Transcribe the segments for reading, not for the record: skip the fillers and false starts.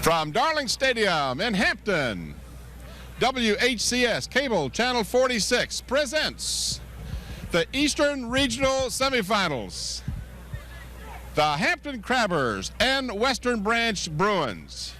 From Darling Stadium in Hampton, WHCS Cable Channel 46 presents the Eastern Regional Semifinals. The Hampton Crabbers and Western Branch Bruins.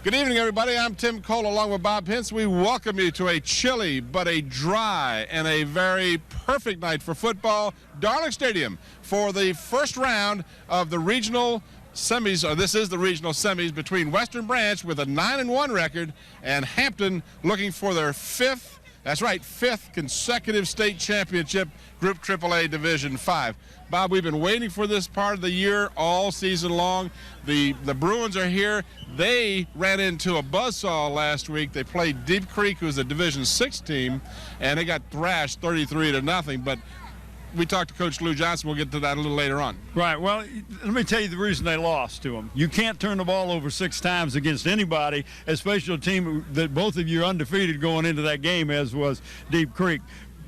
Good evening, everybody. I'm Tim Cole along with Bob Pence. We welcome you to a chilly but a dry and a very perfect night for football. Darling Stadium for the first round of the regional semis, or this is the regional semis between Western Branch with a 9-1 record and Hampton looking for their fifth consecutive state championship, Group AAA Division 5. Bob, we've been waiting for this part of the year all season long. The Bruins are here. They ran into a buzzsaw last week. They played Deep Creek, who's a Division 6 team, and they got thrashed 33-0. But we talked to Coach Lou Johnson. We'll get to that a little later on. Right. Well, let me tell you the reason they lost to them. You can't turn the ball over 6 times against anybody, especially a team that both of you are undefeated going into that game, as was Deep Creek.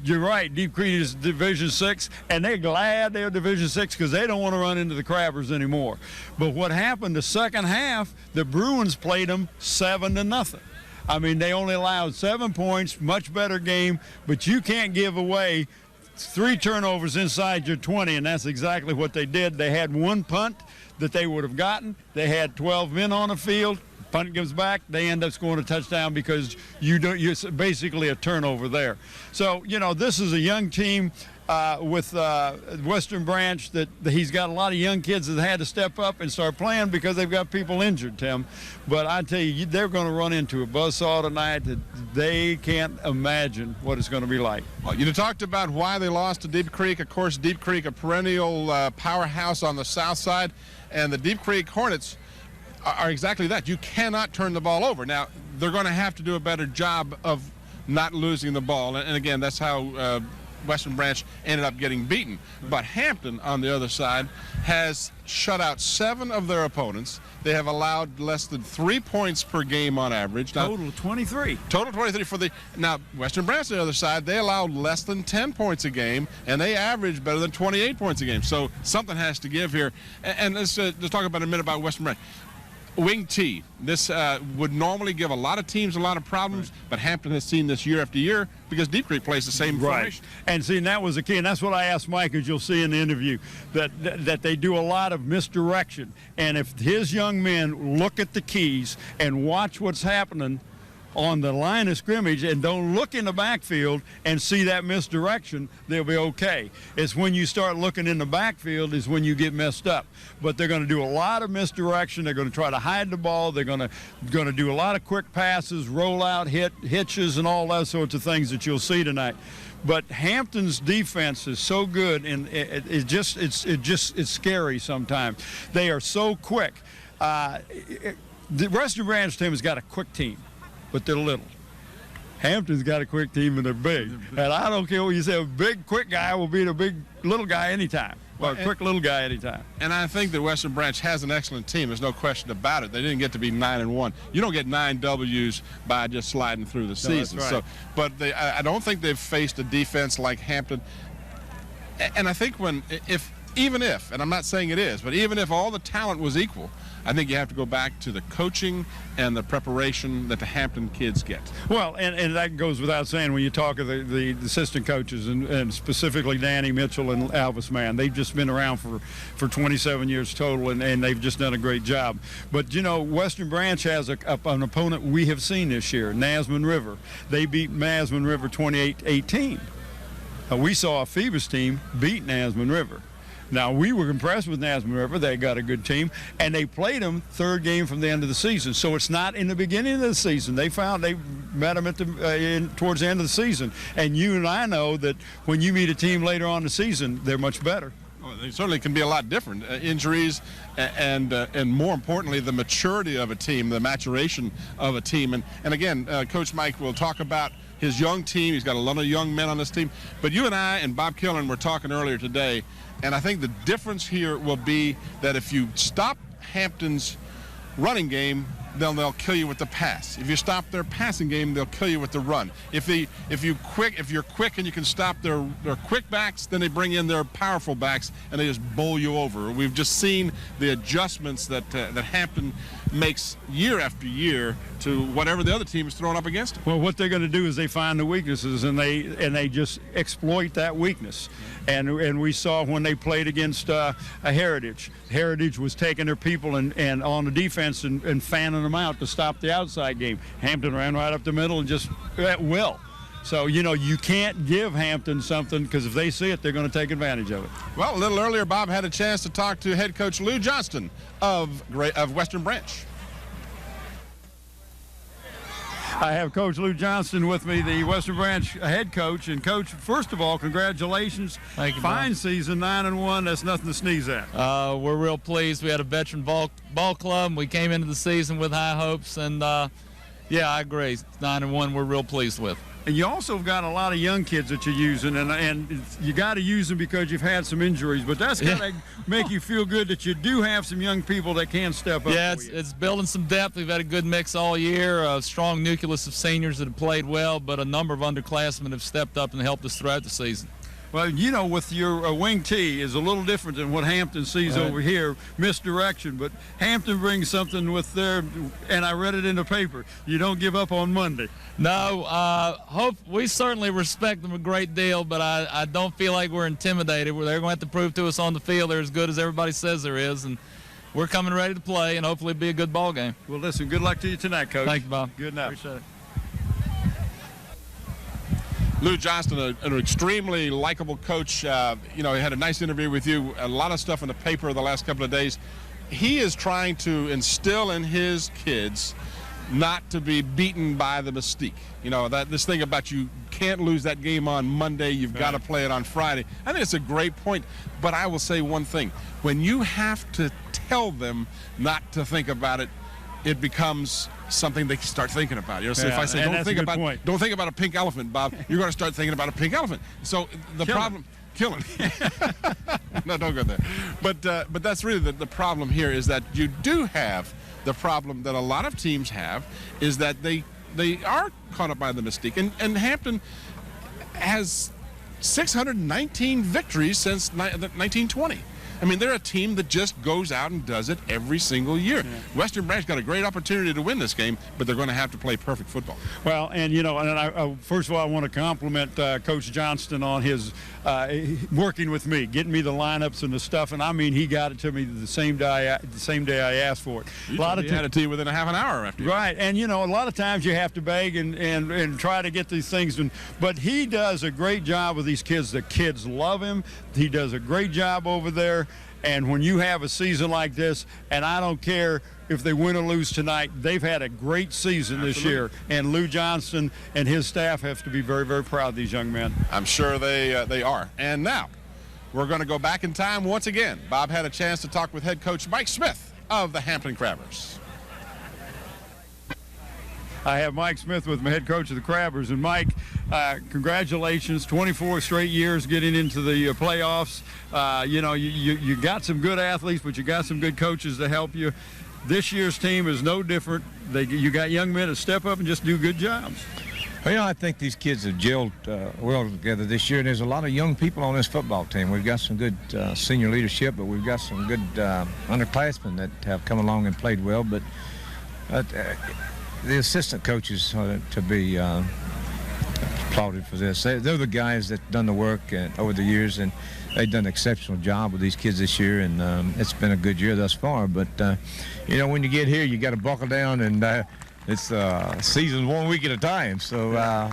You're right, Deep Creek is Division 6, and they're glad they're Division 6 because they don't want to run into the Crabbers anymore. But what happened the second half, the Bruins played them 7-0. I mean, they only allowed 7 points, much better game, but you can't give away 3 turnovers inside your 20, and that's exactly what they did. They had 1 punt that they would have gotten. They had 12 men on the field. Punt gives back, they end up scoring a touchdown because you're basically a turnover there. So, you know, this is a young team with Western Branch that he's got a lot of young kids that had to step up and start playing because they've got people injured, Tim. But I tell you, they're going to run into a buzzsaw tonight that they can't imagine what it's going to be like. Well, you talked about why they lost to Deep Creek. Of course, Deep Creek, a perennial powerhouse on the south side, and the Deep Creek Hornets are exactly that. You cannot turn the ball over. Now, they're going to have to do a better job of not losing the ball. And again, that's how Western Branch ended up getting beaten. But Hampton, on the other side, has shut out 7 of their opponents. They have allowed less than 3 points per game on average. Now, Total 23. Total 23 for the. Now, Western Branch, on the other side, they allowed less than 10 points a game, and they averaged better than 28 points a game. So something has to give here. And let's talk about a minute about Western Branch. Wing T. This would normally give a lot of teams a lot of problems, but Hampton has seen this year after year because Deep Creek plays the same formation. And see, and that was the key, and that's what I asked Mike, as you'll see in the interview, that they do a lot of misdirection. And if his young men look at the keys and watch what's happening on the line of scrimmage and don't look in the backfield and see that misdirection, they'll be okay. It's when you start looking in the backfield is when you get messed up. But they're going to do a lot of misdirection. They're going to try to hide the ball. They're going to do a lot of quick passes, roll out, hitches, and all those sorts of things that you'll see tonight. But Hampton's defense is so good, and it's scary sometimes. They are so quick. The Western Branch team has got a quick team, but they're little. Hampton's got a quick team, and they're big. And I don't care what you say, a big, quick guy will beat a big, little guy anytime. Or a quick little guy anytime. And I think that Western Branch has an excellent team. There's no question about it. They didn't get to be 9-1. You don't get 9 W's by just sliding through the season. No, that's right. But I don't think they've faced a defense like Hampton. And I think even if, and I'm not saying it is, but even if all the talent was equal, I think you have to go back to the coaching and the preparation that the Hampton kids get. Well, and that goes without saying when you talk of the assistant coaches, and specifically Danny Mitchell and Alvis Mann. They've just been around for 27 years total, and they've just done a great job. But, you know, Western Branch has an opponent we have seen this year, Nasman River. They beat Nasman River 28-18. We saw a Phoebus team beat Nasman River. Now, we were impressed with Nasman River. They got a good team, and they played them 3rd game from the end of the season. So it's not in the beginning of the season. They met them towards the end of the season. And you and I know that when you meet a team later on in the season, they're much better. Well, they certainly can be a lot different. Injuries and more importantly, the maturity of a team, the maturation of a team. And again, Coach Mike will talk about his young team. He's got a lot of young men on this team. But you and I and Bob Killen were talking earlier today, and I think the difference here will be that if you stop Hampton's running game, then they'll kill you with the pass. If you stop their passing game, they'll kill you with the run. If you're quick and you can stop their quick backs, then they bring in their powerful backs and they just bowl you over. We've just seen the adjustments that Hampton makes year after year to whatever the other team is throwing up against them. Well, what they're going to do is they find the weaknesses and they just exploit that weakness. And we saw when they played against a Heritage. Heritage was taking their people and on the defense and fanning them out to stop the outside game. Hampton ran right up the middle and just at will. So, you can't give Hampton something because if they see it, they're going to take advantage of it. Well, a little earlier, Bob had a chance to talk to head coach Lou Johnston of Western Branch. I have Coach Lou Johnston with me, the Western Branch head coach. And, Coach, first of all, congratulations. Thank you, Fine Bob. Season, 9-1. That's nothing to sneeze at. We're real pleased. We had a veteran ball club. We came into the season with high hopes, and, yeah, I agree. 9-1 we're real pleased with. And you also got a lot of young kids that you're using, and you got to use them because you've had some injuries. But that's got to make you feel good that you do have some young people that can step up. Yeah, it's building some depth. We've had a good mix all year, a strong nucleus of seniors that have played well, but a number of underclassmen have stepped up and helped us throughout the season. Well, with your wing tee is a little different than what Hampton sees over here, misdirection. But Hampton brings something with their, and I read it in the paper, you don't give up on Monday. No, we certainly respect them a great deal, but I don't feel like we're intimidated. They're going to have to prove to us on the field they're as good as everybody says there is, and we're coming ready to play, and hopefully it'll be a good ball game. Well, listen, good luck to you tonight, Coach. Thank you, Bob. Good night. Appreciate it. Lou Johnston, an extremely likable coach. He had a nice interview with you. A lot of stuff in the paper the last couple of days. He is trying to instill in his kids not to be beaten by the mystique. This thing about you can't lose that game on Monday, you've got to play it on Friday. I think it's a great point, but I will say one thing. When you have to tell them not to think about it, it becomes something they start thinking about. So if I say don't think about a pink elephant, Bob, you're going to start thinking about a pink elephant. So the problem, killing. No, don't go there. But that's really the problem here is that you do have the problem that a lot of teams have is that they are caught up by the mystique. And Hampton has 619 victories since 1920. I mean, they're a team that just goes out and does it every single year. Yeah. Western Branch got a great opportunity to win this game, but they're going to have to play perfect football. Well, and I first of all, I want to compliment Coach Johnston on his working with me, getting me the lineups and the stuff, and I mean, he got it to me the same day I asked for it. He had it to you within a half an hour after. Right, and a lot of times you have to beg and try to get these things, but he does a great job with these kids. The kids love him. He does a great job over there. And when you have a season like this, and I don't care if they win or lose tonight, they've had a great season this year. And Lou Johnston and his staff have to be very, very proud of these young men. I'm sure they are. And now we're going to go back in time once again. Bob had a chance to talk with head coach Mike Smith of the Hampton Crabbers. I have Mike Smith with me, head coach of the Crabbers. And Mike, congratulations, 24 straight years getting into the playoffs. You got some good athletes, but you got some good coaches to help you. This year's team is no different. You got young men that step up and just do good jobs. Well, I think these kids have gelled well together this year. There's a lot of young people on this football team. We've got some good senior leadership, but we've got some good underclassmen that have come along and played well. But the assistant coaches to be applauded for this. They're the guys that done the work over the years, and they've done an exceptional job with these kids this year, and it's been a good year thus far. But, when you get here, you got to buckle down, and it's season 1 week at a time. So,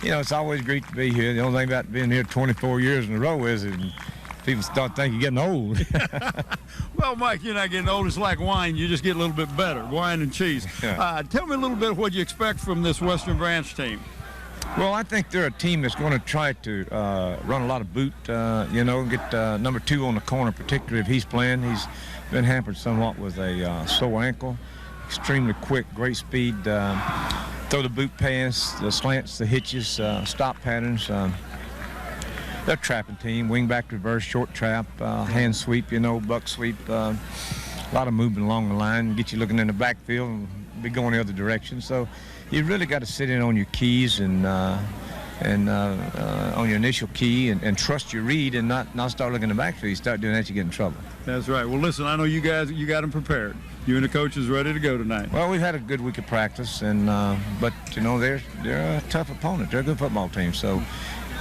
it's always great to be here. The only thing about being here 24 years in a row is people start thinking you're getting old. Well, Mike, you're not getting old. It's like wine. You just get a little bit better, wine and cheese. Tell me a little bit of what you expect from this Western Branch team. Well, I think they're a team that's going to try to run a lot of boot, get number 2 on the corner, particularly if he's playing. He's been hampered somewhat with a sore ankle. Extremely quick, great speed, throw the boot pass, the slants, the hitches, stop patterns. They're a trapping team, wing back reverse, short trap, hand sweep, buck sweep. a lot of movement along the line, get you looking in the backfield and be going the other direction. So you really got to sit in on your keys and on your initial key and trust your read and not start looking in the backfield. You start doing that, you get in trouble. That's right. Well, listen, I know you got them prepared. You and the coaches ready to go tonight. Well, we've had a good week of practice, and but you know they're a tough opponent. They're a good football team, so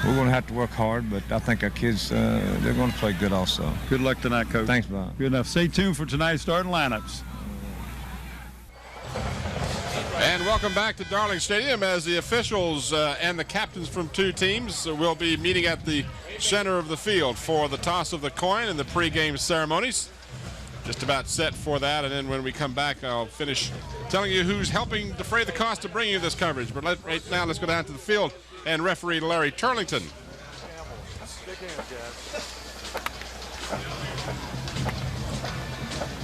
we're going to have to work hard. But I think our kids they're going to play good also. Good luck tonight, Coach. Thanks, Bob. Good enough. Stay tuned for tonight's starting lineups. And welcome back to Darling Stadium as the officials and the captains from two teams will be meeting at the center of the field for the toss of the coin and the pregame ceremonies. Just about set for that, and then when we come back, I'll finish telling you who's helping defray the cost of bringing you this coverage. But right now, let's go down to the field and referee Larry Turlington.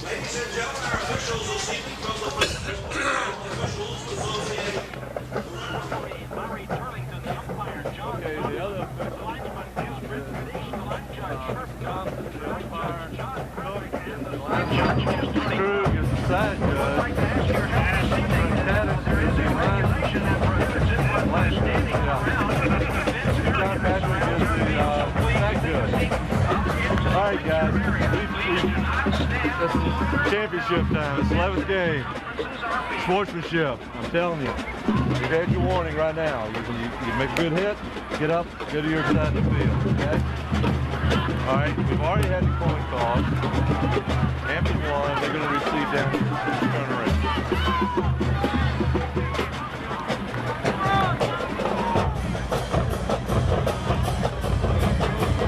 Ladies and gentlemen, our officials this evening from the Officials Association. Larry Turlington, the umpire, John. Okay, the other linesman, Neil Britton, the line judge, Sheriff Johnson, the umpire, John Cook, and the line judge, Krug is the side judge. I'd like to ask your help to see that there is a regulation that prohibits anyone from standing around. John Patrick is the side judge. All right, guys. This is championship time. It's 11th game. Sportsmanship. I'm telling you. You've had your warning right now. You make a good hit, get up, go to your side of the field. Okay? All right. We've already had the coin toss. Hampton won. They're going to receive down here. Turn around.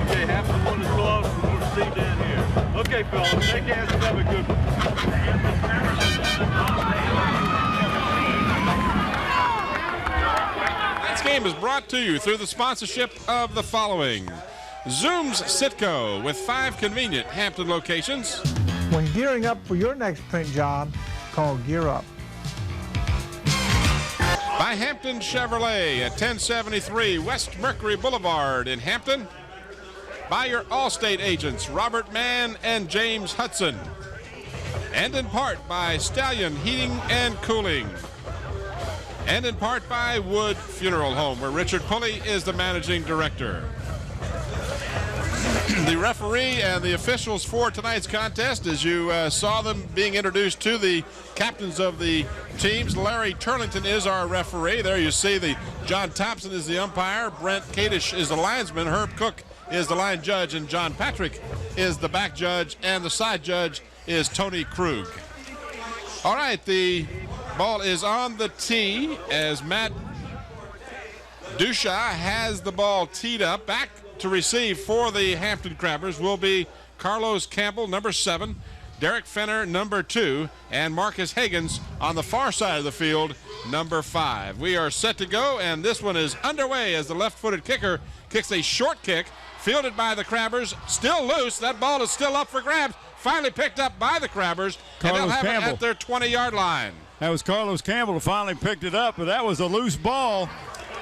Okay, Hampton won the toss. We'll receive down here. Okay, fellas, shake hands and have a good one. This game is brought to you through the sponsorship of the following. Zoom's Sitco with 5 convenient Hampton locations. When gearing up for your next print job, call Gear Up. By Hampton Chevrolet at 1073 West Mercury Boulevard in Hampton. By your Allstate agents, Robert Mann and James Hudson. And in part by Stallion Heating and Cooling. And in part by Wood Funeral Home, where Richard Pulley is the managing director. The referee and the officials for tonight's contest, as you saw them being introduced to the captains of the teams. Larry Turlington is our referee. There you see John Thompson is the umpire. Brent Kadish is the linesman. Herb Cook is the line judge, and John Patrick is the back judge, and the side judge is Tony Krug. All right, the ball is on the tee as Matt Dusha has the ball teed up. Back to receive for the Hampton Crabbers will be Carlos Campbell, number 7, Derek Fenner, number 2, and Marcus Higgins on the far side of the field, number 5. We are set to go, and this one is underway as the left-footed kicker kicks a short kick, fielded by the Crabbers, still loose. That ball is still up for grabs, finally picked up by the Crabbers, and they'll have it at their 20-yard line. That was Carlos Campbell who finally picked it up, but that was a loose ball.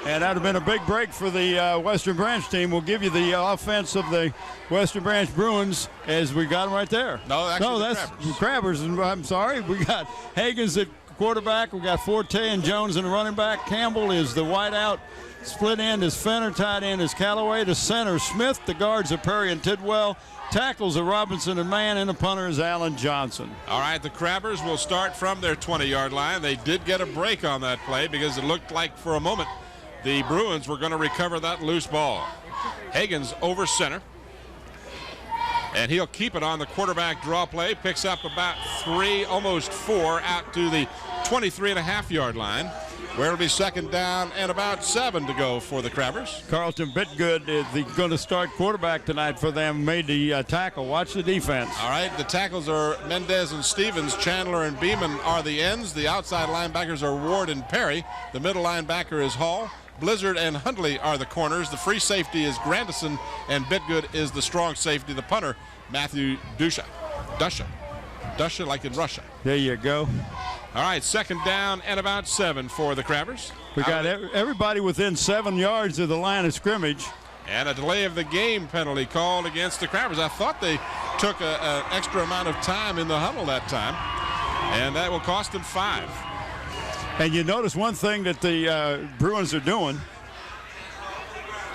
And that would have been a big break for the Western Branch team. We'll give you the offense of the Western Branch Bruins as we got them right there. No, actually that's Crabbers. I'm sorry. We got Higgins at quarterback. We got Forte and Jones in the running back. Campbell is the wideout. Split end is Fenner. Tight end is Callaway. To center, Smith. The guards are Perry and Tidwell. Tackles are Robinson and Mann, and the punter is Alan Johnson. All right, the Crabbers will start from their 20-yard line. They did get a break on that play because it looked like for a moment the Bruins were going to recover that loose ball. Higgins over center. And he'll keep it on the quarterback draw play. Picks up about 3, almost 4, out to the 23.5-yard line, where it'll be second down and about 7 to go for the Crabbers. Carlton Bitgood is going to start quarterback tonight for them. Made the tackle. Watch the defense. All right, the tackles are Mendez and Stevens. Chandler and Beeman are the ends. The outside linebackers are Ward and Perry. The middle linebacker is Hall. Blizzard and Hundley are the corners. The free safety is Grandison, and Bitgood is the strong safety. The punter, Matthew Dusha like in Russia. There you go. All right, second down and about 7 for the Crabbers. We got everybody within 7 yards of the line of scrimmage. And a delay of the game penalty called against the Crabbers. I thought they took an extra amount of time in the huddle that time, and that will cost them 5. And you notice one thing that the Bruins are doing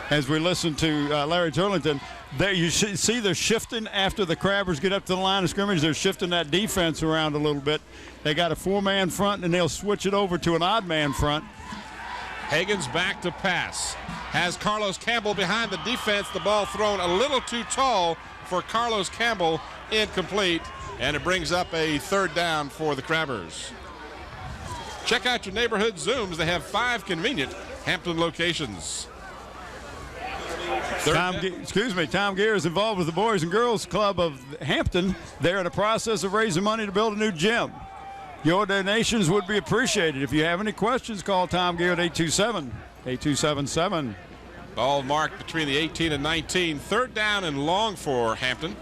as we listen to Larry Turlington. There you see they're shifting after the Crabbers get up to the line of scrimmage. They're shifting that defense around a little bit. They got a 4-man front, and they'll switch it over to an odd-man front. Hagen's back to pass. Has Carlos Campbell behind the defense. The ball thrown a little too tall for Carlos Campbell. Incomplete, and it brings up a 3rd down for the Crabbers. Check out your neighborhood Zooms. They have 5 convenient Hampton locations. Tom Gear is involved with the Boys and Girls Club of Hampton. They're in the process of raising money to build a new gym. Your donations would be appreciated. If you have any questions, call Tom Gear at 827-8277. Ball marked between the 18 and 19. 3rd down and long for Hampton.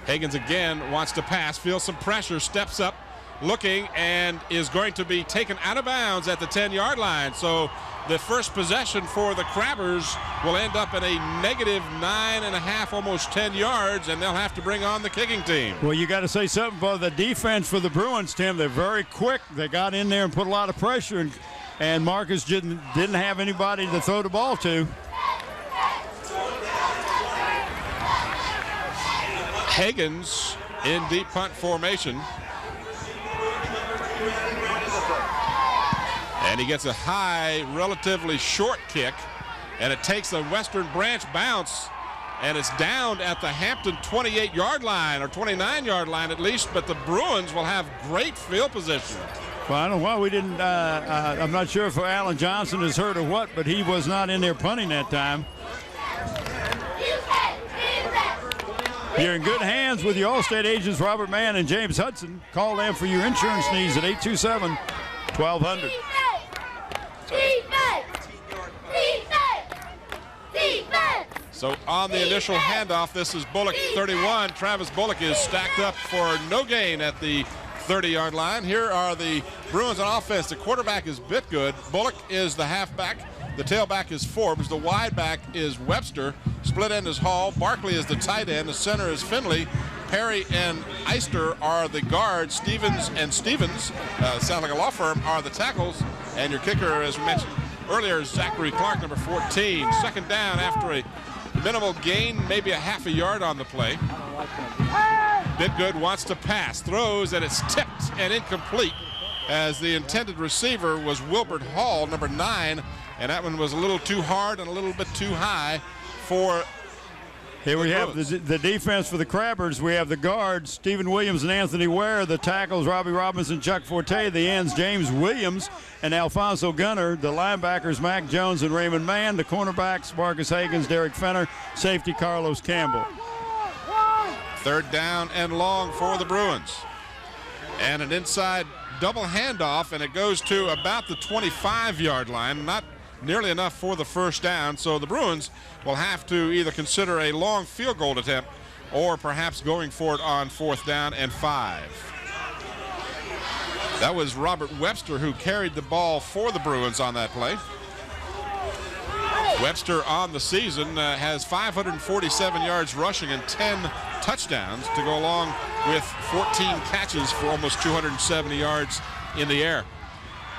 Hagens again wants to pass, feels some pressure, steps up, looking, and is going to be taken out of bounds at the 10-yard line. So the first possession for the Crabbers will end up at a negative 9.5, almost 10 yards, and they'll have to bring on the kicking team. Well, you got to say something about the defense for the Bruins, Tim. They're very quick. They got in there and put a lot of pressure, and Marcus didn't have anybody to throw the ball to. Hagens in deep punt formation. And he gets a high, relatively short kick, and it takes a Western Branch bounce, and it's down at the Hampton 28-yard line, or 29-yard line at least, but the Bruins will have great field position. Well, I don't know why we didn't, I'm not sure if Alan Johnson is hurt or what, but he was not in there punting that time. You're in good hands with your Allstate agents, Robert Mann and James Hudson. Call them for your insurance needs at 827-1200. So on the initial handoff, this is Bullock 31. Travis Bullock is stacked up for no gain at the 30-yard line. Here are the Bruins on offense. The quarterback is Bitgood. Bullock is the halfback. The tailback is Forbes. The wide back is Webster. Split end is Hall. Barkley is the tight end. The center is Finley. Perry and Eister are the guards. Stevens and Stevens, sound like a law firm, are the tackles. And your kicker, as we mentioned earlier, is Zachary Clark, number 14. 2nd down after a minimal gain, maybe a half a yard on the play. Bitgood wants to pass, throws, and it's tipped and incomplete, as the intended receiver was Wilbert Hall, number 9, and that one was a little too hard and a little bit too high for Here we have the defense for the Crabbers. We have the guards, Stephen Williams and Anthony Ware. The tackles, Robbie Robinson, Chuck Forte. The ends, James Williams and Alfonso Gunner. The linebackers, Mac Jones and Raymond Mann. The cornerbacks, Marcus Hagens, Derek Fenner. Safety, Carlos Campbell. 3rd down and long for the Bruins. And an inside double handoff, and it goes to about the 25-yard line. Not nearly enough for the 1st down, so the Bruins will have to either consider a long field goal attempt or perhaps going for it on 4th down and 5. That was Robert Webster who carried the ball for the Bruins on that play. Webster on the season has 547 yards rushing and 10 touchdowns to go along with 14 catches for almost 270 yards in the air.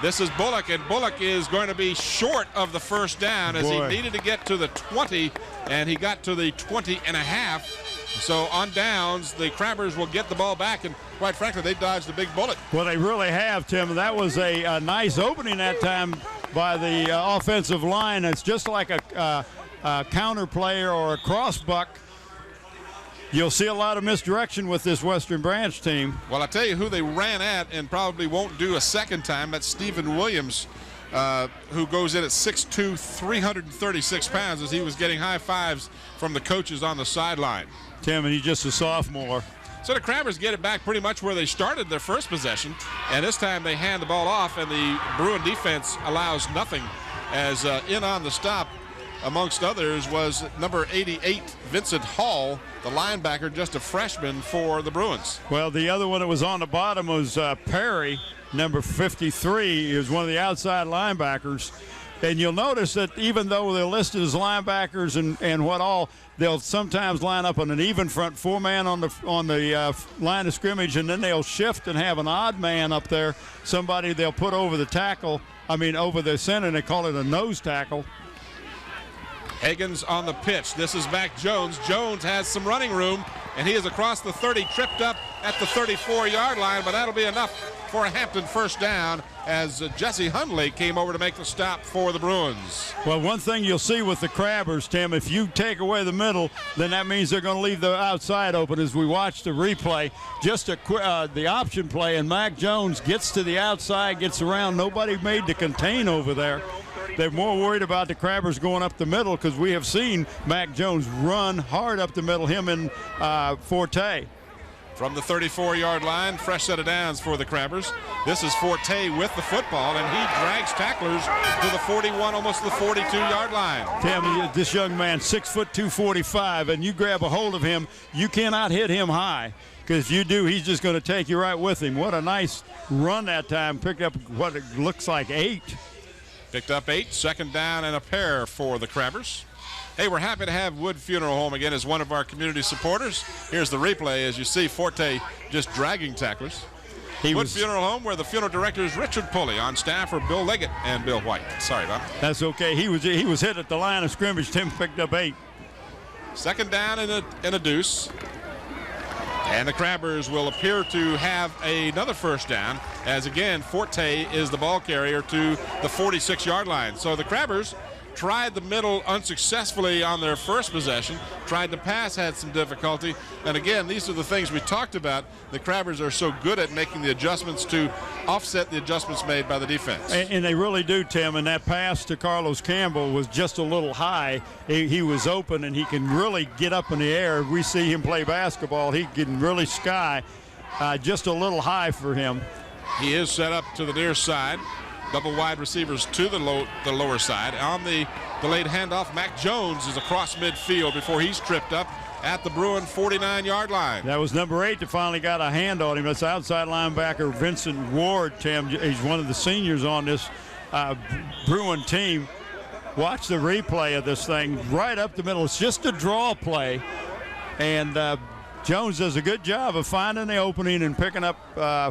This is Bullock, and Bullock is going to be short of the 1st down, as he needed to get to the 20, and he got to the 20.5. So on downs, the Crabbers will get the ball back, and quite frankly, they dodged the big bullet. Well, they really have, Tim. That was a nice opening that time by the offensive line. It's just like a counter player or a cross buck. You'll see a lot of misdirection with this Western Branch team. Well, I'll tell you who they ran at and probably won't do a second time. That's Stephen Williams, who goes in at 6'2", 336 pounds, as he was getting high fives from the coaches on the sideline. Tim, and he's just a sophomore. So the Crabbers get it back pretty much where they started their first possession, and this time they hand the ball off, and the Bruin defense allows nothing, as in on the stop, amongst others, was number 88, Vincent Hall, the linebacker, just a freshman for the Bruins. Well, the other one that was on the bottom was Perry, number 53. He was one of the outside linebackers. And you'll notice that even though they're listed as linebackers and what all, they'll sometimes line up on an even front, 4-man on the line of scrimmage, and then they'll shift and have an odd man up there, somebody they'll put over the tackle, over the center, and they call it a nose tackle. Higgins on the pitch. This is Mac Jones. Jones has some running room, and he is across the 30, tripped up at the 34-yard line, but that'll be enough for a Hampton first down as Jesse Hundley came over to make the stop for the Bruins. Well, one thing you'll see with the Crabbers, Tim, if you take away the middle, then that means they're going to leave the outside open. As we watch the replay, just the option play, and Mac Jones gets to the outside, gets around. Nobody made to contain over there. They're more worried about the Crabbers going up the middle because we have seen Mac Jones run hard up the middle, him and Forte. From the 34-yard line, fresh set of downs for the Crabbers. This is Forte with the football, and he drags tacklers to the 41, almost the 42-yard line. Tim, this young man, 6'2", 245, and you grab a hold of him, you cannot hit him high, because if you do, he's just going to take you right with him. What a nice run that time. Picked up what it looks like 8. Picked up 8, second down and a pair for the Crabbers. Hey, we're happy to have Wood Funeral Home again as one of our community supporters. Here's the replay as you see Forte just dragging tacklers. Wood Funeral Home, where the funeral director is Richard Pulley. On staff are Bill Leggett and Bill White. Sorry, Bob. That's okay. He was hit at the line of scrimmage. Tim picked up 8. Second down and a deuce. And the Crabbers will appear to have another first down, as again, Forte is the ball carrier to the 46-yard line. So the Crabbers tried the middle unsuccessfully on their first possession, tried to pass, had some difficulty. And again, these are the things we talked about. The Crabbers are so good at making the adjustments to offset the adjustments made by the defense. And they really do, Tim, and that pass to Carlos Campbell was just a little high. He was open, and he can really get up in the air. We see him play basketball. He can really sky, just a little high for him. He is set up to the near side. Double wide receivers to the lower side. On the delayed handoff, Mac Jones is across midfield before he's tripped up at the Bruin 49-yard line. That was number 8 that finally got a hand on him. That's outside linebacker Vincent Ward, Tim. He's one of the seniors on this Bruin team. Watch the replay of this thing right up the middle. It's just a draw play. And Jones does a good job of finding the opening and picking up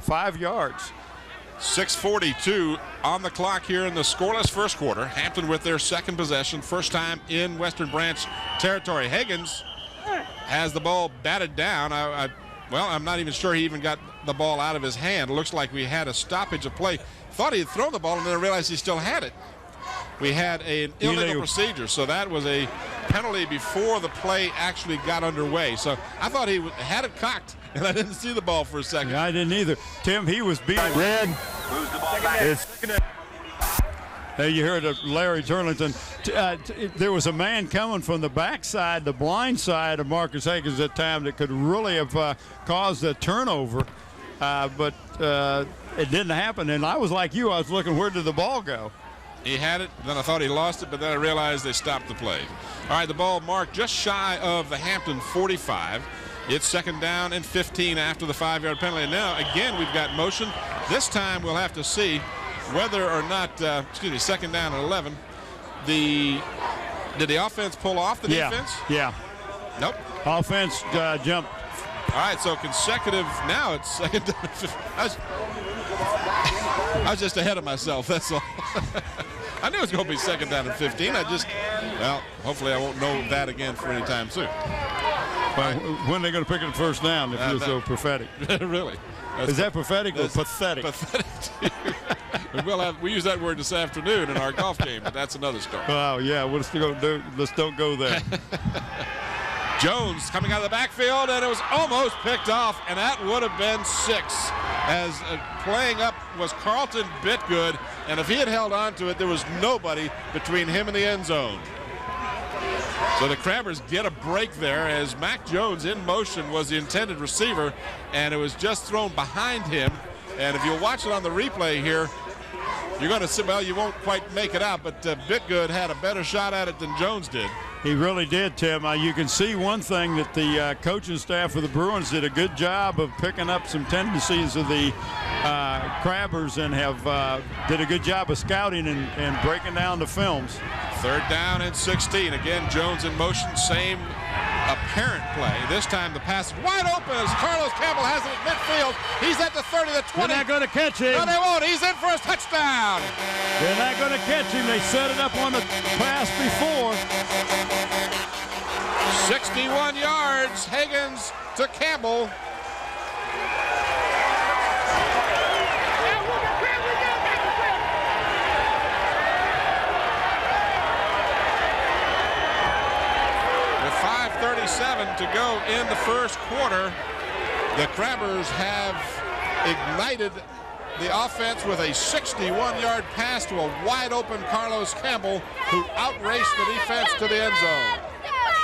5 yards. 6:42 on the clock here in the scoreless first quarter. Hampton with their second possession, first time in Western Branch territory. Higgins has the ball batted down. Well, I'm not even sure he even got the ball out of his hand. It looks like we had a stoppage of play. Thought he had thrown the ball and then I realized he still had it. We had an illegal procedure, so that was a penalty before the play actually got underway. So I thought he had it cocked, and I didn't see the ball for a second. Yeah, I didn't either. Tim, he was being red. Moves the ball back. Hey, you heard of Larry Turlington. There was a man coming from the backside, the blind side of Marcus Higgins at that time that could really have caused a turnover, but it didn't happen. And I was like you. I was looking, where did the ball go? He had it, then I thought he lost it, but then I realized they stopped the play. All right, the ball marked just shy of the Hampton 45. It's second down and 15 after the 5-yard penalty. And now, again, we've got motion. This time we'll have to see whether or not, second down and 11. Did the offense pull off the defense? Yeah. Nope. Offense jumped. All right, so consecutive, now it's second down and 15. I was just ahead of myself, that's all. I knew it was going to be second down and 15. Hopefully I won't know that again for any time soon. Well, when are they going to pick up the first down if you're so prophetic? Really? Is that prophetic or pathetic? Pathetic. We use that word this afternoon in our golf game, but that's another story. Oh, yeah, let's don't go there. Jones coming out of the backfield, and it was almost picked off, and that would have been 6. As playing up was Carlton Bitgood, and if he had held on to it, there was nobody between him and the end zone. So the Crabbers get a break there as Mac Jones in motion was the intended receiver, and it was just thrown behind him. And if you watch it on the replay here, you're going to see, well, you won't quite make it out, but Bitgood had a better shot at it than Jones did. He really did, Tim. You can see one thing that the coaching staff of the Bruins did a good job of picking up some tendencies of the Crabbers and have did a good job of scouting and breaking down the films. 3rd down and 16. Again, Jones in motion, same apparent play. This time the pass is wide open as Carlos Campbell has it at midfield. He's at the 30, the 20. They're not going to catch him. No, they won't. He's in for a touchdown. They're not going to catch him. They set it up on the pass before. 61 yards, Higgins to Campbell. With 5:37 to go in the first quarter, the Crabbers have ignited the offense with a 61-yard pass to a wide-open Carlos Campbell, who outraced the defense to the end zone.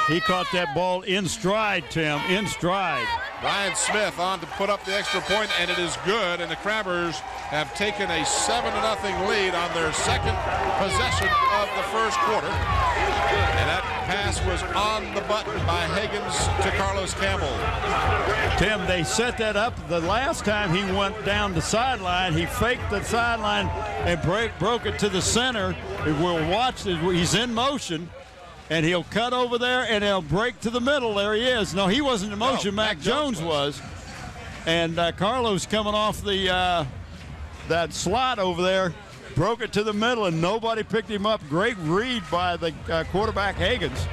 He caught that ball in stride, Tim, in stride. Ryan Smith on to put up the extra point, and it is good. And the Crabbers have taken a 7-0 lead on their second possession of the first quarter. And that pass was on the button by Higgins to Carlos Campbell. Tim, they set that up the last time he went down the sideline. He faked the sideline and broke it to the center. We'll watch it. He's in motion. And he'll cut over there, and he'll break to the middle. There he is. No, he wasn't in motion. No, Mac Jones was. And Carlos coming off the that slot over there, broke it to the middle, and nobody picked him up. Great read by the quarterback, Higgins.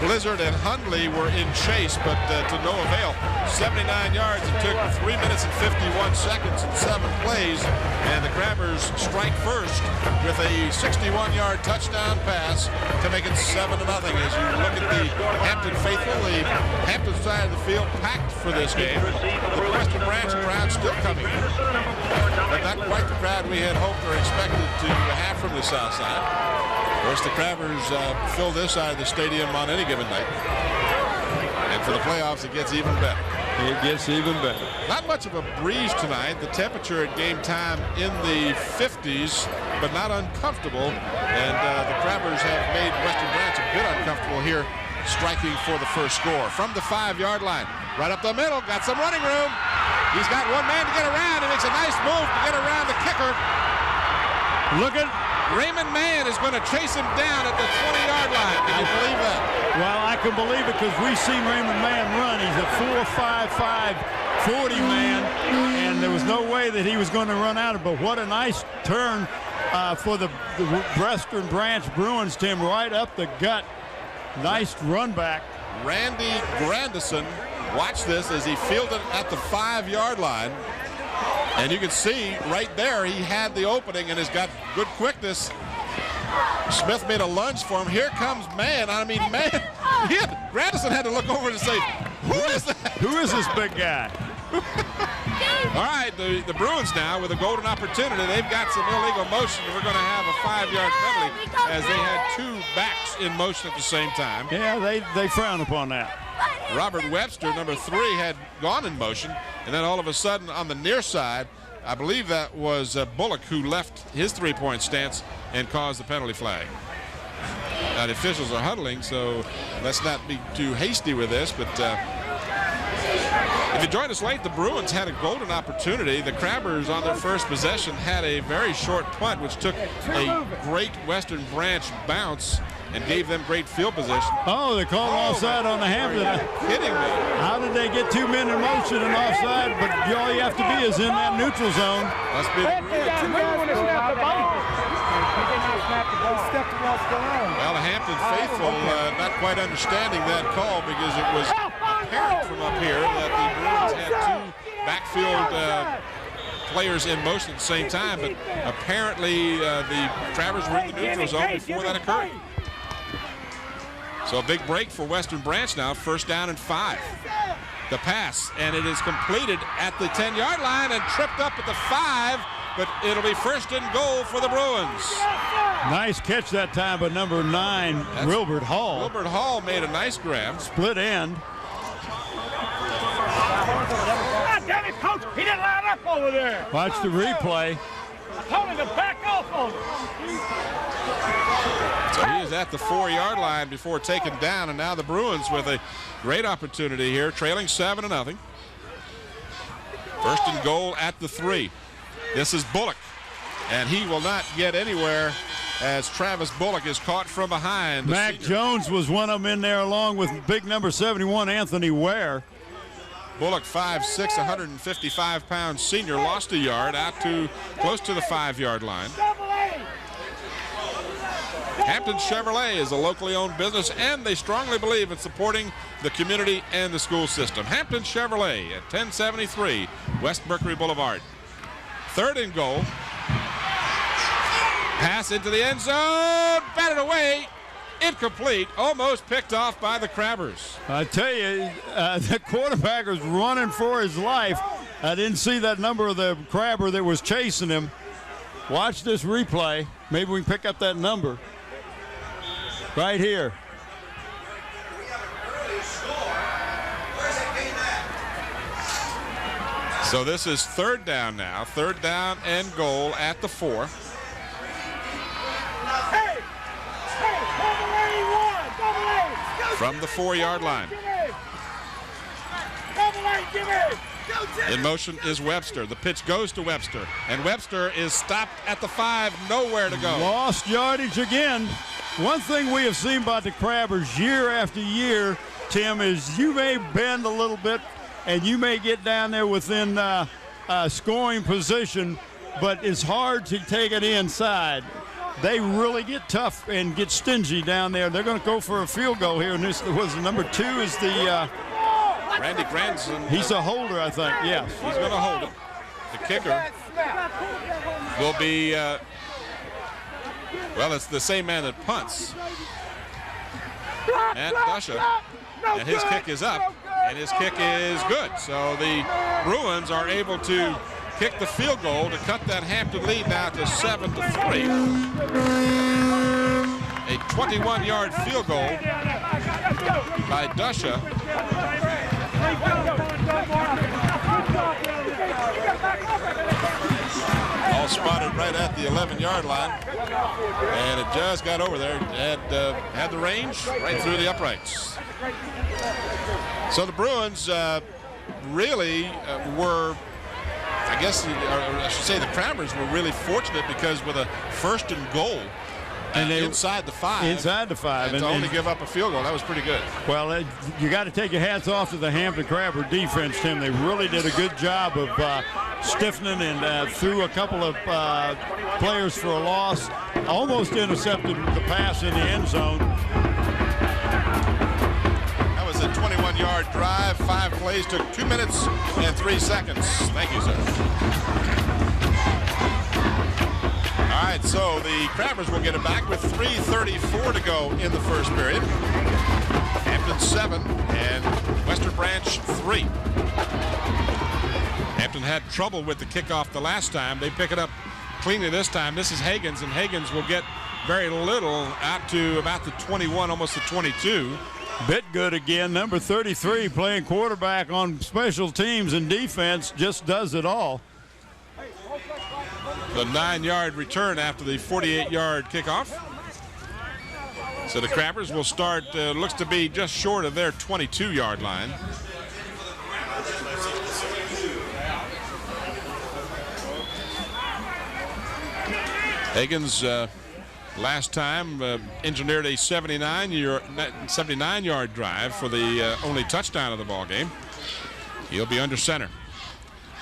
Blizzard and Hundley were in chase, but to no avail. 79 yards. It took 3 minutes and 51 seconds and 7 plays. And the Crabbers strike first with a 61-yard touchdown pass to make it 7-0. As you look at the Hampton faithful, the Hampton side of the field packed for this game. The Western Branch crowd still coming in, but not quite the crowd we had hoped or expected to have from the south side. Of course, the Crabbers fill this side of the stadium on any given night. And for the playoffs, it gets even better. It gets even better. Not much of a breeze tonight. The temperature at game time in the 50s, but not uncomfortable. And the Crabbers have made Western Branch a bit uncomfortable here, striking for the first score. From the 5-yard line, right up the middle, got some running room. He's got one man to get around. He makes a nice move to get around the kicker. Look at Raymond Mann is going to chase him down at the 20-yard line. Can you believe that? Well, I can believe it because we've seen Raymond Mann run. He's a 4.55 40 man, and there was no way that he was going to run out of it. But what a nice turn for the Western Branch Bruins, Tim, right up the gut. Nice run back. Randy Grandison, watch this as he fielded at the 5-yard line. And you can see right there he had the opening and has got good quickness. Smith made a lunge for him. Here comes Mann. I mean, Mann. Grandison had to look over and say, who is that? Who is this big guy? All right, the Bruins now with a golden opportunity. They've got some illegal motion. We're going to have a 5-yard penalty as they had 2 backs in motion at the same time. Yeah, they frown upon that. Robert Webster, number 3, had gone in motion, and then all of a sudden on the near side, I believe that was Bullock who left his 3-point stance and caused the penalty flag. Now the officials are huddling, so let's not be too hasty with this, but if you joined us late, the Bruins had a golden opportunity. The Crabbers on their first possession had a very short punt, which took a great Western Branch bounce and gave them great field position. Oh, they called offside on the Hampton. Are you kidding me? How did they get 2 men in motion and offside? But all you have to be is in that neutral zone. Must be well, the Hampton faithful not quite understanding that call because it was apparent from up here that the Bruins had 2 backfield players in motion at the same time, but apparently the Crabbers were in the neutral zone before that occurred. So a big break for Western Branch now, 1st down and 5. The pass, and it is completed at the 10-yard line and tripped up at the 5, but it'll be 1st and goal for the Bruins. Nice catch that time by number 9, Wilbert Hall. Wilbert Hall made a nice grab. Split end. God damn it, Coach! He didn't line up over there. Watch the replay. I told him to back off on him. So he is at the 4-yard line before taken down, and now the Bruins with a great opportunity here, trailing 7-0. 1st and goal at the 3. This is Bullock, and he will not get anywhere as Travis Bullock is caught from behind. Mac Jones was one of them in there along with big number 71, Anthony Ware. Bullock, 5'6", 155-pound senior, lost a yard out to close to the 5-yard line. Hampton Chevrolet is a locally owned business, and they strongly believe in supporting the community and the school system. Hampton Chevrolet at 1073 West Mercury Boulevard. 3rd and goal. Pass into the end zone, batted away, incomplete, almost picked off by the Crabbers. I tell you, the quarterback was running for his life. I didn't see that number of the Crabber that was chasing him. Watch this replay. Maybe we can pick up that number right here. So this is 3rd down now, 3rd down and goal at the 4. From the 4-yard line. In motion is Webster. The pitch goes to Webster, and Webster is stopped at the 5, nowhere to go. Lost yardage again. One thing we have seen about the Crabbers year after year, Tim, is you may bend a little bit and you may get down there within scoring position, but it's hard to take it inside. They really get tough and get stingy down there. They're going to go for a field goal here, and this was number 2 is the Randy Granson. He's a holder, I think. Yes, he's going to hold it. The kicker will be well, it's the same man that punts, Matt Dusha, and his kick is up, and his kick is good. So the Bruins are able to kick the field goal to cut that Hampton lead now to 7-3. A 21-yard field goal by Dusha. All spotted right at the 11-yard line, and it just got over there. It had the range right through the uprights. So the Bruins really were, I guess, or I should say the Crabbers were really fortunate, because with a 1st and goal and inside the 5. Inside the 5. And to only give up a field goal, that was pretty good. Well, you got to take your hats off to the Hampton Crabber defense, Tim. They really did a good job of stiffening and threw a couple of players for a loss. Almost intercepted the pass in the end zone. That was a 21-yard drive, 5 plays, took 2 minutes and 3 seconds. Thank you, sir. All right, so the Crabbers will get it back with 3:34 to go in the first period. Hampton 7 and Western Branch 3. Hampton had trouble with the kickoff the last time. They pick it up cleanly this time. This is Higgins, and Higgins will get very little out to about the 21, almost the 22. Bit good again. Number 33 playing quarterback on special teams and defense, just does it all. The 9-yard return after the 48-yard kickoff. So the Crabbers will start, looks to be just short of their 22-yard line. Higgins last time engineered a 79-yard drive for the only touchdown of the ball game. He'll be under center.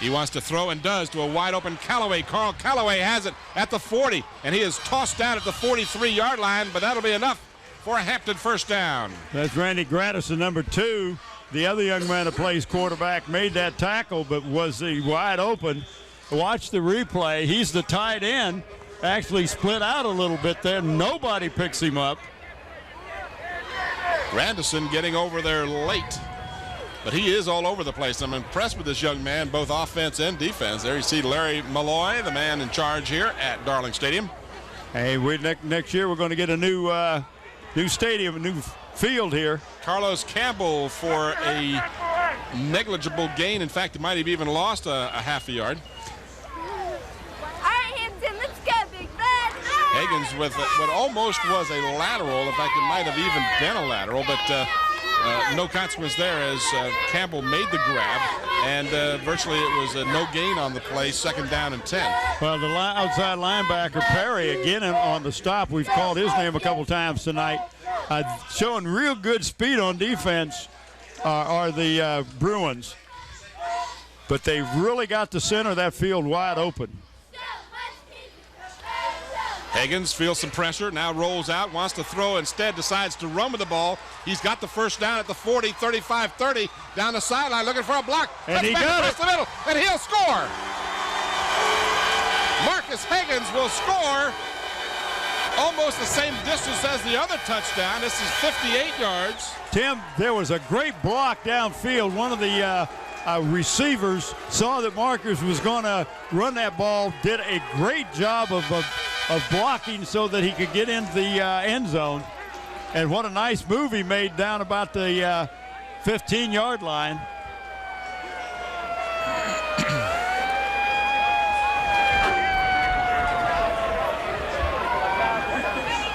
He wants to throw and does to a wide open Callaway. Carl Callaway has it at the 40, and he is tossed down at the 43-yard line, but that'll be enough for a Hampton first down. That's Randy Gradison, number 2. The other young man that plays quarterback made that tackle, but was he wide open? Watch the replay. He's the tight end. Actually split out a little bit there. Nobody picks him up. Grandison getting over there late, but he is all over the place. I'm impressed with this young man, both offense and defense. There you see Larry Malloy, the man in charge here at Darling Stadium. Hey, next year we're going to get a new stadium, a new field here. Carlos Campbell for a negligible gain. In fact, he might have even lost a half a yard. Higgins with what almost was a lateral. In fact, it might have even been a lateral, but no consequence there as Campbell made the grab. and virtually it was a no gain on the play, 2nd down and 10. Well, the outside linebacker, Perry, again on the stop. We've called his name a couple times tonight. Showing real good speed on defense are the Bruins. But they've really got the center of that field wide open. Higgins feels some pressure, now rolls out, wants to throw, instead decides to run with the ball. He's got the first down at the 40, 35, 30, down the sideline looking for a block. And he got it. The middle, and he'll score. Marcus Higgins will score almost the same distance as the other touchdown. This is 58 yards. Tim, there was a great block downfield. One of the receivers saw that Marcus was going to run that ball, did a great job of blocking so that he could get into the end zone. And what a nice move he made down about the 15-yard line.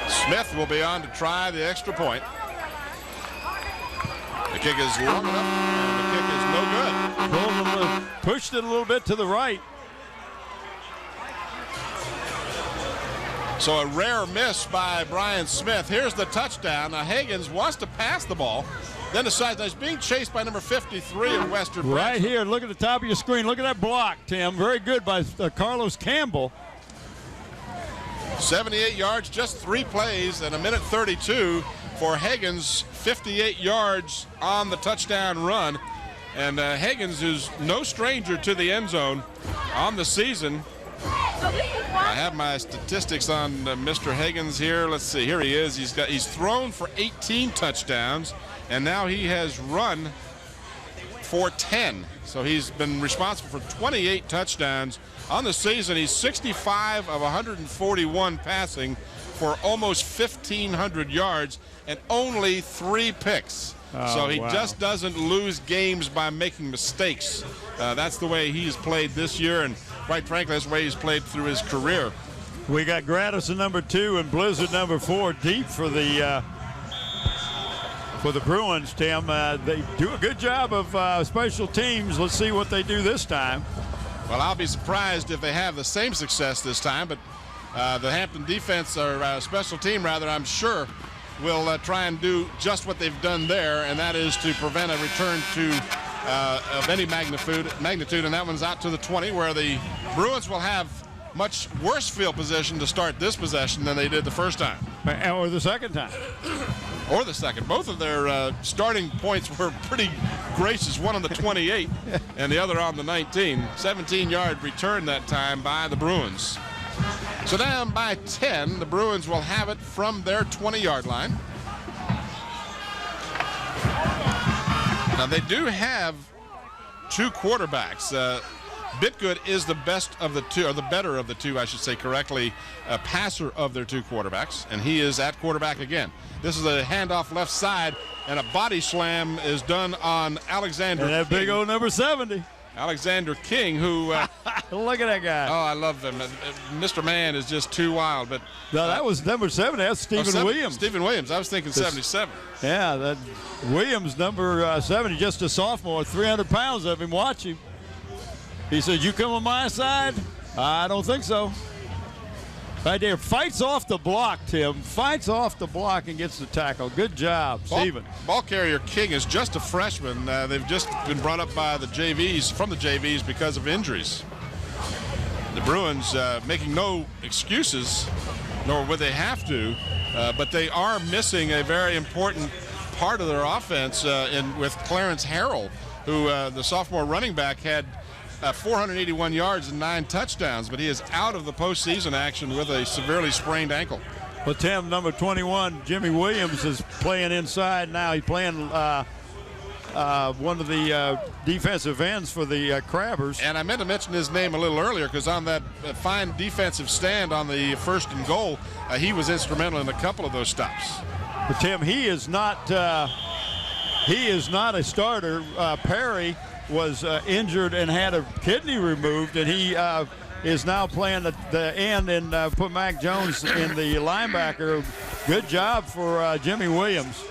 Smith will be on to try the extra point. The kick is long enough, and the kick is no good. Pushed it a little bit to the right. So a rare miss by Brian Smith. Here's the touchdown. Now Higgins wants to pass the ball, then decides he's being chased by number 53 of Western. Right here, look at the top of your screen. Look at that block, Tim. Very good by Carlos Campbell. 78 yards, just 3 plays, and 1:32 for Higgins. 58 yards on the touchdown run. And Higgins is no stranger to the end zone on the season. I have my statistics on Mr. Higgins here. Let's see. Here he is. He's thrown for 18 touchdowns, and now he has run for 10. So he's been responsible for 28 touchdowns on the season. He's 65 of 141 passing for almost 1,500 yards and only 3 picks. So he just doesn't lose games by making mistakes. That's the way he's played this year, and quite frankly, that's the way he's played through his career. We got Gradison number 2 and Blizzard number 4 deep for the Bruins, Tim. They do a good job of special teams. Let's see what they do this time. Well, I'll be surprised if they have the same success this time, but the Hampton defense, or special team rather, I'm sure, will try and do just what they've done there, and that is to prevent a return of any magnitude, and that one's out to the 20, where the Bruins will have much worse field position to start this possession than they did the first time. Or the second time. Or the second. Both of their starting points were pretty gracious, one on the 28 and the other on the 19. 17-yard return that time by the Bruins. So down by 10, the Bruins will have it from their 20-yard line. Now they do have 2 quarterbacks. Bitgood is the best of the 2, or the better of the 2, I should say correctly, passer of their 2 quarterbacks, and he is at quarterback again. This is a handoff left side, and a body slam is done on Alexander And that King. big old number 70. Alexander King, who look at that guy. Oh, I love him. Mr. Man is just too wild. But no, that was number 7. That's Stephen Williams. Stephen Williams. I was thinking 77. Yeah, that Williams, number 70, just a sophomore, 300 pounds of him. Watch him. He said, "You come on my side?" I don't think so. Right there, fights off the block, Tim. Fights off the block and gets the tackle. Good job, Stephen. Ball carrier King is just a freshman. They've just been brought up by the JVs, from the JVs, because of injuries. The Bruins making no excuses, nor would they have to, but they are missing a very important part of their offense with Clarence Harrell, who the sophomore running back had 481 yards and 9 touchdowns, but he is out of the postseason action with a severely sprained ankle. Well, Tim, number 21, Jimmy Williams, is playing inside now. He's playing one of the defensive ends for the Crabbers. And I meant to mention his name a little earlier, because on that fine defensive stand on the 1st and goal, he was instrumental in a couple of those stops. But Tim, he is not a starter. Perry was injured and had a kidney removed, and he is now playing the end and put Mac Jones in the linebacker. Good job for Jimmy Williams.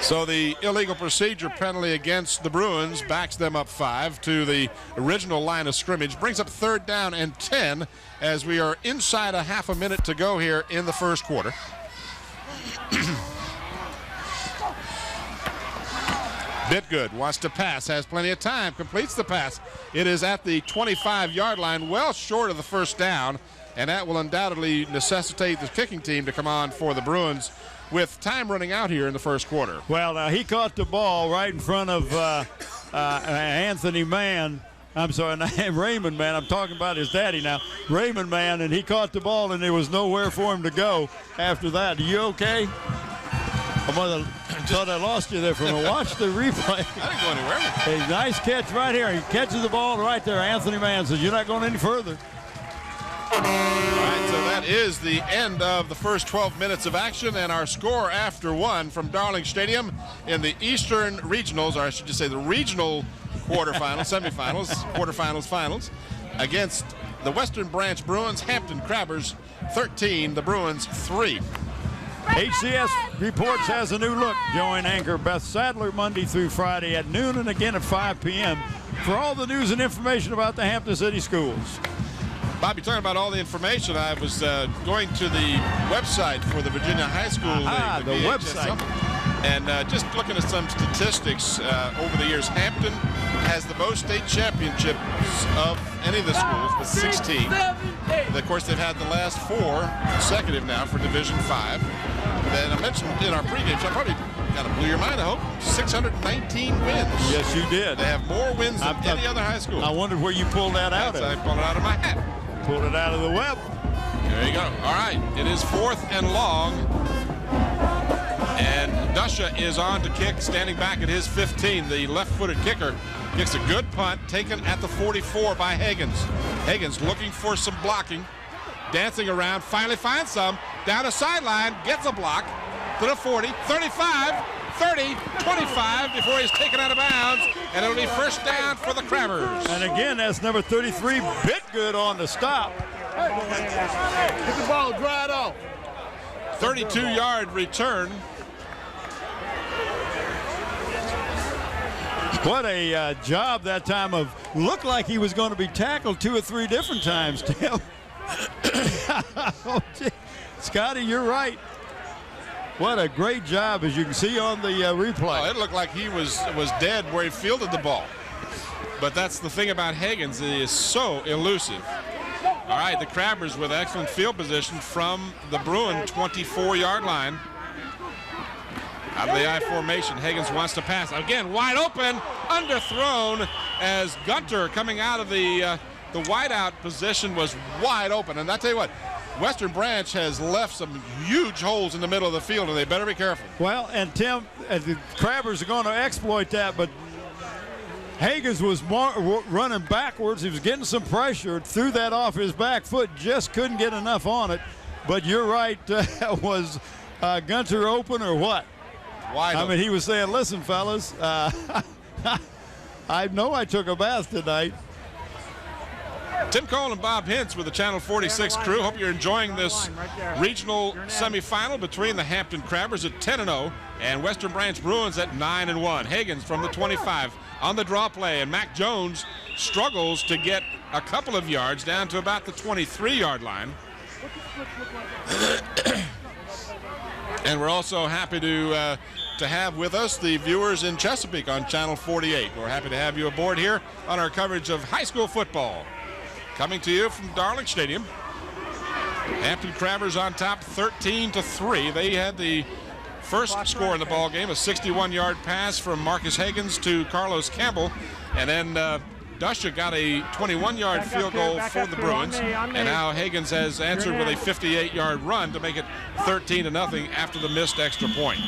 So the illegal procedure penalty against the Bruins backs them up 5 to the original line of scrimmage, brings up 3rd down and 10 as we are inside a half a minute to go here in the first quarter. Bitgood wants to pass, has plenty of time, completes the pass. It is at the 25-yard line, well short of the first down, and that will undoubtedly necessitate the kicking team to come on for the Bruins with time running out here in the first quarter. Well, he caught the ball right in front of Anthony Mann. I'm sorry, Raymond Mann. I'm talking about his daddy now. Raymond Mann, and he caught the ball, and there was nowhere for him to go after that. Are you okay? I thought I lost you there for a minute. Watch the replay. I didn't go anywhere. A nice catch right here. He catches the ball right there. Anthony Mann says, "You're not going any further." All right, so that is the end of the first 12 minutes of action, and our score after 1 from Darling Stadium in the Eastern Regionals, or I should just say the regional quarterfinals, semifinals, quarterfinals, finals, against the Western Branch Bruins, Hampton Crabbers 13, the Bruins 3. HCS Reports has a new look. Join anchor Beth Sadler Monday through Friday at noon and again at 5 p.m. for all the news and information about the Hampton City Schools. Bob, you're talking about all the information. I was going to the website for the Virginia High School. The website. And just looking at some statistics over the years, Hampton has the most state championships of any of the schools with 16. Of course, they've had the last 4 consecutive now for Division 5. Then I mentioned in our pregame show, probably kind of blew your mind, I hope, 619 wins. Yes, you did. They have more wins than any other high school. I wondered where you pulled that out of. I pulled it out of my hat. Pulled it out of the web. There you go. All right, it is 4th and long. And Dusha is on to kick, standing back at his 15. The left-footed kicker kicks a good punt, taken at the 44 by Higgins. Higgins looking for some blocking, dancing around, finally finds some, down a sideline, gets a block to the 40, 35, 30, 25 before he's taken out of bounds, and it'll be first down for the Crabbers. And again, that's number 33, Bitgood on the stop. Get the ball, dry it off. 32-yard return. What a job that time of, looked like he was going to be tackled 2 or 3 different times, Tim. Oh, Scotty, you're right. What a great job, as you can see on the replay. Oh, it looked like he was dead where he fielded the ball. But that's the thing about Higgins, he is so elusive. All right, the Crabbers with excellent field position from the Bruin 24-yard line. Out of the I formation, Higgins wants to pass. Again, wide open, underthrown as Gunter coming out of the wideout position was wide open. And I tell you what, Western Branch has left some huge holes in the middle of the field, and they better be careful. Well, and Tim, the Crabbers are going to exploit that, but Higgins was running backwards. He was getting some pressure, threw that off his back foot, just couldn't get enough on it. But you're right, was Gunter open or what? Wide open. I mean, he was saying, listen, fellas, I know I took a bath tonight. Tim Cole and Bob Hintz with the Channel 46 crew. Hope you're enjoying this regional semifinal between the Hampton Crabbers at 10-0 and Western Branch Bruins at 9-1. Higgins from the 25 on the draw play, and Mac Jones struggles to get a couple of yards down to about the 23-yard line. And we're also happy to have with us the viewers in Chesapeake on Channel 48. We're happy to have you aboard here on our coverage of high school football. Coming to you from Darling Stadium. Hampton Crabbers on top 13-3. They had the first score in the ball game, a 61-yard pass from Marcus Higgins to Carlos Campbell. And then Dusha got a 21-yard field goal for the Bruins. And now Higgins has answered with a 58-yard run to make it 13-0 after the missed extra point.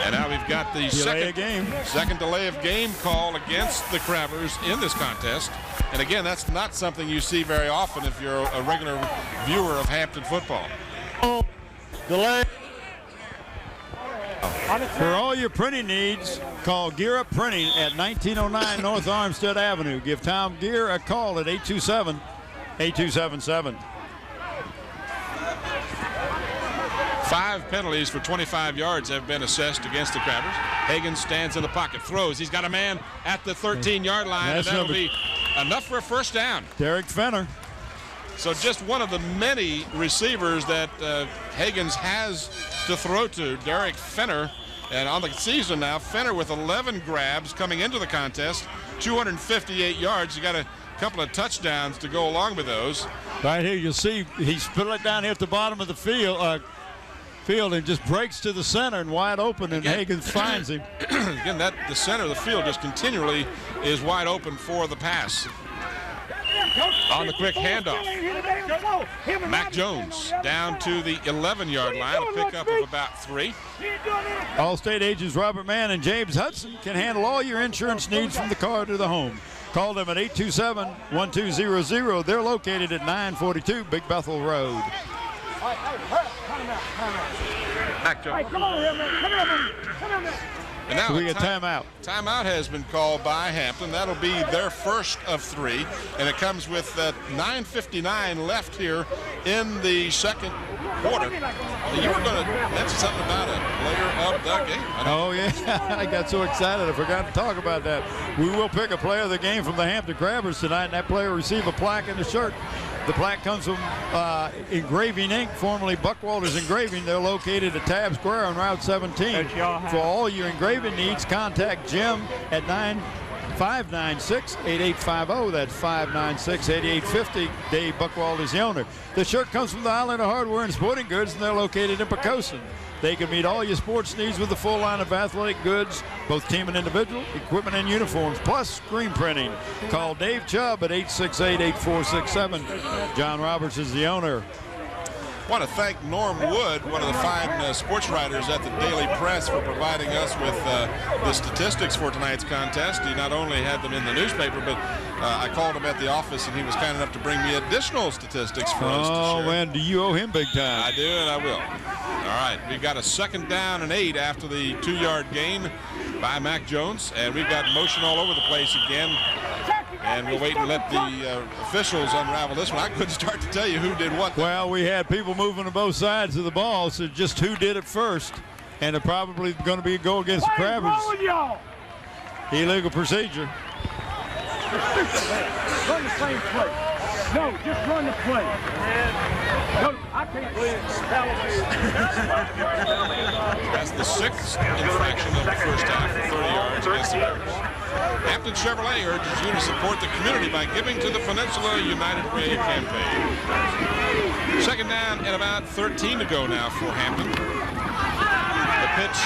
And now we've got the second delay of game call against the Crabbers in this contest. And again, that's not something you see very often if you're a regular viewer of Hampton football. Delay. For all your printing needs, call Gear Up Printing at 1909 North Armstead Avenue. Give Tom Gear a call at 827-8277. 5 penalties for 25 yards have been assessed against the Crabbers. Hagen stands in the pocket, throws. He's got a man at the 13-yard line, and that'll be enough for a first down. Derek Fenner. So just one of the many receivers that Hagens has to throw to, Derek Fenner. And on the season now, Fenner with 11 grabs coming into the contest, 258 yards. You got a couple of touchdowns to go along with those. Right here, you'll see he's put it down here at the bottom of the field and just breaks to the center and wide open, and Hagens finds him. Again, the center of the field just continually is wide open for the pass. On the quick handoff, Mac Jones down to the 11-yard line, a pickup of about 3. All-state agents Robert Mann and James Hudson can handle all your insurance needs from the car to the home. Call them at 827-1200. They're located at 942 Big Bethel Road. Mac Jones. Come on here, man. Come here, man. Come here, man. And now we get timeout. Timeout has been called by Hampton. That'll be their first of 3, and it comes with 9:59 left here in the second quarter. You were going to mention something about a player of the game. Oh, yeah. I got so excited I forgot to talk about that. We will pick a player of the game from the Hampton Crabbers tonight, and that player will receive a plaque and a shirt. The plaque comes from Engraving Inc., formerly Buckwalter's Engraving. They're located at Tab Square on Route 17. For all your engraving needs, contact Jim at 596-8850. That's 596-8850. Dave Buckwalter is the owner. The shirt comes from the Island of Hardware and Sporting Goods, and they're located in Pocosin. They can meet all your sports needs with a full line of athletic goods, both team and individual, equipment and uniforms, plus screen printing. Call Dave Chubb at 868-8467. John Roberts is the owner. I want to thank Norm Wood, one of the fine sports writers at the Daily Press, for providing us with the statistics for tonight's contest. He not only had them in the newspaper, but I called him at the office, and he was kind enough to bring me additional statistics for us to share. Oh, man, do you owe him big time? I do, and I will. All right, we've got a 2nd down and 8 after the 2-yard gain by Mac Jones, and we've got motion all over the place again. And we'll wait and let the officials unravel this one. I couldn't start to tell you who did what. Well, we had people moving to both sides of the ball, so just who did it first. And it probably going to be a goal against the Crabbers. Illegal procedure. Run the same play. No, just run the play. No, I can't believe it. That's the 6th infraction of the first half for 30 yards against the Crabbers. Hampton Chevrolet urges you to support the community by giving to the Peninsula United Way campaign. 2nd down and about 13 to go now for Hampton. The pitch,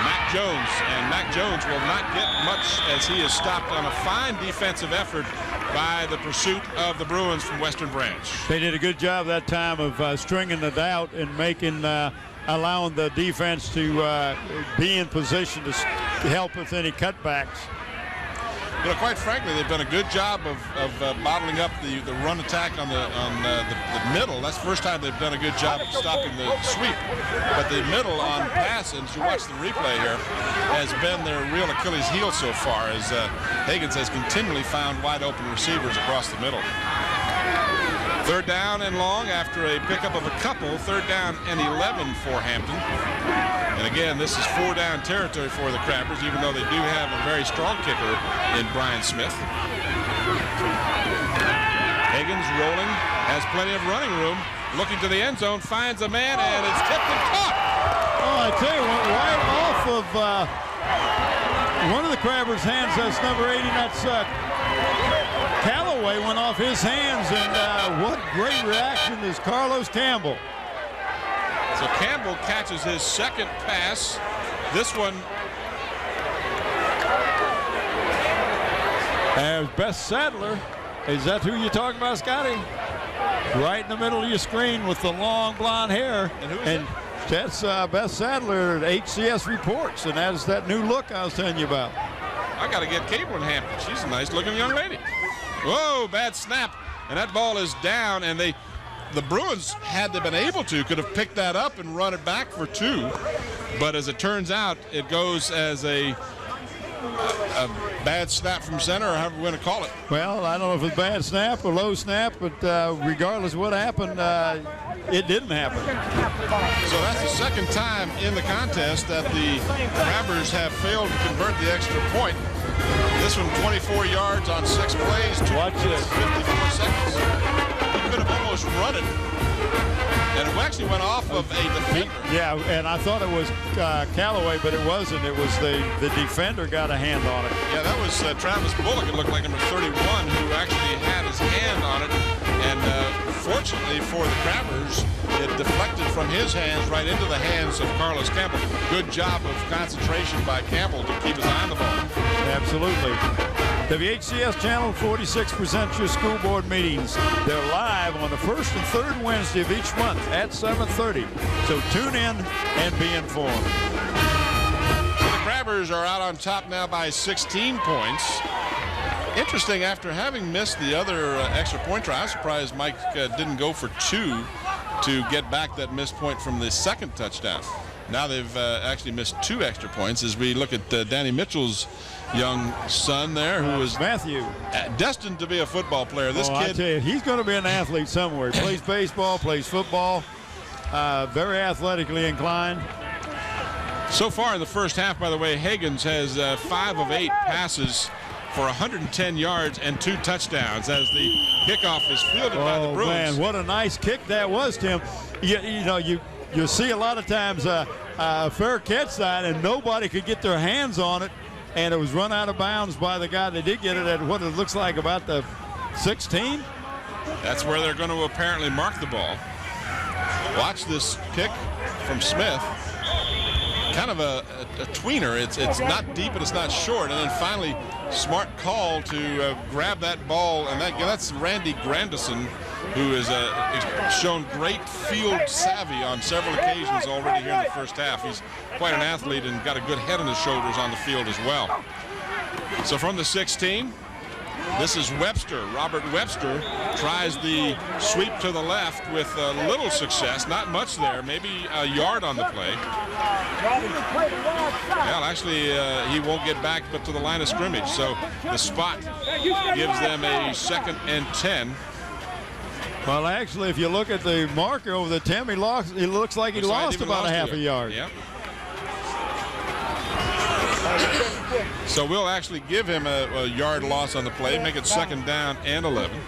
Mac Jones, and Mac Jones will not get much as he is stopped on a fine defensive effort by the pursuit of the Bruins from Western Branch. They did a good job that time of stringing it out and making, allowing the defense to be in position to help with any cutbacks. You know, quite frankly, they've done a good job of bottling up the run attack on the middle. That's the first time they've done a good job of stopping the sweep. But the middle on passes, you watch the replay here, has been their real Achilles heel so far, as Hagens has continually found wide open receivers across the middle. 3rd down and long after a pickup of a couple. 3rd down and 11 for Hampton. And again, this is 4-down territory for the Crabbers, even though they do have a very strong kicker in Brian Smith. Hagens rolling, has plenty of running room, looking to the end zone, finds a man, and it's tipped and caught. Oh, I tell you what, right off of one of the Crabbers' hands, that's number 80, that's Callaway, went off his hands, and what great reaction is Carlos Campbell. So Campbell catches his 2nd pass. This one. As Beth Sadler, is that who you're talking about, Scotty? Right in the middle of your screen with the long blonde hair. And who is it? That's Beth Sadler at HCS Reports, and that is that new look I was telling you about. I got to get cable in Hampton. She's a nice-looking young lady. Whoa, bad snap. And that ball is down, and the Bruins, had they been able to, could have picked that up and run it back for 2. But as it turns out, it goes as a bad snap from center, or however we want to call it. Well, I don't know if it's bad snap or low snap, but regardless of what happened, it didn't happen. So that's the second time in the contest that the Crabbers have failed to convert the extra point. This one 24 yards on 6 plays, 2 Watch minutes, this. 54 seconds. He could have almost run it. And it actually went off of a defender. Yeah, and I thought it was Callaway, but it wasn't. It was the defender got a hand on it. Yeah, that was Travis Bullock. It looked like number 31 who actually had his hand on it. And fortunately for the Crabbers, it deflected from his hands right into the hands of Carlos Campbell. Good job of concentration by Campbell to keep his eye on the ball. Absolutely. WHCS Channel 46 presents your school board meetings. They're live on the first and third Wednesday of each month at 7:30. So tune in and be informed. So the Crabbers are out on top now by 16 points. Interesting, after having missed the other extra point try, I was surprised Mike didn't go for 2 to get back that missed point from the second touchdown. Now they've actually missed 2 extra points as we look at Danny Mitchell's young son there, who is Matthew, destined to be a football player. This I kid, tell you, he's going to be an athlete somewhere. He plays baseball, plays football, very athletically inclined. so far in the first half, by the way, Higgins has 5 of 8 passes for 110 yards and 2 touchdowns as the kickoff is fielded by the Bruins. Man, what a nice kick that was, Tim. You see a lot of times a fair catch sign and nobody could get their hands on it, and it was run out of bounds by the guy that did get it at what it looks like about the 16. That's where they're going to apparently mark the ball. Watch this kick from Smith. Kind of a tweener. It's not deep and it's not short. And then finally, smart call to grab that ball. And that's Randy Grandison, who has shown great field savvy on several occasions already here in the first half. He's quite an athlete and got a good head on his shoulders on the field as well. So from the 16, this is Webster. Robert Webster tries the sweep to the left with little success. Not much there, maybe a yard on the play. Well, actually, he won't get back but to the line of scrimmage. So the spot gives them a 2nd and 10. Well, actually, if you look at the marker over the Tim, it looks like he lost about a half a yard. Yep. So we'll actually give him a yard loss on the play, make it 2nd down and 11.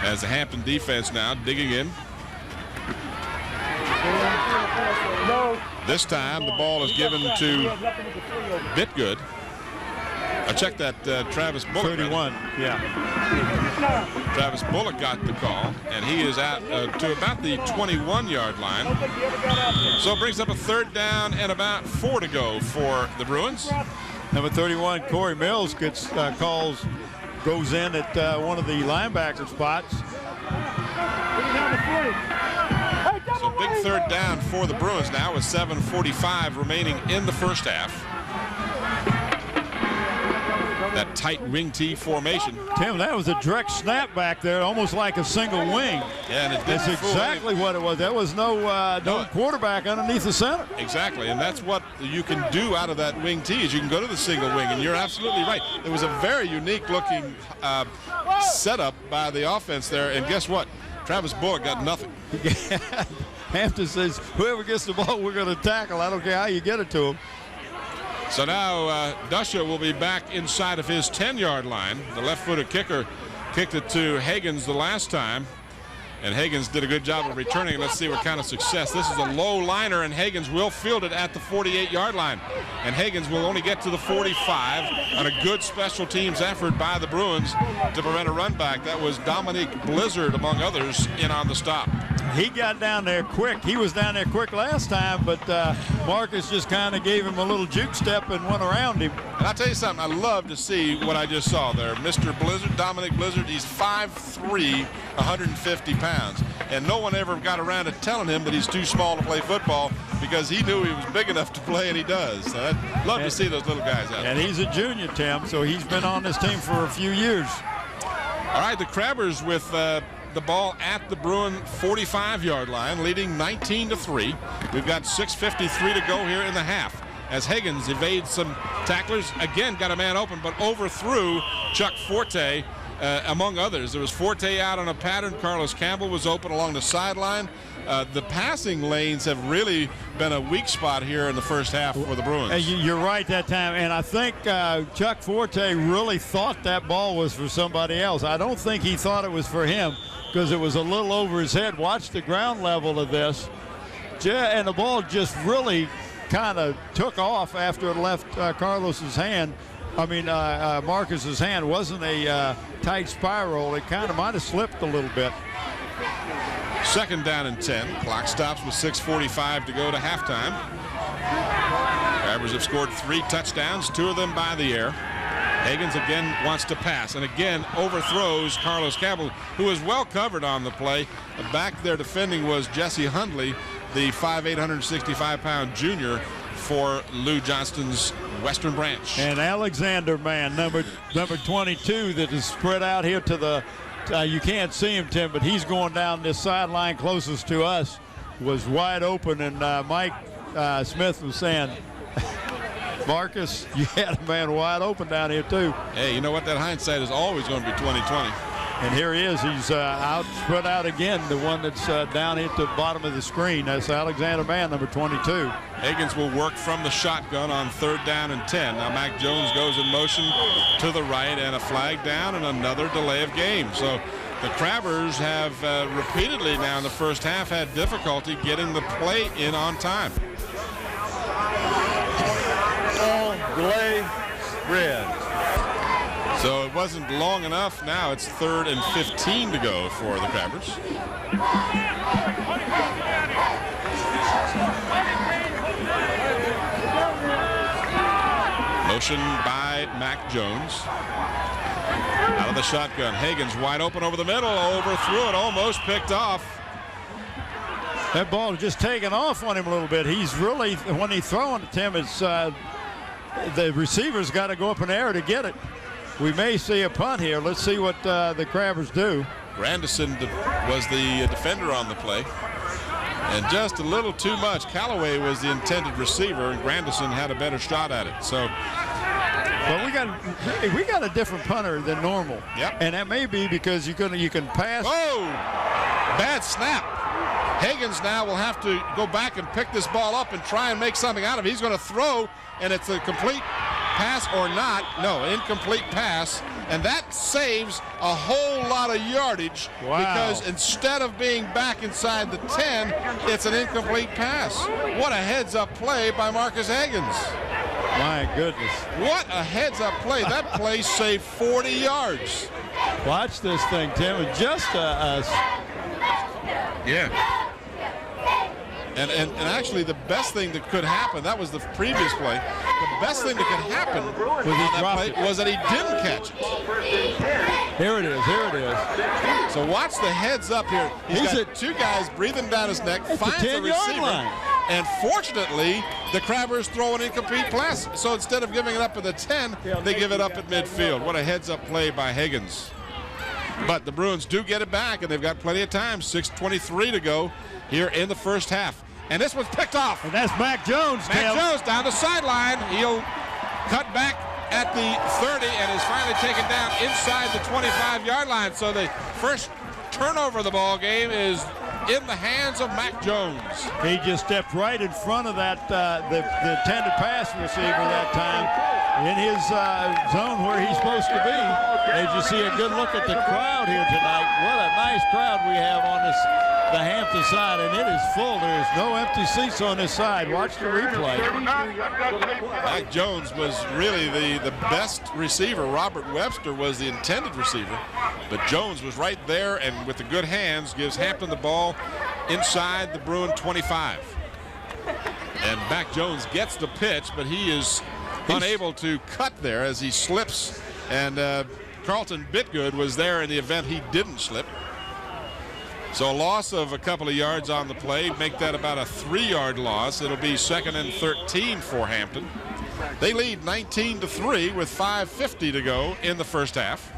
As the Hampton defense now digging in. This time the ball is given to Bitgood. I checked that Travis Bullock. 31, yeah. Travis Bullock got the call, and he is out to about the 21-yard line. So it brings up a 3rd down and about 4 to go for the Bruins. Number 31, Corey Mills gets goes in at one of the linebacker spots. So big 3rd down for the Bruins now with 7:45 remaining in the first half. That tight wing T formation. Tim, that was a direct snap back there, almost like a single wing. Yeah, and it That's exactly what it was. There was no quarterback underneath the center. Exactly, and that's what you can do out of that wing T is you can go to the single wing, and you're absolutely right. It was a very unique looking setup by the offense there, and guess what? Travis Bullock got nothing. Hampton says, whoever gets the ball, we're going to tackle. I don't care how you get it to him. So now Dusha will be back inside of his 10-yard line. The left-footed kicker kicked it to Higgins the last time, and Higgins did a good job of returning. Let's see what kind of success. This is a low liner, and Higgins will field it at the 48-yard line. And Higgins will only get to the 45 on a good special teams effort by the Bruins to prevent a run back. That was Dominique Blizzard, among others, in on the stop. He got down there quick. He was down there quick last time, but Marcus just kind of gave him a little juke step and went around him. And I'll tell you something, I love to see what I just saw there. Mr. Blizzard, Dominic Blizzard, he's 5'3", 150 pounds. And no one ever got around to telling him that he's too small to play football because he knew he was big enough to play, and he does. So I'd love to see those little guys out there. And he's a junior, Tim, so he's been on this team for a few years. All right, the Crabbers with the ball at the Bruin 45-yard line, leading 19-3. We've got 6:53 to go here in the half as Higgins evades some tacklers. Again, got a man open, but overthrew Chuck Forte among others. There was Forte out on a pattern. Carlos Campbell was open along the sideline. The passing lanes have really been a weak spot here in the first half for the Bruins. You're right that time, and I think Chuck Forte really thought that ball was for somebody else. I don't think he thought it was for him because it was a little over his head. Watch the ground level of this. And the ball just really kind of took off after it left Marcus's hand. It wasn't a tight spiral. It kind of might have slipped a little bit. 2nd down and 10. Clock stops with 6:45 to go to halftime. Crabbers have scored 3 touchdowns, 2 of them by the air. Higgins again wants to pass and again overthrows Carlos Campbell, who was well covered on the play. Back there defending was Jesse Hundley, the 5'8", 165-pound junior for Lou Johnston's Western Branch. And Alexander, man, number 22, that is spread out here to the you can't see him, Tim, but he's going down this sideline closest to us, was wide open, and Mike Smith was saying, Marcus, you had a man wide open down here too. Hey, you know what? That hindsight is always going to be 20/20. And here he is. He's spread out again, the one that's down at the bottom of the screen. That's Alexander Mann, number 22. Higgins will work from the shotgun on 3rd down and 10. Now Mac Jones goes in motion to the right, and a flag down and another delay of game. So the Crabbers have repeatedly now in the first half had difficulty getting the play in on time. Delay, red. So it wasn't long enough. Now it's 3rd and 15 to go for the Crabbers. Motion by Mac Jones. Out of the shotgun. Higgins wide open over the middle. Overthrew it. Almost picked off. That ball just taken off on him a little bit. He's really, when he's throwing it to him, it's the receiver's got to go up in the air to get it. We may see a punt here. Let's see what the Crabbers do. Grandison was the defender on the play. And just a little too much. Callaway was the intended receiver, and Grandison had a better shot at it. So, but we got a different punter than normal. Yep. And that may be because you can pass. Oh, bad snap. Higgins now will have to go back and pick this ball up and try and make something out of it. He's going to throw, and it's a complete pass or not. No, incomplete pass. And that saves a whole lot of yardage. Wow. Because instead of being back inside the 10, it's an incomplete pass. What a heads-up play by Marcus Higgins. My goodness. What a heads-up play. That play saved 40 yards. Watch this thing, Tim. Just yeah. And actually, the best thing that could happen, that was the previous play, the best thing that could happen with that play was that he didn't catch it. Here it is. So watch the heads up here. He's got 2 guys breathing down his neck, finds the receiver. Line. And fortunately, the Crabbers throw an incomplete pass. So instead of giving it up at the 10, they give it up at midfield. What a heads-up play by Higgins. But the Bruins do get it back, and they've got plenty of time. 6:23 to go here in the first half. And this was picked off. And that's Mac Jones. Mac Jones down the sideline. He'll cut back at the 30 and is finally taken down inside the 25-yard line. So the first turnover of the ball game is in the hands of Mac Jones. He just stepped right in front of that the intended pass receiver that time in his zone where he's supposed to be. As you see a good look at the crowd here tonight. What a nice crowd we have on the Hampton side, and it is full. There is no empty seats on this side. Watch the replay. Mac Jones was really the best receiver. Robert Webster was the intended receiver, but Jones was right there, and with the good hands gives Hampton the ball inside the Bruin 25. And Mac Jones gets the pitch, but he is unable to cut there as he slips, and Carlton Bitgood was there in the event he didn't slip. So a loss of a couple of yards on the play, make that about a 3-yard loss. It'll be 2nd and 13 for Hampton. They lead 19-3 with 5:50 to go in the first half.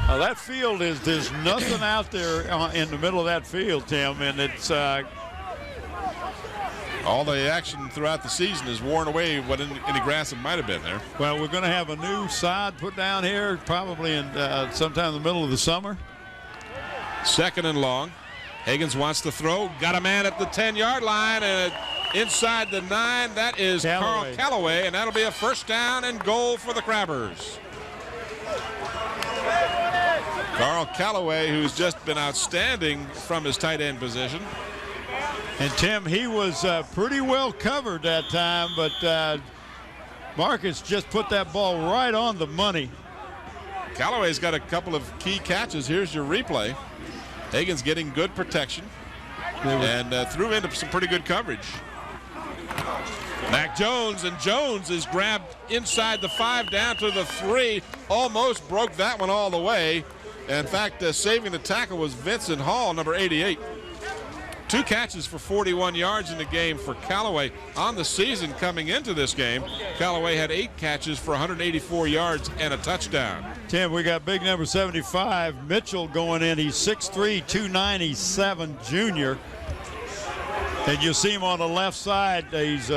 That field there's nothing out there in the middle of that field, Tim, and it's All the action throughout the season has worn away what any grass that might have been there. Well, we're going to have a new sod put down here probably in sometime in the middle of the summer. 2nd and long. Higgins wants to throw. Got a man at the 10-yard line and inside the 9. That is Carl Calloway, and that'll be a first down and goal for the Crabbers. Carl Calloway, who's just been outstanding from his tight end position. And Tim, he was pretty well covered that time, but Marcus just put that ball right on the money. Calloway's got a couple of key catches. Here's your replay. Higgins getting good protection and threw into some pretty good coverage. Mac Jones, and Jones is grabbed inside the 5 down to the 3. Almost broke that one all the way. In fact, saving the tackle was Vincent Hall, number 88. 2 catches for 41 yards in the game for Calloway. On the season coming into this game, Calloway had 8 catches for 184 yards and a touchdown. Tim, we got big number 75, Mitchell, going in. He's 6'3", 297 junior. And you'll see him on the left side. He's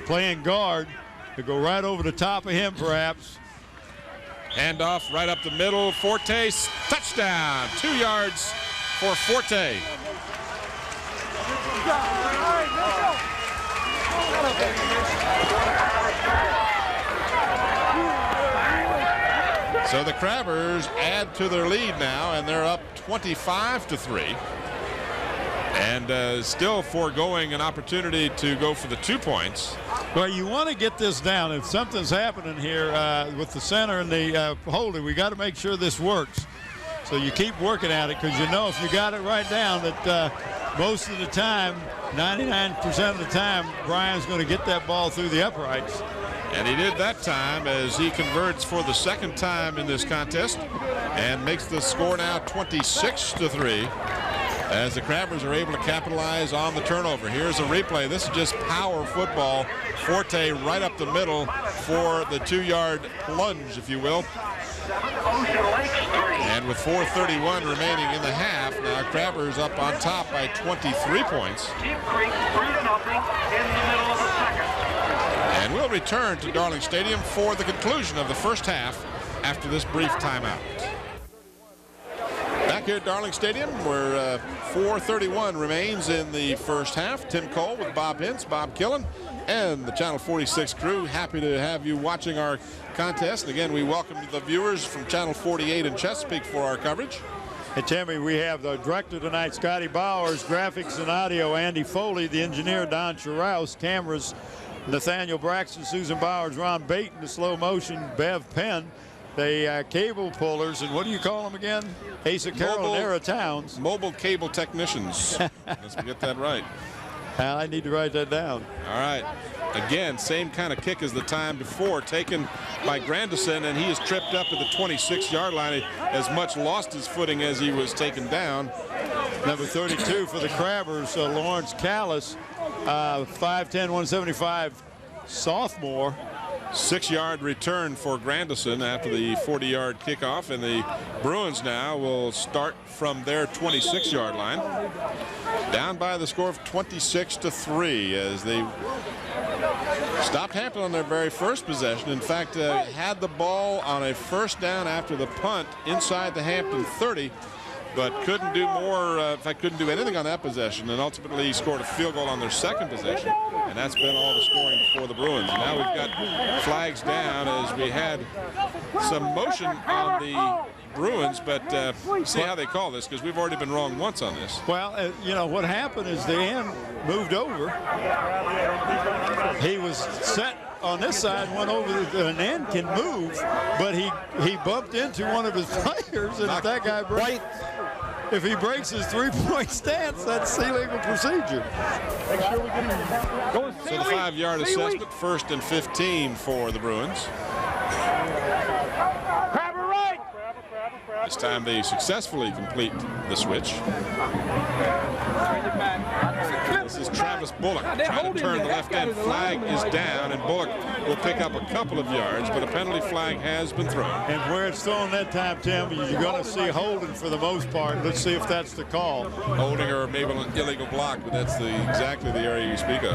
playing guard. He'll go right over the top of him, perhaps. Handoff right up the middle. Forte, touchdown. 2 yards for Forte. So the Crabbers add to their lead now, and they're up 25-3. And still foregoing an opportunity to go for the 2 points. Well, you want to get this down. If something's happening here with the center and the holder, we got to make sure this works. So you keep working at it, because you know if you got it right down that most of the time, 99% of the time, Brian's going to get that ball through the uprights. And he did that time as he converts for the 2nd time in this contest and makes the score now 26-3 as the Crabbers are able to capitalize on the turnover. Here's a replay. This is just power football. Forte right up the middle for the 2-yard plunge, if you will. And with 4:31 remaining in the half, now Crabbers up on top by 23 points. Deep Creek 3-0 in the middle of the 2nd. And we'll return to Darling Stadium for the conclusion of the first half after this brief timeout. Back here at Darling Stadium, where 4:31 remains in the first half. Tim Cole with Bob Hintz, Bob Killen, and the Channel 46 crew. Happy to have you watching our contest. And again, we welcome the viewers from Channel 48 in Chesapeake for our coverage. Hey, Timmy, we have the director tonight, Scotty Bowers, graphics and audio, Andy Foley, the engineer, Don Charaus, cameras, Nathaniel Braxton, Susan Bowers, Ron Baton, the slow motion, Bev Penn, the cable pullers, and what do you call them again? Asa Carroll and Era Towns. Mobile cable technicians. Let's get that right. I need to write that down. All right. Again, same kind of kick as the time before, taken by Grandison, and he is tripped up at the 26-yard line. He as much lost his footing as he was taken down. Number 32 for the Crabbers, Lawrence Callis, 5'10", 175 sophomore. 6-yard return for Grandison after the 40-yard kickoff, and the Bruins now will start from their 26-yard line. Down by the score of 26-3 as they stopped Hampton on their very first possession. In fact, had the ball on a first down after the punt inside the Hampton 30, but couldn't do more, in fact, couldn't do anything on that possession, and ultimately scored a field goal on their second possession, and that's been all the scoring for the Bruins. Now we've got flags down as we had some motion on the Bruins, but see how they call this, because we've already been wrong once on this. Well, you know, what happened is the end moved over. He was set on this side, went over, an end can move, but he bumped into one of his players, and if that guy breaks, if he breaks his three-point stance, that's illegal procedure. So the 5-yard assessment, 1st and 15 for the Bruins. This time they successfully complete the switch. This is Travis Bullock trying to turn the left end. Flag is down, and Bullock will pick up a couple of yards, but a penalty flag has been thrown. And where it's thrown that time, Tim, you're going to see holding for the most part. Let's see if that's the call. Holding or maybe an illegal block, but that's exactly the area you speak of.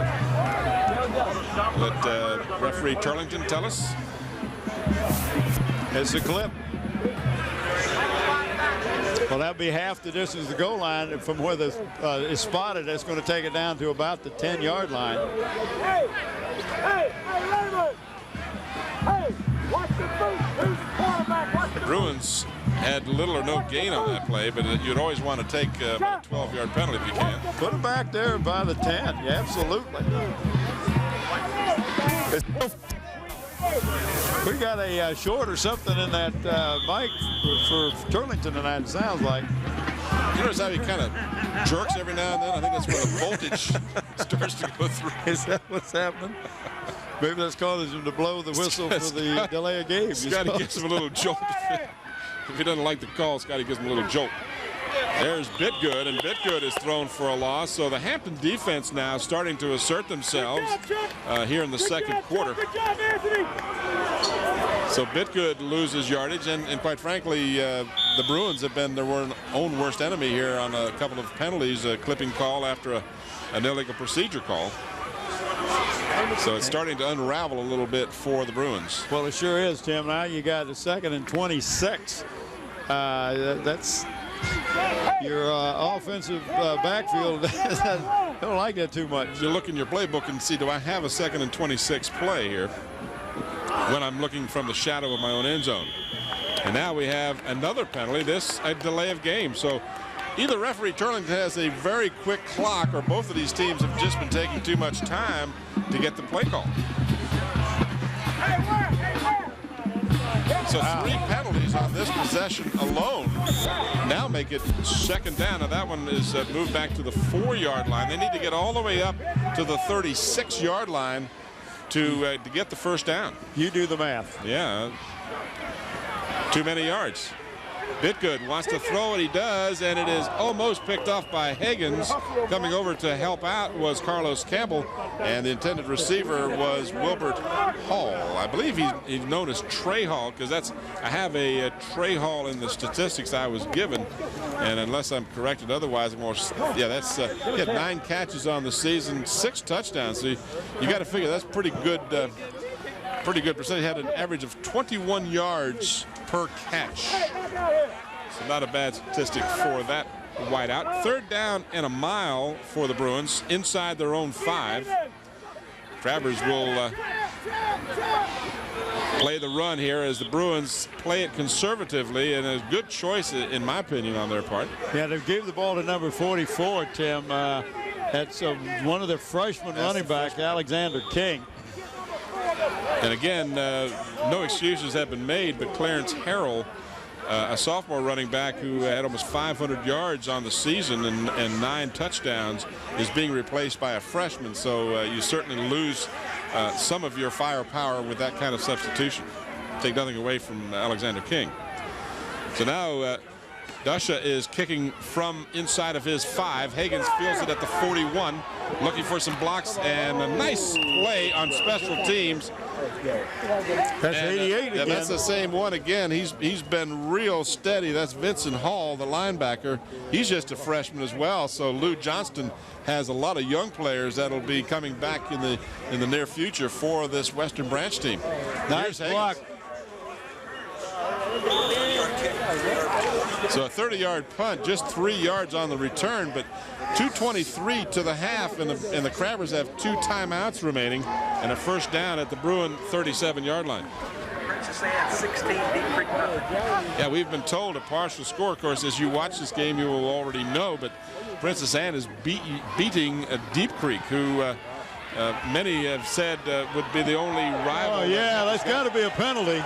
Let referee Turlington tell us. It's the clip. Well, that'll be half the distance to the goal line from where the is spotted. That's going to take it down to about the 10-yard line. Hey, Raymond! Hey, watch the boot. Who's the quarterback? Watch the Bruins had little or no gain on that play, but you'd always want to take a 12-yard penalty if you can. Put them back there by the 10. Yeah, absolutely. We got a short or something in that mic for Turlington tonight, it sounds like. You notice how he kind of jerks every now and then? I think that's where the voltage starts to go through. Is that what's happening? Maybe that's causing him to blow the whistle for the delay of game. Scotty gives him a little jolt. If he doesn't like the call, Scotty gives him a little jolt. There's Bitgood, and Bitgood is thrown for a loss. So the Hampton defense now starting to assert themselves here in the second quarter. So Bitgood loses yardage, and quite frankly, the Bruins have been their own worst enemy here on a couple of penalties, a clipping call after an illegal procedure call. So it's starting to unravel a little bit for the Bruins. Well, it sure is, Tim. Now you got a 2nd and 26. That's your offensive backfield. I don't like that too much. You look in your playbook and see, do I have a 2nd and 26 play here when I'm looking from the shadow of my own end zone? And now we have another penalty, this a delay of game. So either referee Turlington has a very quick clock, or both of these teams have just been taking too much time to get the play call. So 3 penalties on this possession alone now make it 2nd down. Now that one is moved back to the 4-yard line. They need to get all the way up to the 36-yard line to get the first down. You do the math. Yeah. Too many yards. Bitgood wants to throw it, he does, and it is almost picked off by Higgins. Coming over to help out was Carlos Campbell, and the intended receiver was Wilbert Hall. I believe he's known as Trey Hall, because I have a Trey Hall in the statistics I was given, and unless I'm corrected otherwise, he had 9 catches on the season, 6 touchdowns. So you got to figure that's pretty good. Pretty good percentage. He had an average of 21 yards per catch. So not a bad statistic for that wideout. 3rd down and a mile for the Bruins inside their own 5. Travers will play the run here as the Bruins play it conservatively, and a good choice in my opinion on their part. Yeah, they gave the ball to number 44, Tim. That's one of their freshman running back, Alexander King. And again, no excuses have been made, but Clarence Harrell, a sophomore running back who had almost 500 yards on the season and 9 touchdowns, is being replaced by a freshman. So you certainly lose some of your firepower with that kind of substitution. Take nothing away from Alexander King. So now Dusha is kicking from inside of his 5. Higgins fields it at the 41, looking for some blocks, and a nice play on special teams. That's 88 again. That's the same one again. He's been real steady. That's Vincent Hall, the linebacker. He's just a freshman as well. So Lou Johnston has a lot of young players that'll be coming back in the near future for this Western Branch team. Nice block. So a 30-yard punt, just 3 yards on the return, but 2:23 to the half, and the Crabbers have 2 timeouts remaining and a first down at the Bruin 37-yard line. Yeah, we've been told a partial score. Of course, as you watch this game, you will already know, but Princess Anne is beating Deep Creek, who many have said would be the only rival. Oh, yeah, that's got to be a penalty.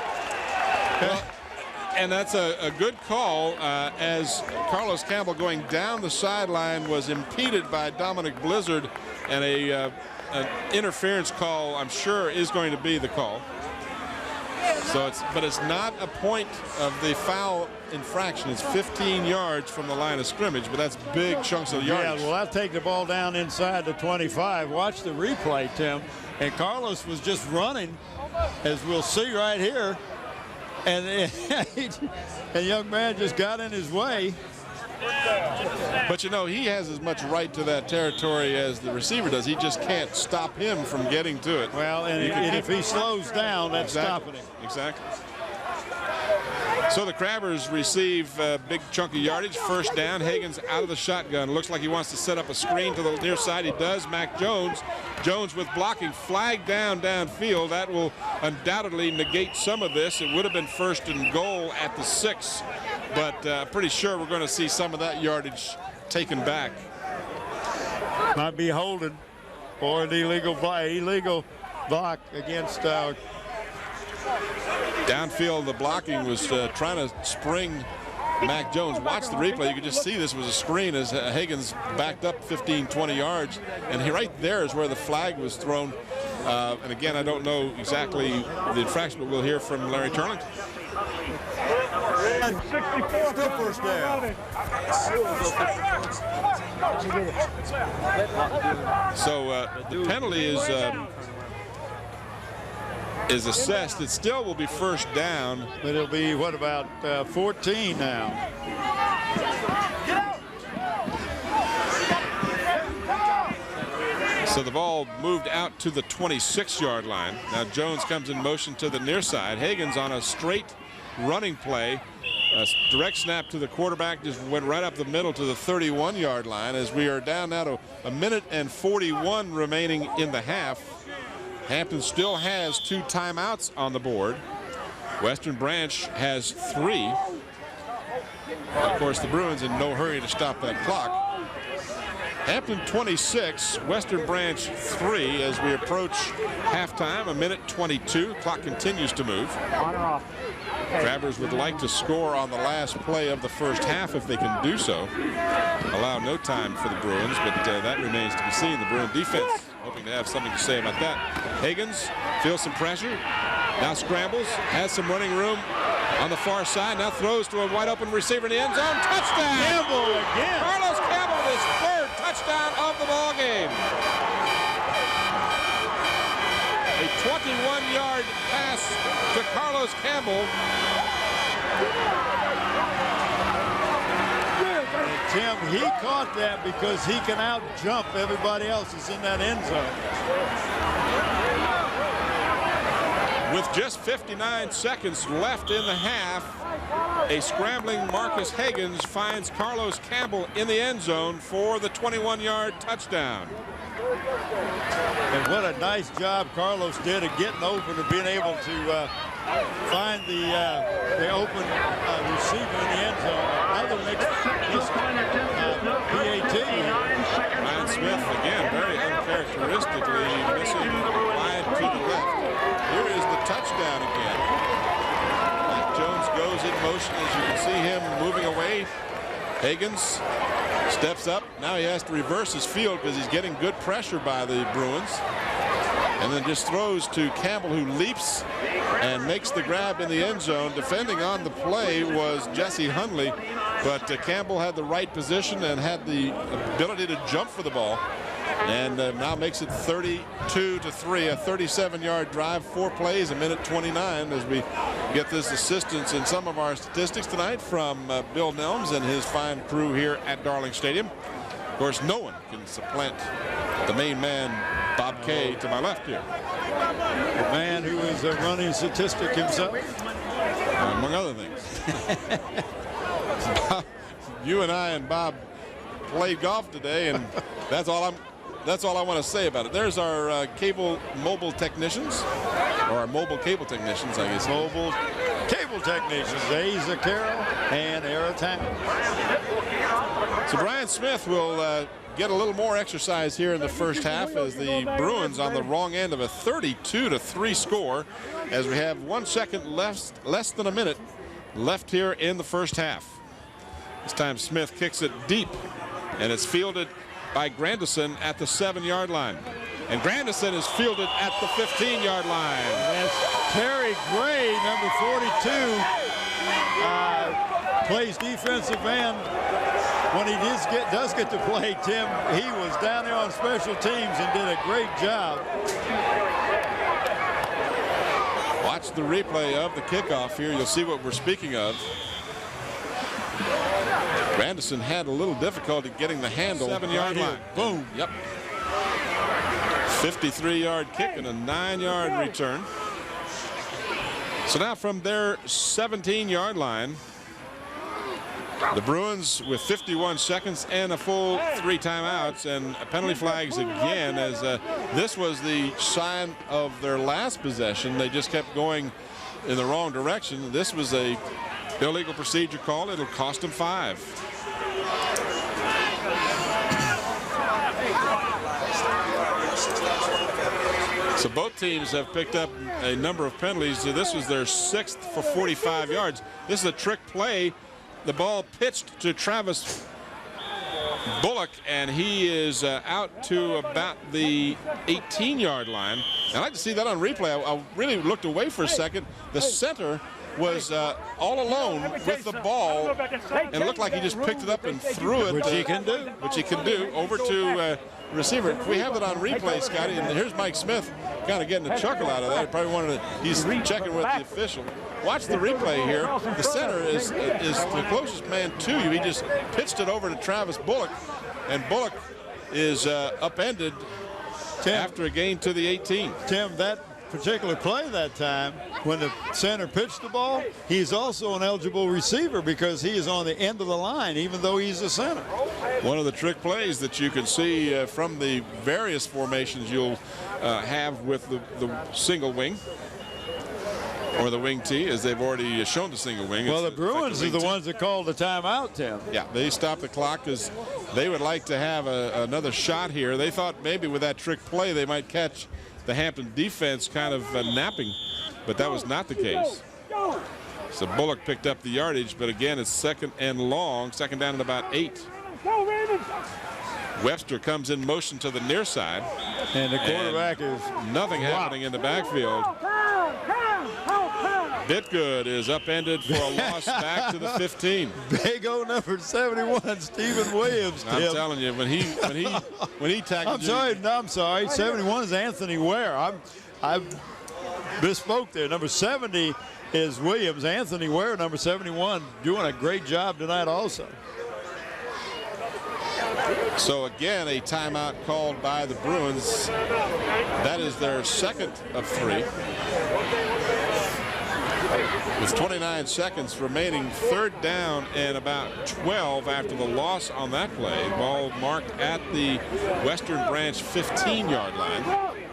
Well, and that's a good call, as Carlos Campbell going down the sideline was impeded by Dominic Blizzard, and an interference call, I'm sure, is going to be the call. But it's not a point of the foul infraction. It's 15 yards from the line of scrimmage, but that's big chunks of yardage. Yeah, well, I'll take the ball down inside the 25. Watch the replay, Tim. And Carlos was just running, as we'll see right here. And the young man just got in his way. But you know, he has as much right to that territory as the receiver does. He just can't stop him from getting to it. Well, and if he slows down, that's stopping him. Exactly. So the Crabbers receive a big chunk of yardage. First down. Hagens out of the shotgun. Looks like he wants to set up a screen to the near side. He does. Mac Jones. Jones with blocking. Flag downfield. That will undoubtedly negate some of this. It would have been first and goal at the 6. But pretty sure we're going to see some of that yardage taken back. Might be holding or an illegal block against. Downfield, the blocking was trying to spring Mac Jones. Watch the replay. You can just see this was a screen as Hagens backed up 15, 20 yards. And right there is where the flag was thrown. And again, I don't know exactly the infraction, but we'll hear from Larry Turlington. Still first down. So the penalty is assessed. It still will be first down. But it'll be, what, about 14 now. So the ball moved out to the 26-yard line. Now Jones comes in motion to the near side. Hagens on a straight running play. A direct snap to the quarterback, just went right up the middle to the 31-yard line as we are down now to a minute and 41 remaining in the half. Hampton still has 2 timeouts on the board. Western Branch has 3. Of course, the Bruins in no hurry to stop that clock. Hampton 26, Western Branch 3 as we approach halftime, a minute 22. Clock continues to move. On or off? Crabbers would like to score on the last play of the first half if they can do so. Allow no time for the Bruins, but that remains to be seen. The Bruin defense hoping to have something to say about that. Hagens feels some pressure, now scrambles, has some running room on the far side, now throws to a wide open receiver in the end zone. Touchdown! Campbell again. Carlos Campbell, his 3rd touchdown of the ball game. A 21-yard pass to Carlos Campbell. Tim, he caught that because he can out-jump everybody else that's in that end zone. With just 59 seconds left in the half, a scrambling Marcus Hagens finds Carlos Campbell in the end zone for the 21-yard touchdown. And what a nice job Carlos did of getting open and being able to find the open receiver in the end zone. Another mixed PAT. Ryan Smith, again, very uncharacteristically missing wide to the left. Here is the touchdown again. Mac Jones goes in motion as you can see him moving away. Hagens steps up. Now he has to reverse his field because he's getting good pressure by the Bruins. And then just throws to Campbell, who leaps and makes the grab in the end zone. Defending on the play was Jesse Hundley, but Campbell had the right position and had the ability to jump for the ball. And now makes it 32-3, a 37-yard drive, 4 plays, a minute 29 as we get this assistance in some of our statistics tonight from Bill Nelms and his fine crew here at Darling Stadium. Of course, no one can supplant the main man, Bob Kay, to my left here. The man who is a running statistic himself. Among other things. You and I and Bob played golf today, and that's all I want to say about it. There's our cable mobile technicians, or our mobile cable technicians, I guess. Mobile cable technicians, Asa Carroll and Era Town. So Brian Smith will get a little more exercise here in the first half as the Bruins on the wrong end of a 32-3 score as we have 1 second left, less than a minute left here in the first half. This time Smith kicks it deep, and it's fielded by Grandison at the 7-yard line. And Grandison is fielded at the 15-yard line. As Terry Gary Gray, number 42, plays defensive end. When he does get to play, Tim, he was down there on special teams and did a great job. Watch the replay of the kickoff here. You'll see what we're speaking of. Grandison had a little difficulty getting the handle. 7-yard line. Boom. Yep. 53-yard kick and a 9-yard return. So now from their 17-yard line, the Bruins with 51 seconds and a full 3 timeouts and penalty flags again, as this was the sign of their last possession. They just kept going in the wrong direction. This was a illegal procedure call. It'll cost them 5. So both teams have picked up a number of penalties. This was their 6th for 45 yards. This is a trick play. The ball pitched to Travis Bullock, and he is out to about the 18-yard line. I'd like to see that on replay. I really looked away for a second. The center was all alone with the ball, and it looked like he just picked it up and threw it. Which he can do. Which he can do, over to receiver. We have it on replay, Scotty, and here's Mike Smith kind of getting a chuckle out of that. He probably wanted to, he's checking with the official. Watch the replay here. The center is the closest man to you. He just pitched it over to Travis Bullock, and Bullock is upended after a gain to the 18. Tim, that particular play that time, when the center pitched the ball, he's also an eligible receiver because he is on the end of the line, even though he's a center. One of the trick plays that you can see from the various formations you'll have with the single wing or the wing T, as they've already shown the single wing. Well, the Bruins are the ones that called the timeout, Tim. Yeah, they stopped the clock because they would like to have another shot here. They thought maybe with that trick play they might catch the Hampton defense kind of napping, but that was not the case. So Bullock picked up the yardage, but again, it's 2nd and long, 2nd down and about 8. Webster comes in motion to the near side. And the quarterback is nothing happening in the backfield. Bitgood is upended for a loss back to the 15. Big O number 71, Stephen Williams. I'm telling you, when he tackled I'm sorry. 71 is Anthony Ware. I misspoke there. Number 70 is Williams. Anthony Ware, number 71, doing a great job tonight also. So again, a timeout called by the Bruins. That is their 2nd of 3. With 29 seconds remaining, 3rd down and about 12 after the loss on that play. Ball marked at the Western Branch 15-yard line.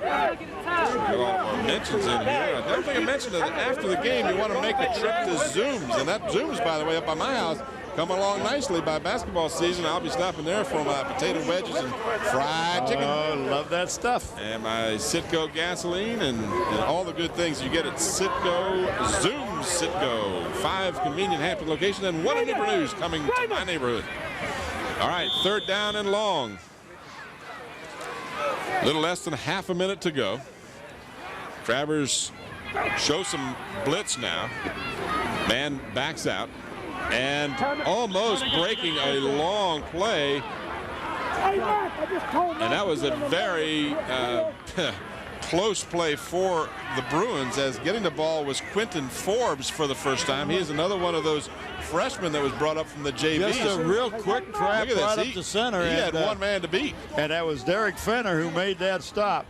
Got all of our mentions in here. I don't think I mentioned that after the game you want to make a trip to Zooms, and that Zooms, by the way, up by my house, come along nicely by basketball season. I'll be stopping there for my potato wedges and fried chicken. Oh, love that stuff. And my Citgo gasoline and all the good things you get at Citgo, Zoom Citgo. 5 convenient Hampton locations and 1 in Newport News coming to my neighborhood. All right, 3rd down and long. A little less than half a minute to go. Travers show some blitz now. Man backs out. And almost breaking a long play. And that was a very close play for the Bruins, as getting the ball was Quentin Forbes for the first time. He is another one of those freshmen that was brought up from the JV. Just a real quick trap right up the center. He had one man to beat. And that was Derek Fenner who made that stop.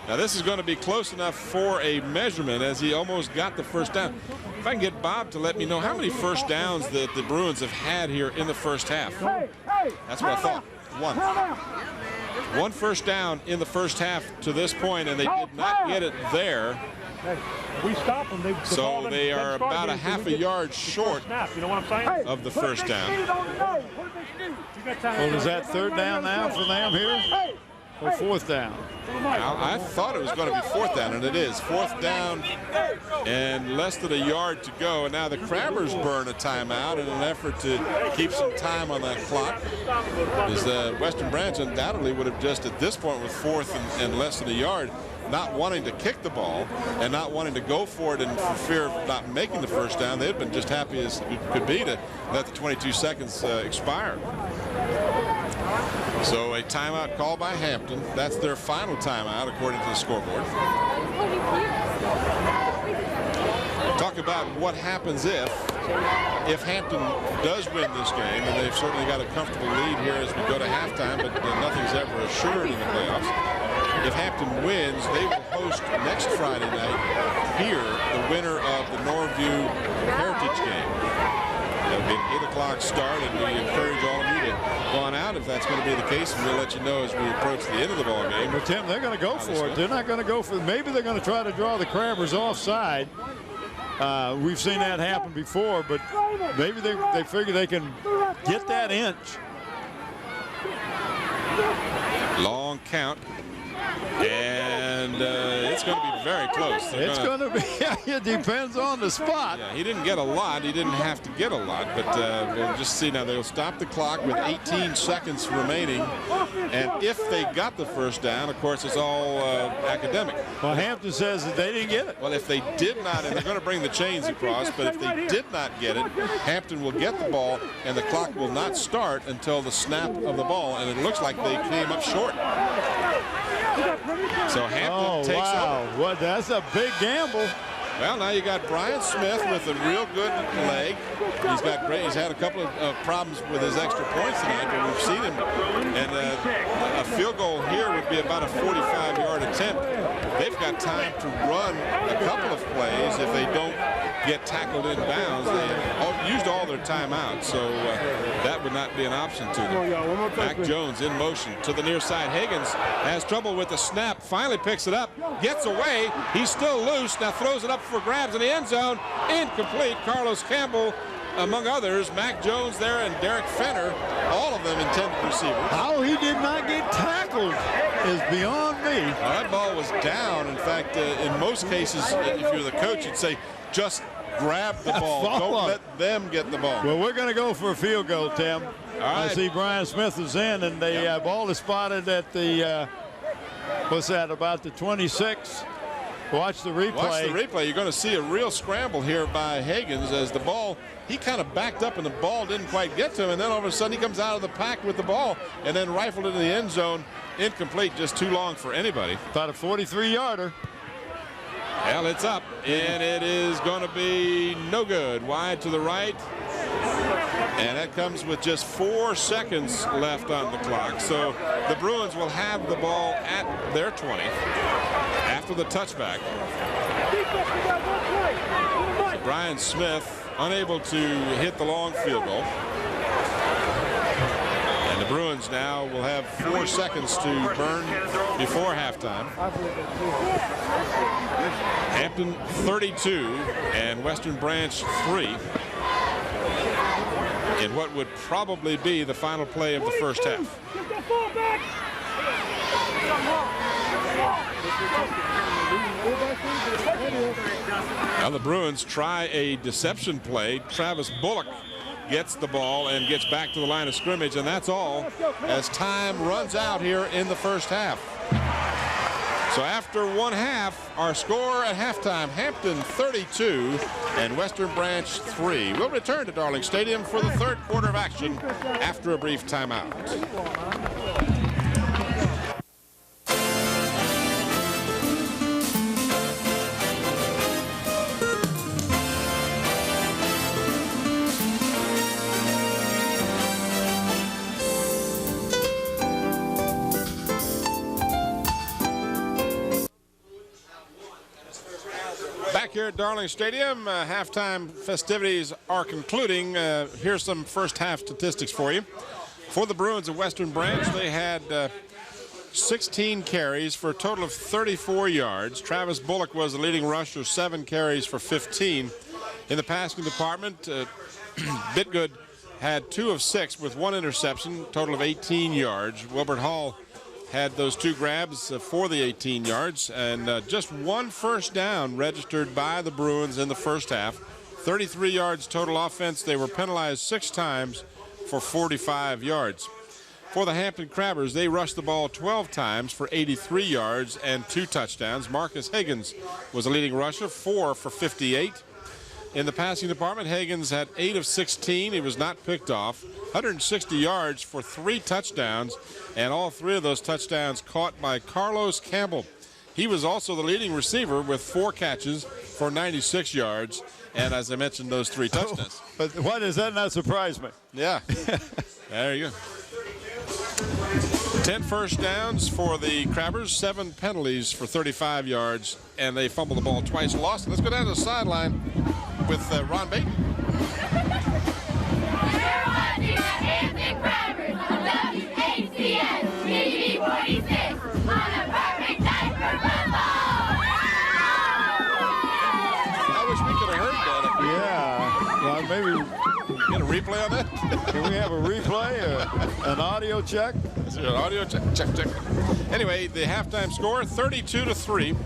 Now this is going to be close enough for a measurement, as he almost got the first down. If I can get Bob to let me know how many first downs that the Bruins have had here in the first half. That's what I thought. 1. 1 first down in the first half to this point, and they did not get it there. We stop them. So they are about a half a yard short of the first down. Well, is that 3rd down now for them here? Or 4th down? I thought it was going to be 4th down, and it is. 4th down and less than a yard to go. And now the Crabbers burn a timeout in an effort to keep some time on that clock, as the Western Branch undoubtedly would have just at this point, with 4th and less than a yard, not wanting to kick the ball and not wanting to go for it and for fear of not making the first down. They'd been just happy as it could be to let the 22 seconds expire. So a timeout called by Hampton. That's their final timeout according to the scoreboard. Talk about what happens if Hampton does win this game, and they've certainly got a comfortable lead here as we go to halftime, but nothing's ever assured in the playoffs. If Hampton wins, they will host next Friday night here the winner of the Norview Heritage game. It'll be an 8 o'clock start, and we encourage all of you to go on out if that's going to be the case, and we'll let you know as we approach the end of the ball game. Well, Tim, they're going to go for it. They're not going to go for it. Maybe they're going to try to draw the Crabbers offside. We've seen that happen before, but maybe they figure they can get that inch. Long count. And it's going to be very close. It's going to be, it depends on the spot. Yeah, he didn't get a lot. He didn't have to get a lot, but we'll just see now. They'll stop the clock with 18 seconds remaining. And if they got the first down, of course, it's all academic. Well, Hampton says that they didn't get it. Well, if they did not, and they're going to bring the chains across, but if they did not get it, Hampton will get the ball, and the clock will not start until the snap of the ball. And it looks like they came up short. So Hampton takes over. Well, that's a big gamble. Well, now you got Brian Smith with a real good leg. He's got great. He's had a couple of problems with his extra points tonight, but we've seen him. And a field goal here would be about a 45-yard attempt. They've got time to run a couple of plays if they don't get tackled in bounds. They used all their timeouts, so that would not be an option to them. Mac Jones in motion to the near side. Higgins has trouble with the snap, finally picks it up, gets away. He's still loose, now throws it up for grabs in the end zone. Incomplete. Carlos Campbell, among others, Mac Jones there and Derek Fenner, all of them intended receivers. How he did not get tackled is beyond me. Well, that ball was down. In fact, in most cases, if you're the coach, you'd say, just grab the ball. Don't let them get the ball. Well, we're going to go for a field goal, Tim. All right. I see Brian Smith is in, and the ball is spotted at the, what's that, about the 26. Watch the replay. Watch the replay. You're going to see a real scramble here by Higgins as the ball, he kind of backed up and the ball didn't quite get to him, and then all of a sudden he comes out of the pack with the ball and then rifled into the end zone. Incomplete, just too long for anybody. About a 43-yarder. Well, it's up, and it is going to be no good. Wide to the right, and that comes with just 4 seconds left on the clock. So the Bruins will have the ball at their 20 after the touchback. So Brian Smith unable to hit the long field goal. And the Bruins now will have 4 seconds to burn before halftime. Hampton 32 and Western Branch 3 in what would probably be the final play of the first half. Now the Bruins try a deception play. Travis Bullock gets the ball and gets back to the line of scrimmage, and that's all as time runs out here in the first half. So after one half, our score at halftime, Hampton 32 and Western Branch 3. We'll return to Darling Stadium for the third quarter of action after a brief timeout. Here at Darling Stadium, halftime festivities are concluding. Here's some first half statistics for you. For the Bruins of Western Branch, they had 16 carries for a total of 34 yards. Travis Bullock was the leading rusher, 7 carries for 15. In the passing department, Bitgood had 2 of 6 with 1 interception, total of 18 yards. Wilbert Hall had those 2 grabs for the 18 yards, and just 1 first down registered by the Bruins in the first half. 33 yards total offense. They were penalized 6 times for 45 yards. For the Hampton Crabbers, they rushed the ball 12 times for 83 yards and 2 touchdowns. Marcus Higgins was the leading rusher, 4 for 58. In the passing department, Higgins had 8 of 16. He was not picked off. 160 yards for 3 touchdowns, and all 3 of those touchdowns caught by Carlos Campbell. He was also the leading receiver with 4 catches for 96 yards, and as I mentioned, those 3 touchdowns. But why does that not surprise me? Yeah. There you go. 10 first downs for the Crabbers, 7 penalties for 35 yards, and they fumbled the ball twice, lost it. Let's go down to the sideline with Ron Baton. You're watching the Hampton Crabbers on WHCS TV 46 on a perfect night for football. I wish we could have heard that. Yeah. Well, maybe Get a replay on that? can we have a replay, an audio check? Is there an audio check? Check. Anyway, the halftime score, 32-3 in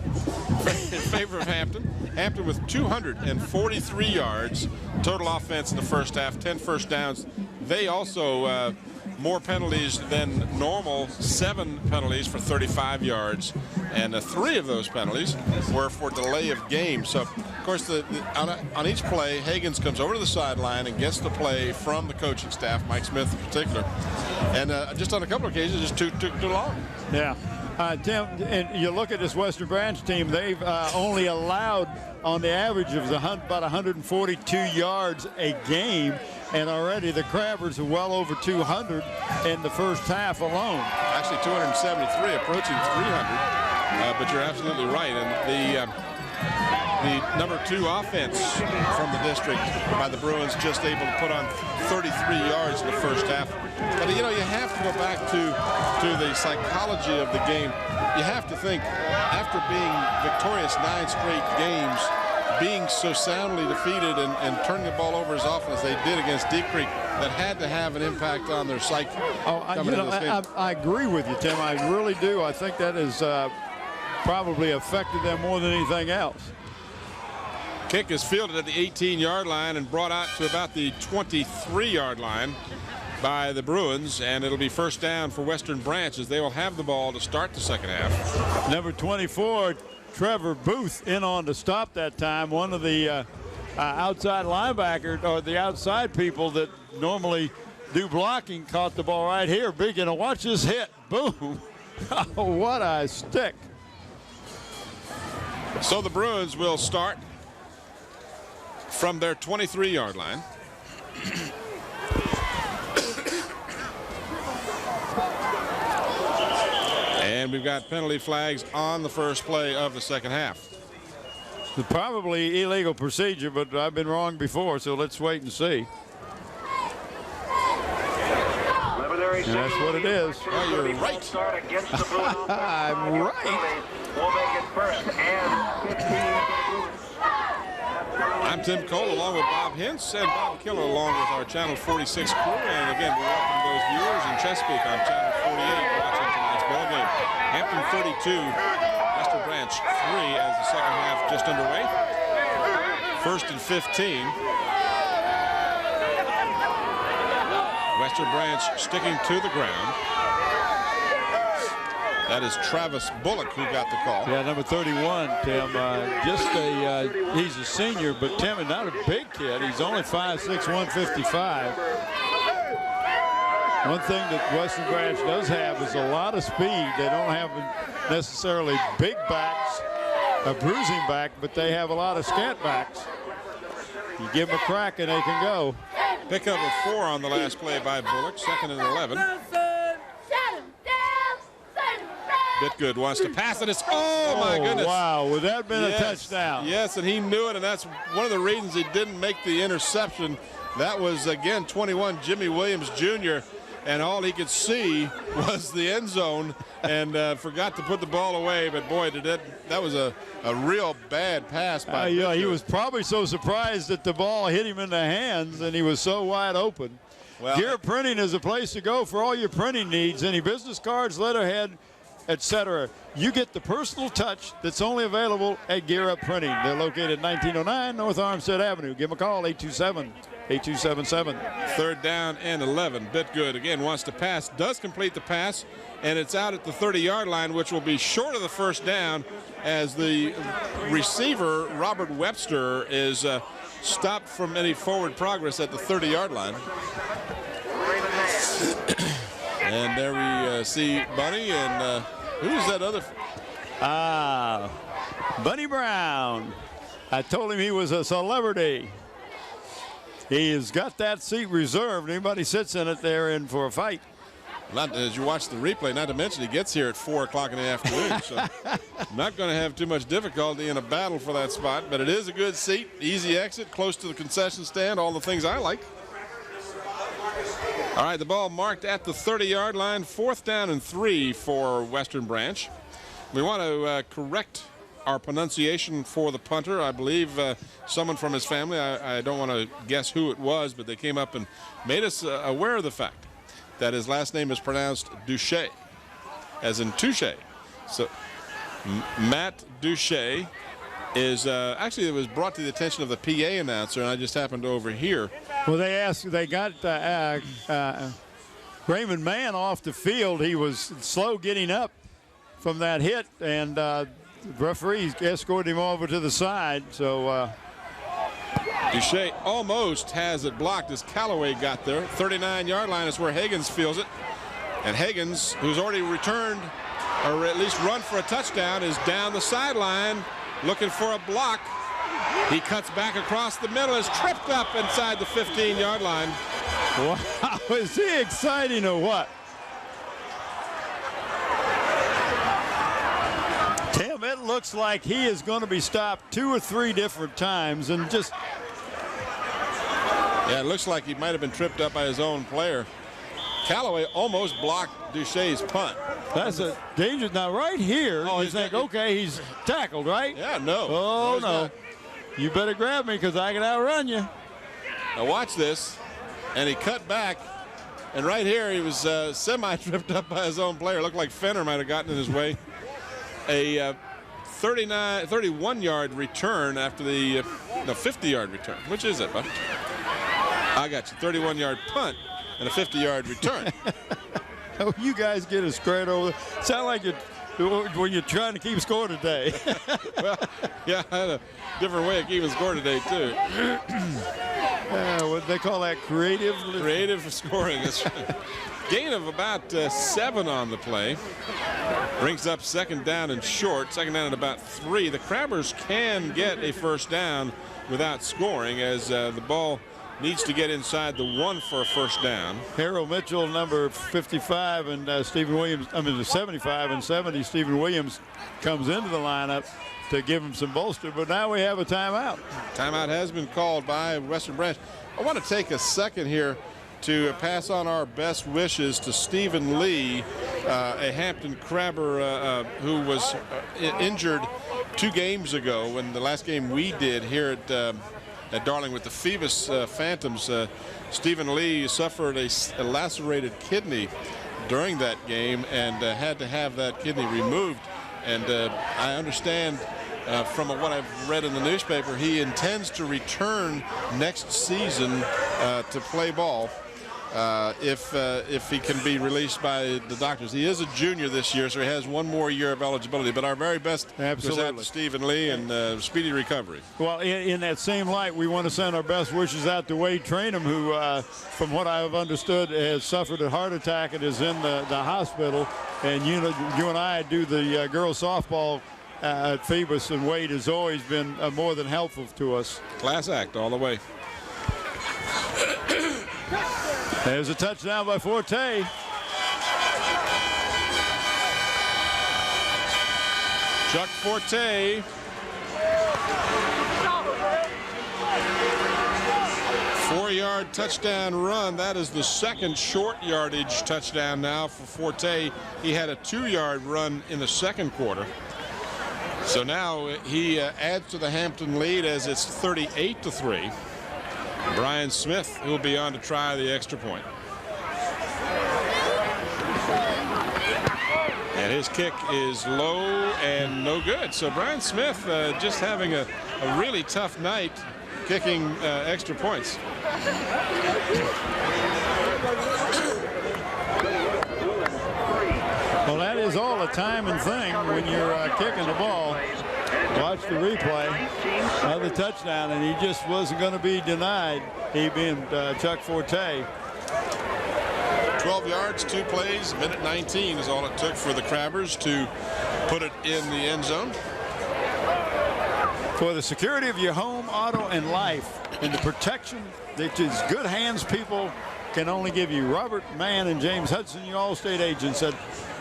favor of Hampton. Hampton with 243 yards total offense in the first half, 10 first downs. They also more penalties than normal, 7 penalties for 35 yards, and 3 of those penalties were for delay of game. So, of course, on each play, Higgins comes over to the sideline and gets the play from the coaching staff, Mike Smith in particular. And just on a couple of occasions, just took too long. Yeah. Tim, and you look at this Western Branch team, they've only allowed on the average of about 142 yards a game, and already the Crabbers are well over 200 in the first half alone. Actually 273, approaching 300, but you're absolutely right. And the number 2 offense from the district by the Bruins just able to put on 33 yards in the first half. But you know, you have to go back to the psychology of the game. You have to think, after being victorious 9 straight games, being so soundly defeated and turning the ball over as often as they did against Deep Creek, that had to have an impact on their psyche. I agree with you, Tim. I really do. I think that has probably affected them more than anything else. Kick is fielded at the 18-yard line and brought out to about the 23-yard line by the Bruins, and it'll be first down for Western Branch as they will have the ball to start the second half. Number 24, Trevor Booth, in on to stop that time. One of the outside linebackers, or the outside people that normally do blocking, caught the ball right here. Big, and watch this hit. Boom. Oh, what a stick. So the Bruins will start from their 23-yard line. And we've got penalty flags on the first play of the second half. It's probably illegal procedure, but I've been wrong before, so let's wait and see. And that's what it is. Oh, you're right. I'm right. We'll make it first and 15. I'm Tim Cole along with Bob Hintz and Bob Killer along with our Channel 46 crew. And again, we welcome those viewers in Chesapeake on Channel 48 watching tonight's ballgame. Hampton 32, Western Branch 3 as the second half just underway. 1st and 15. Western Branch sticking to the ground. That is Travis Bullock who got the call. Yeah, number 31, Tim. He's a senior, but Tim is not a big kid. He's only 5'6", 155. One thing that Western Branch does have is a lot of speed. They don't have necessarily big backs, a bruising back, but they have a lot of scat backs. You give them a crack and they can go. Pickup of 4 on the last play by Bullock, 2nd and 11. Bitgood wants to pass it. Oh, my goodness. Wow, would that have been a touchdown? Yes, and he knew it, and that's one of the reasons he didn't make the interception. That was, again, 21, Jimmy Williams Jr., and all he could see was the end zone and forgot to put the ball away. But, boy, that was a real bad pass by yeah, he was probably so surprised that the ball hit him in the hands, and he was so wide open. Well, Gear Printing is a place to go for all your printing needs. Any business cards, letterhead, etc. You get the personal touch that's only available at Gear Up Printing. They're located at 1909 North Armstead Avenue. Give them a call, 8277. 3rd down and 11. Bitgood again wants to pass, does complete the pass, and it's out at the 30-yard line, which will be short of the 1st down as the receiver, Robert Webster, is stopped from any forward progress at the 30-yard line. And there we see Bunny, and who's that other? Bunny Brown. I told him he was a celebrity. He has got that seat reserved. Anybody sits in it, they're in for a fight. Not, as you watch the replay, not to mention he gets here at 4 o'clock in the afternoon, so not going to have too much difficulty in a battle for that spot, but it is a good seat, easy exit, close to the concession stand, all the things I like. All right, the ball marked at the 30-yard line, 4th down and 3 for Western Branch. We want to correct our pronunciation for the punter. I believe someone from his family, I don't want to guess who it was, but they came up and made us aware of the fact that his last name is pronounced Duche, as in touche. So Matt Duche is actually, it was brought to the attention of the PA announcer, and I just happened to overhear. Well, they got Raymond Mann off the field. He was slow getting up from that hit, and the referee escorted him over to the side. So Duche almost has it blocked as Callaway got there. 39-yard line is where Higgins feels it. And Higgins, who's already returned, or at least run for a touchdown, is down the sideline looking for a block. He cuts back across the middle, is tripped up inside the 15-yard line. Wow, is he exciting or what? Tim, it looks like he is going to be stopped 2 or 3 different times and just... Yeah, it looks like he might have been tripped up by his own player. Callaway almost blocked Duche's punt. That's a danger. Now, right here, you think, okay, he's tackled, right? Yeah, no. Oh, no. You better grab me because I can outrun you. Now, watch this. And he cut back. And right here, he was semi-tripped up by his own player. Looked like Fenner might have gotten in his way. A 31-yard return after the 50-yard return. Which is it, bud? I got you. 31-yard punt and a 50-yard return. Oh, you guys get a squared over. Sound like when you're trying to keep score today. Well, yeah, I had a different way of keeping score today, too. What they call that, creative? Creative scoring. That's right. Gain of about 7 on the play. Brings up 2nd down and short. 2nd down and about 3. The Crabbers can get a 1st down without scoring as the ball needs to get inside the 1 for a 1st down. Harold Mitchell, number 55, and Stephen Williams, the 75 and 70, Stephen Williams comes into the lineup to give him some bolster, but now we have a timeout. Timeout has been called by Western Branch. I want to take a second here to pass on our best wishes to Stephen Lee, a Hampton Crabber who was injured 2 games ago when the last game we did here at Darling with the Phoebus Phantoms. Stephen Lee suffered a lacerated kidney during that game and had to have that kidney removed. And I understand from what I've read in the newspaper, he intends to return next season to play ball if he can be released by the doctors. He is a junior this year, so he has 1 more year of eligibility. But our very best goes out to Stephen Lee and speedy recovery. Well, in that same light, we want to send our best wishes out to Wade Trainum, who, from what I have understood, has suffered a heart attack and is in the hospital. And you and I do the girls softball at Phoebus, and Wade has always been more than helpful to us. Class act all the way. There's a touchdown by Forte. Chuck Forte. Four-yard touchdown run. That is the 2nd short yardage touchdown now for Forte. He had a 2-yard run in the 2nd quarter. So now he adds to the Hampton lead as it's 38-3. Brian Smith, who will be on to try the extra point. And his kick is low and no good. So Brian Smith just having a really tough night kicking extra points. Well, that is all a timing thing when you're kicking the ball. Watch the replay of the touchdown, and he just wasn't going to be denied, he being Chuck Forte. 12 yards, 2 plays, minute 19 is all it took for the Crabbers to put it in the end zone. For the security of your home, auto, and life, and the protection that is good hands people can only give you. Robert Mann and James Hudson, your Allstate agents, said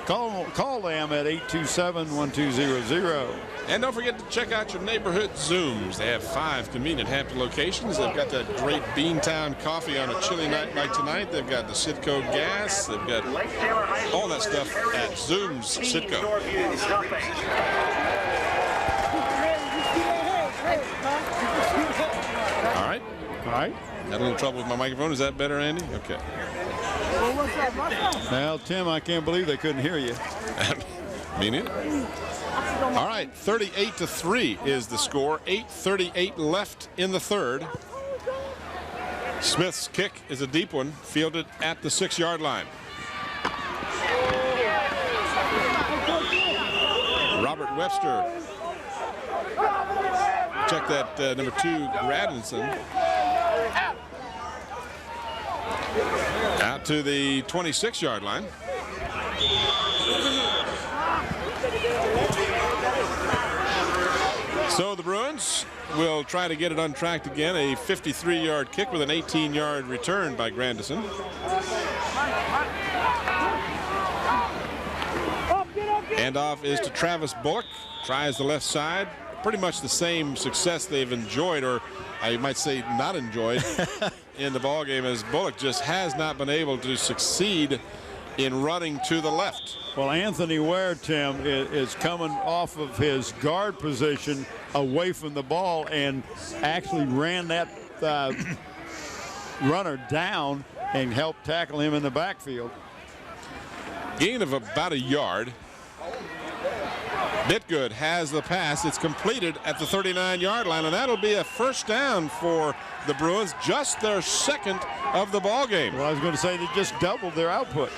call them at 827-1200. And don't forget to check out your neighborhood Zooms. They have 5 convenient Hampton locations. They've got that great Beantown coffee on a chilly night like tonight. They've got the Citgo gas. They've got all that stuff at Zooms Citgo. All right. Had a little trouble with my microphone. Is that better, Andy? Okay. Well, Tim, I can't believe they couldn't hear you. Me neither. All right, 38-3 is the score. 8:38 left in the third. Smith's kick is a deep one, fielded at the 6-yard line. Robert Webster. Check that number 2, Gradinson. Out to the 26-yard line. So the Bruins will try to get it untracked again. A 53-yard kick with an 18-yard return by Grandison. Handoff is to Travis Bullock. Tries the left side. Pretty much the same success they've enjoyed, or I might say not enjoyed, in the ball game, as Bullock just has not been able to succeed in running to the left. Well, Anthony Ware, Tim, is coming off of his guard position away from the ball and actually ran that runner down and helped tackle him in the backfield. Gain of about a yard. Bitgood has the pass. It's completed at the 39-yard line, and that'll be a first down for the Bruins, just their second of the ball game. Well, I was going to say they just doubled their output.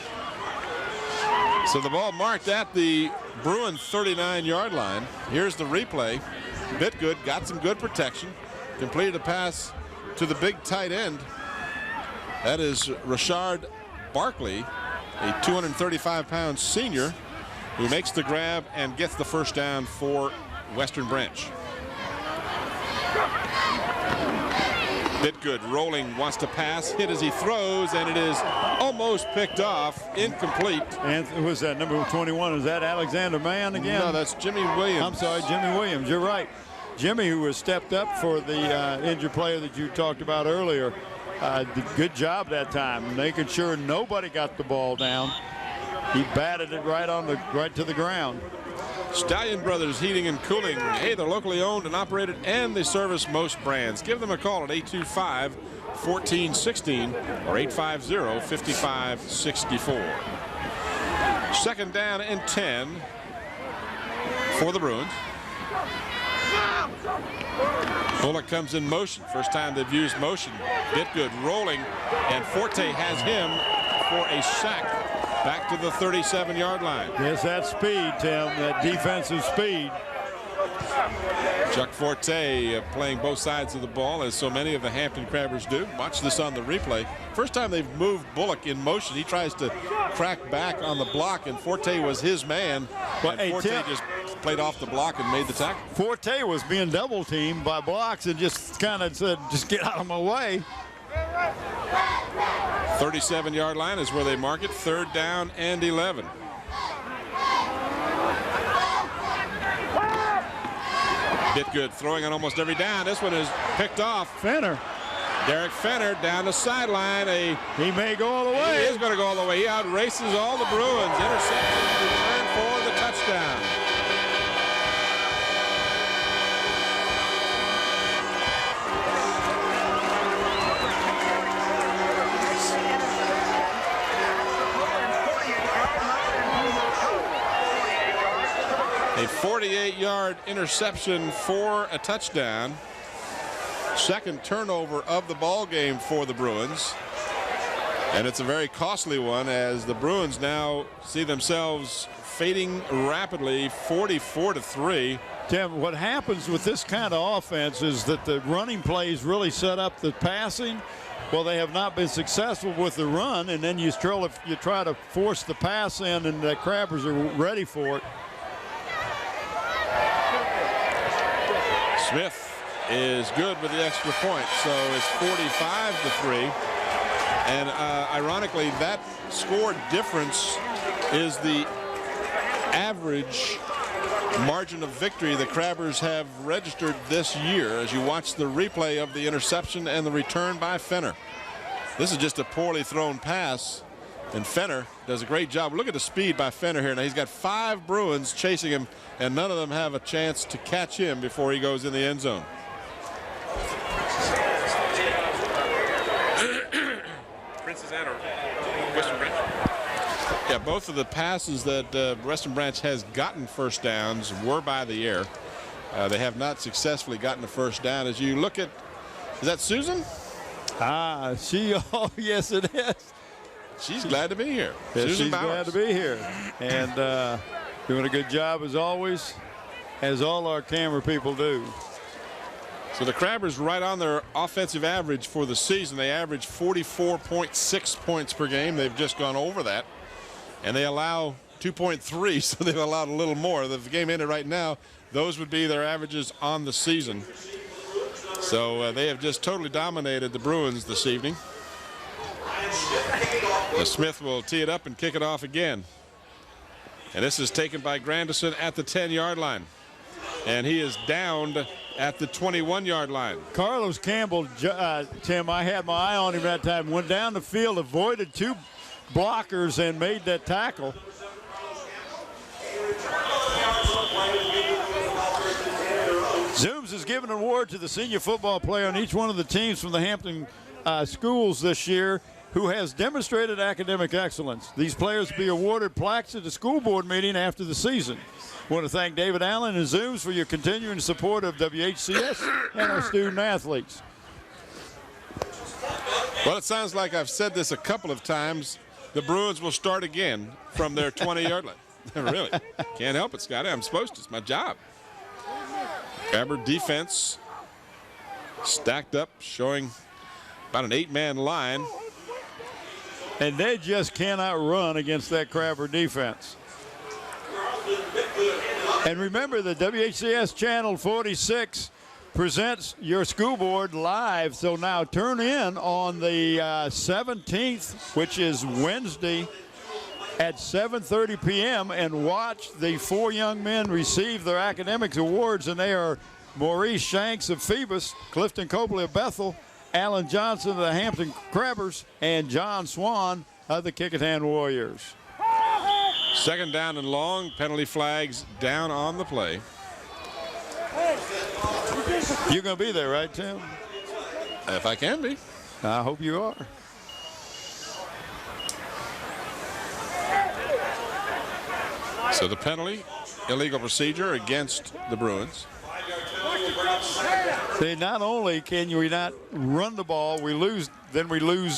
So the ball marked at the Bruins 39-yard line. Here's the replay. Bitgood got some good protection, completed a pass to the big tight end. That is Rashard Barkley, a 235-pound senior, who makes the grab and gets the first down for Western Branch. Bitgood rolling, wants to pass, hit as he throws, and it is almost picked off, incomplete. And who was that, number 21? Is that Alexander Mann again? No, that's Jimmy Williams. I'm sorry, Jimmy Williams. You're right. Jimmy, who was stepped up for the injured player that you talked about earlier, did a good job that time, making sure nobody got the ball down. He batted it right to the ground. Stallion Brothers Heating and Cooling. Hey, they're locally owned and operated, and they service most brands. Give them a call at 825-1416 or 850-5564. Second down and 10 for the Bruins. Bullock comes in motion. First time they've used motion. Bitgood rolling, and Forte has him for a sack. Back to the 37-yard line. Yes, that speed, Tim, that defensive speed. Chuck Forte playing both sides of the ball, as so many of the Hampton Crabbers do. Watch this on the replay. First time they've moved Bullock in motion, he tries to crack back on the block, and Forte was his man. But and Forte just played off the block and made the tackle. Forte was being double teamed by blocks and just kind of said, just get out of my way. 37-yard line is where they mark it. Third down and 11. Bitgood throwing on almost every down. This one is picked off. Fenner. Derek Fenner down the sideline. He may go all the way. He is going to go all the way. He outraces all the Bruins. Interception, return for the touchdown. A 48-yard interception for a touchdown. second turnover of the ball game for the Bruins. And it's a very costly one, as the Bruins now see themselves fading rapidly, 44-3. Tim, what happens with this kind of offense is that the running plays really set up the passing. Well, they have not been successful with the run, and then you try to force the pass in, and the Crabbers are ready for it. Smith is good with the extra point, so it's 45-3. And ironically, that score difference is the average margin of victory the Crabbers have registered this year, as you watch the replay of the interception and the return by Fenner. This is just a poorly thrown pass, and Fenner does a great job. Look at the speed by Fenner here. Now he's got 5 Bruins chasing him, and none of them have a chance to catch him before he goes in the end zone. Yeah, both of the passes that Western Branch has gotten first downs were by the air. They have not successfully gotten a first down. As you look at, is that Susan? Oh, yes, it is. She's glad to be here. Yes, Susan she's Bowers. glad to be here. And doing a good job as always, as all our camera people do. So the Crabbers right on their offensive average for the season. They average 44.6 points per game. They've just gone over that. And they allow 2.3, so they've allowed a little more. If the game ended right now, those would be their averages on the season. So they have just totally dominated the Bruins this evening. Smith will tee it up and kick it off again. And this is taken by Grandison at the 10-yard line. And he is downed at the 21-yard line. Carlos Campbell, Tim, I had my eye on him that time, went down the field, avoided 2 blockers, and made that tackle. Zooms is giving an award to the senior football player on each one of the teams from the Hampton schools this year who has demonstrated academic excellence. These players will be awarded plaques at the school board meeting after the season. I want to thank David Allen and Zooms for your continuing support of WHCS and our student athletes. Well, it sounds like I've said this a couple of times. The Bruins will start again from their 20-yard line. Really. Can't help it, Scotty. I'm supposed to. It's my job. Crabber defense stacked up, showing about an 8-man line. And they just cannot run against that Crabber defense. And remember, the WHCS Channel 46 presents your school board live. So now turn in on the 17th, which is Wednesday at 7:30 p.m. and watch the 4 young men receive their academics awards. And they are Maurice Shanks of Phoebus, Clifton Copley of Bethel, Alan Johnson of the Hampton Crabbers, and John Swan of the Kickingham Warriors. Second down and long. Penalty flags down on the play. You're going to be there, right, Tim? If I can be. I hope you are. So the penalty, illegal procedure against the Bruins. See, not only can we not run the ball, we lose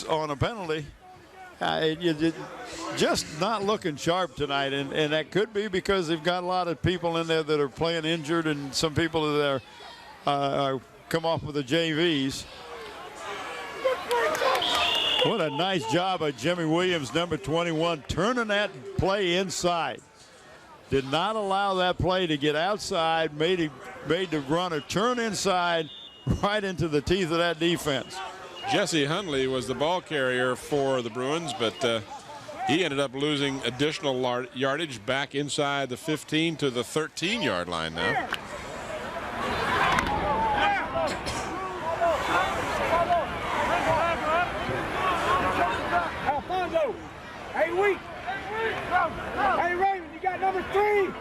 on a penalty. Just not looking sharp tonight, and that could be because they've got a lot of people in there that are playing injured, and some people that are come off with the JVs. What a nice job by Jimmy Williams, number 21, turning that play inside. Did not allow that play to get outside, made the runner turn inside right into the teeth of that defense. Jesse Hundley was the ball carrier for the Bruins, but he ended up losing additional yardage back inside the 15 to the 13-yard line now. Alfonso, hey, Week. Hey, Raymond, you got number 3.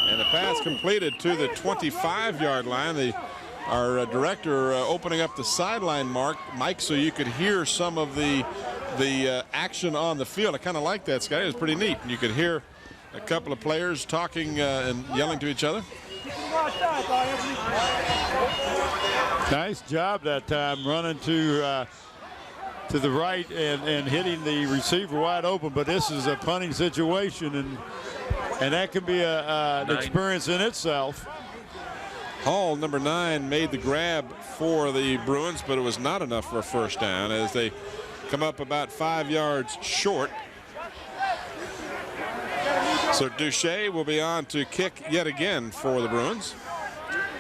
And the pass completed to the 25-yard line. Our director opening up the sideline mic so you could hear some of the action on the field. I kind of like that, Scott. It was pretty neat. And you could hear A couple of players talking and yelling to each other. Nice job that time running to the right and hitting the receiver wide open. But this is a punting situation, and that can be an experience in itself. Hall, number 9, made the grab for the Bruins, but it was not enough for a first down as they come up about 5 yards short. So Duche will be on to kick yet again for the Bruins.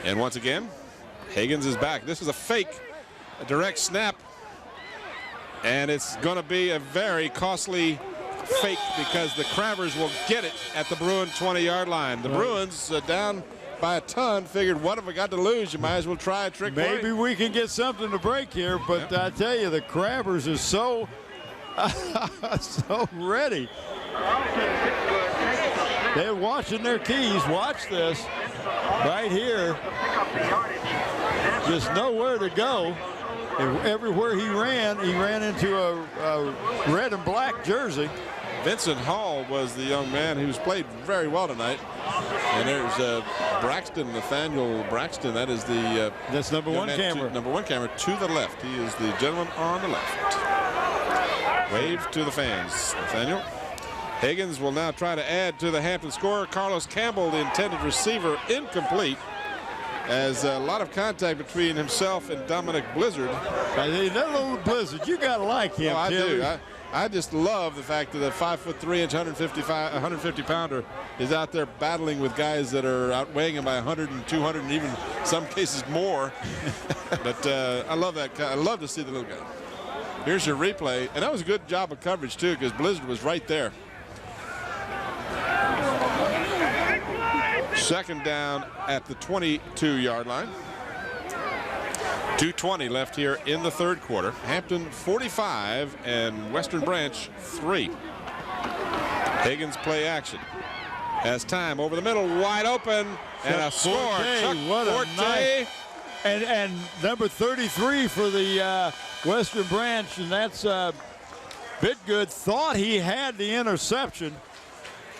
And once again, Higgins is back. This is a direct snap. And it's going to be a very costly fake because the Crabbers will get it at the Bruin 20-yard line. The Bruins down by a ton, figured, what have we got to lose? You might as well try a trick play. Maybe we can get something to break here, but I tell you, the Crabbers are so ready. They're watching their keys. Watch this right here. Just nowhere to go. And everywhere he ran into a red and black jersey. Vincent Hall was the young man who's played very well tonight. And there's Braxton, Nathaniel Braxton. That is the that's number one camera. Number one camera to the left. He is the gentleman on the left. Wave to the fans, Nathaniel. Higgins will now try to add to the Hampton score. Carlos Campbell, the intended receiver, incomplete. As a lot of contact between himself and Dominic Blizzard. That little Blizzard, you gotta like him. Oh, I do. I just love the fact that a 5'3", 150 pounder is out there battling with guys that are outweighing him by 100 and 200 and even some cases more. But I love that. I love to see the little guy. Here's your replay, and that was a good job of coverage too, because Blizzard was right there. Second down at the 22-yard line. 2:20 left here in the third quarter. Hampton 45 and Western Branch 3. Higgins play action. Has time over the middle, wide open, and a score. Chuck what Forte. A nice. And number 33 for the Western Branch, and that's Bitgood. Thought he had the interception,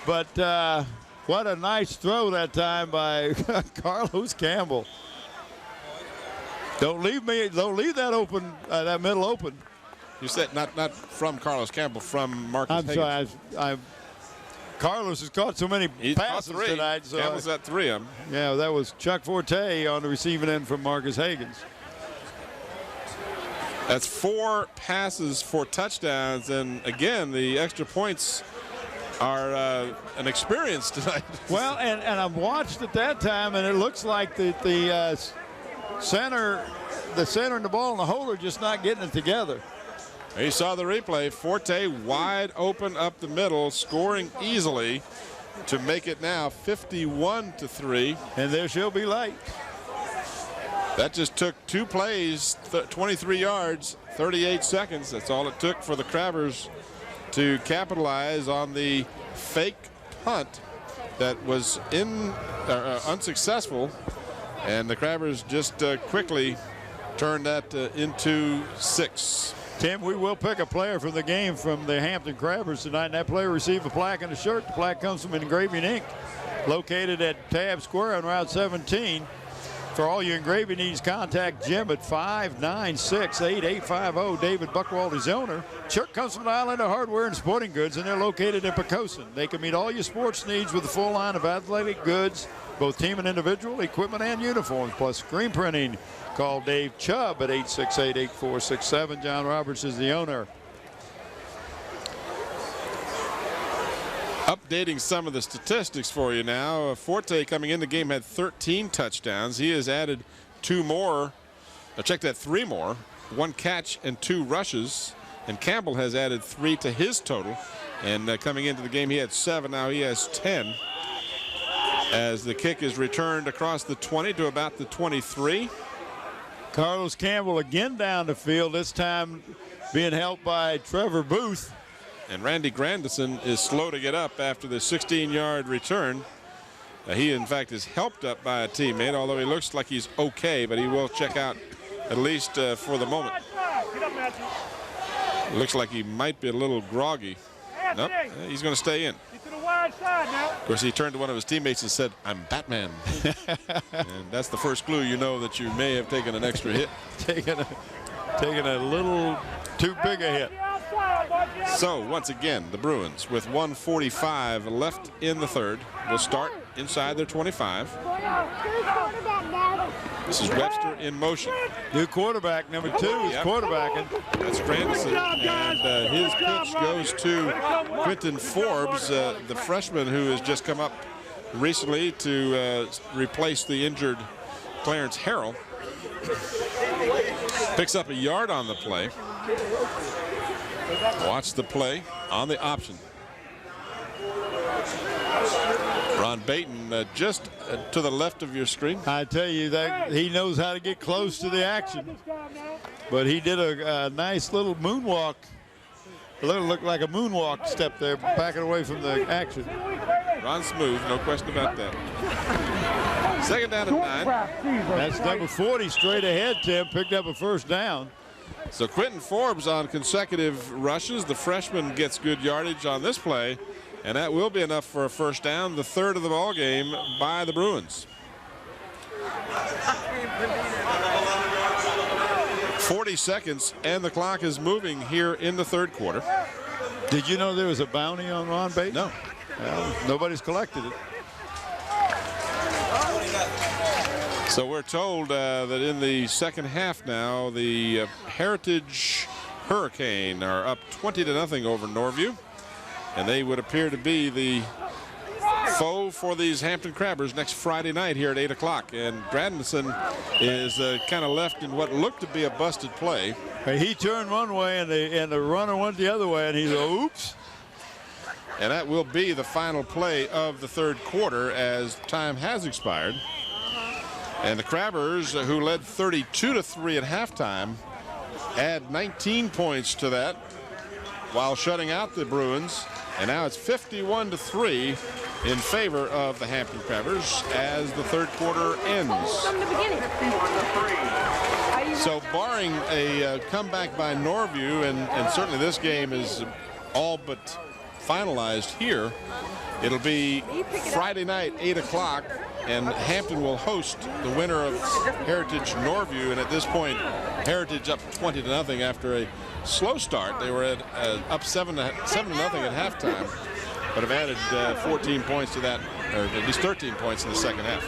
but what a nice throw that time by Carlos Campbell. Don't leave that open, that middle open. You said not from Carlos Campbell, from Marcus I'm Higgins. sorry. Carlos has caught so many passes tonight. So Campbell's got 3 of them. Yeah, that was Chuck Forte on the receiving end from Marcus Higgins. That's 4 passes for touchdowns, and again, the extra points are an experience tonight. Well, and I watched at that time, and it looks like the center and the ball and the holder just not getting it together. You saw the replay. Forte wide open up the middle, scoring easily to make it now 51-3. And there she'll be late. That just took 2 plays, 23 yards, 38 seconds. That's all it took for the Crabbers to capitalize on the fake punt that was unsuccessful. And the Crabbers just quickly turned that into 6. Tim, we will pick a player from the game from the Hampton Crabbers tonight, and that player received a plaque and a shirt. The plaque comes from Engraving Inc., located at Tab Square on Route 17. For all your engraving needs, contact Jim at 596-8850. David Buckwald is the owner. Shirt comes from Islander Hardware and Sporting Goods, and they're located in Pocosin. They can meet all your sports needs with a full line of athletic goods, both team and individual, equipment and uniforms, plus screen printing. Call Dave Chubb at 868-8467. John Roberts is the owner. Updating some of the statistics for you now. Forte coming in the game had 13 touchdowns. He has added 2 more. Check that, 3 more. 1 catch and 2 rushes. And Campbell has added 3 to his total. And coming into the game, he had 7. Now he has 10. As the kick is returned across the 20 to about the 23. Carlos Campbell again down the field, this time being helped by Trevor Booth. And Randy Grandison is slow to get up after the 16-yard return. He, in fact, is helped up by a teammate, although he looks like he's okay, but he will check out at least for the moment. Looks like he might be a little groggy. Nope, he's going to stay in. right side now. Of course, he turned to one of his teammates and said, "I'm Batman." And that's the first clue you know that you may have taken an extra hit. Taking a little too big a hit. So once again, the Bruins with 1:45 left in the third will start inside their 25. This is Webster in motion. New quarterback, number 2 is quarterbacking. That's Grandison, and his pitch goes to Quentin Forbes, the freshman who has just come up recently to replace the injured Clarence Harrell. Picks up a yard on the play. Watch the play on the option. Ron Baton just to the left of your screen. I tell you that he knows how to get close to the action. But he did a nice little moonwalk. It looked like a moonwalk step there, backing away from the action. Ron smooth, no question about that. Second down and 9. That's number 40 straight ahead, Tim. Picked up a first down. So Quentin Forbes on consecutive rushes. The freshman gets good yardage on this play, and that will be enough for a first down, the third of the ball game by the Bruins. 40 seconds, and the clock is moving here in the third quarter. Did you know there was a bounty on Ron Baton? No. Well, nobody's collected it. So we're told that in the second half now, the Heritage Hurricane are up 20-0 over Norview, and they would appear to be the foe for these Hampton Crabbers next Friday night here at 8 o'clock. And Grandison is kind of left in what looked to be a busted play. He turned one way and the runner went the other way, and he's oops. And that will be the final play of the third quarter as time has expired. And the Crabbers, who led 32-3 at halftime, add 19 points to that while shutting out the Bruins. And now it's 51-3 in favor of the Hampton Crabbers as the third quarter ends. From the beginning. So barring a comeback by Norview, and certainly this game is all but finalized here, it'll be Friday night, 8 o'clock, and Hampton will host the winner of Heritage Norview. And at this point, Heritage up 20-0 after a slow start. They were up 7-0 at halftime, but have added 14 points to that, or at least 13 points in the second half.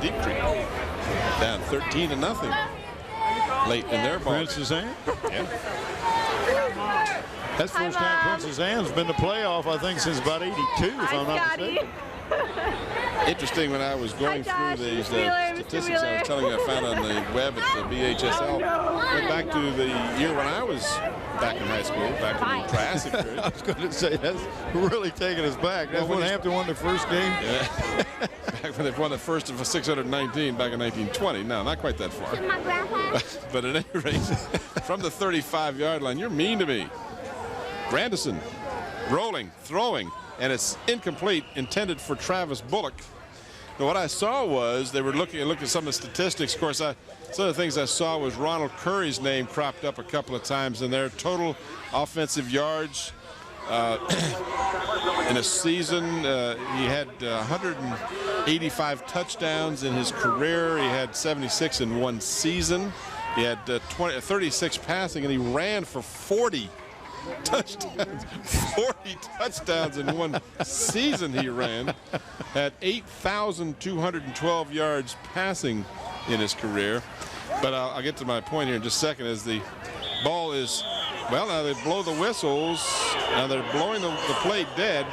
Deep Creek down 13-0 late in their ball. Princess Anne? Yeah. That's the first time Princess Anne's been to playoff, I think, since about 82, if I'm not mistaken. Interesting, when I was going through these statistics I was telling you I found on the web at the BHSL, went back to the year when I was back in high school, back in the Triassic period. I was going to say, that's really taking us back. That's when Hampton won their first game. Yeah. Back when they won the first of 619 back in 1920. No, not quite that far. But at any rate, from the 35-yard line, you're mean to me. Grandison rolling, throwing, and it's incomplete, intended for Travis Bullock. Now, what I saw was they were looking at some of the statistics. Of course, some of the things I saw was Ronald Curry's name cropped up a couple of times in there. Total offensive yards in a season. He had 185 touchdowns in his career. He had 76 in one season. He had 36 passing, and he ran for 40 touchdowns. 40 touchdowns in one season he ran. Had 8,212 yards passing in his career. But I'll get to my point here in just a second. As the ball is, well, now they blow the whistles. Now they're blowing the play dead.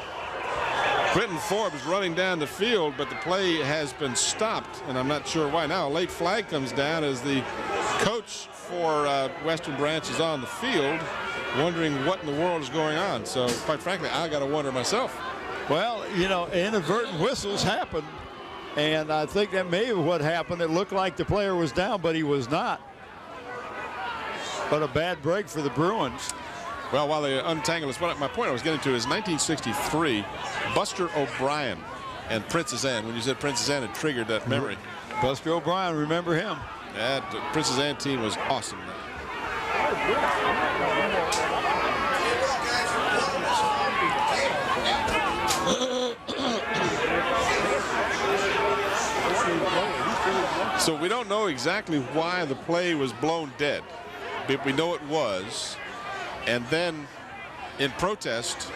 Quentin Forbes running down the field, but the play has been stopped, and I'm not sure why. Now a late flag comes down as the coach for Western Branch is on the field, wondering what in the world is going on. So, quite frankly, I got to wonder myself. Well, you know, inadvertent whistles happen, and I think that may have what happened. It looked like the player was down, but he was not. But a bad break for the Bruins. Well, while they untangle us, my point I was getting to is 1963, Buster O'Brien and Princess Anne. When you said Princess Anne, it triggered that memory. Buster O'Brien, remember him? That Princess Anne team was awesome. So we don't know exactly why the play was blown dead, but we know it was. And then in protest,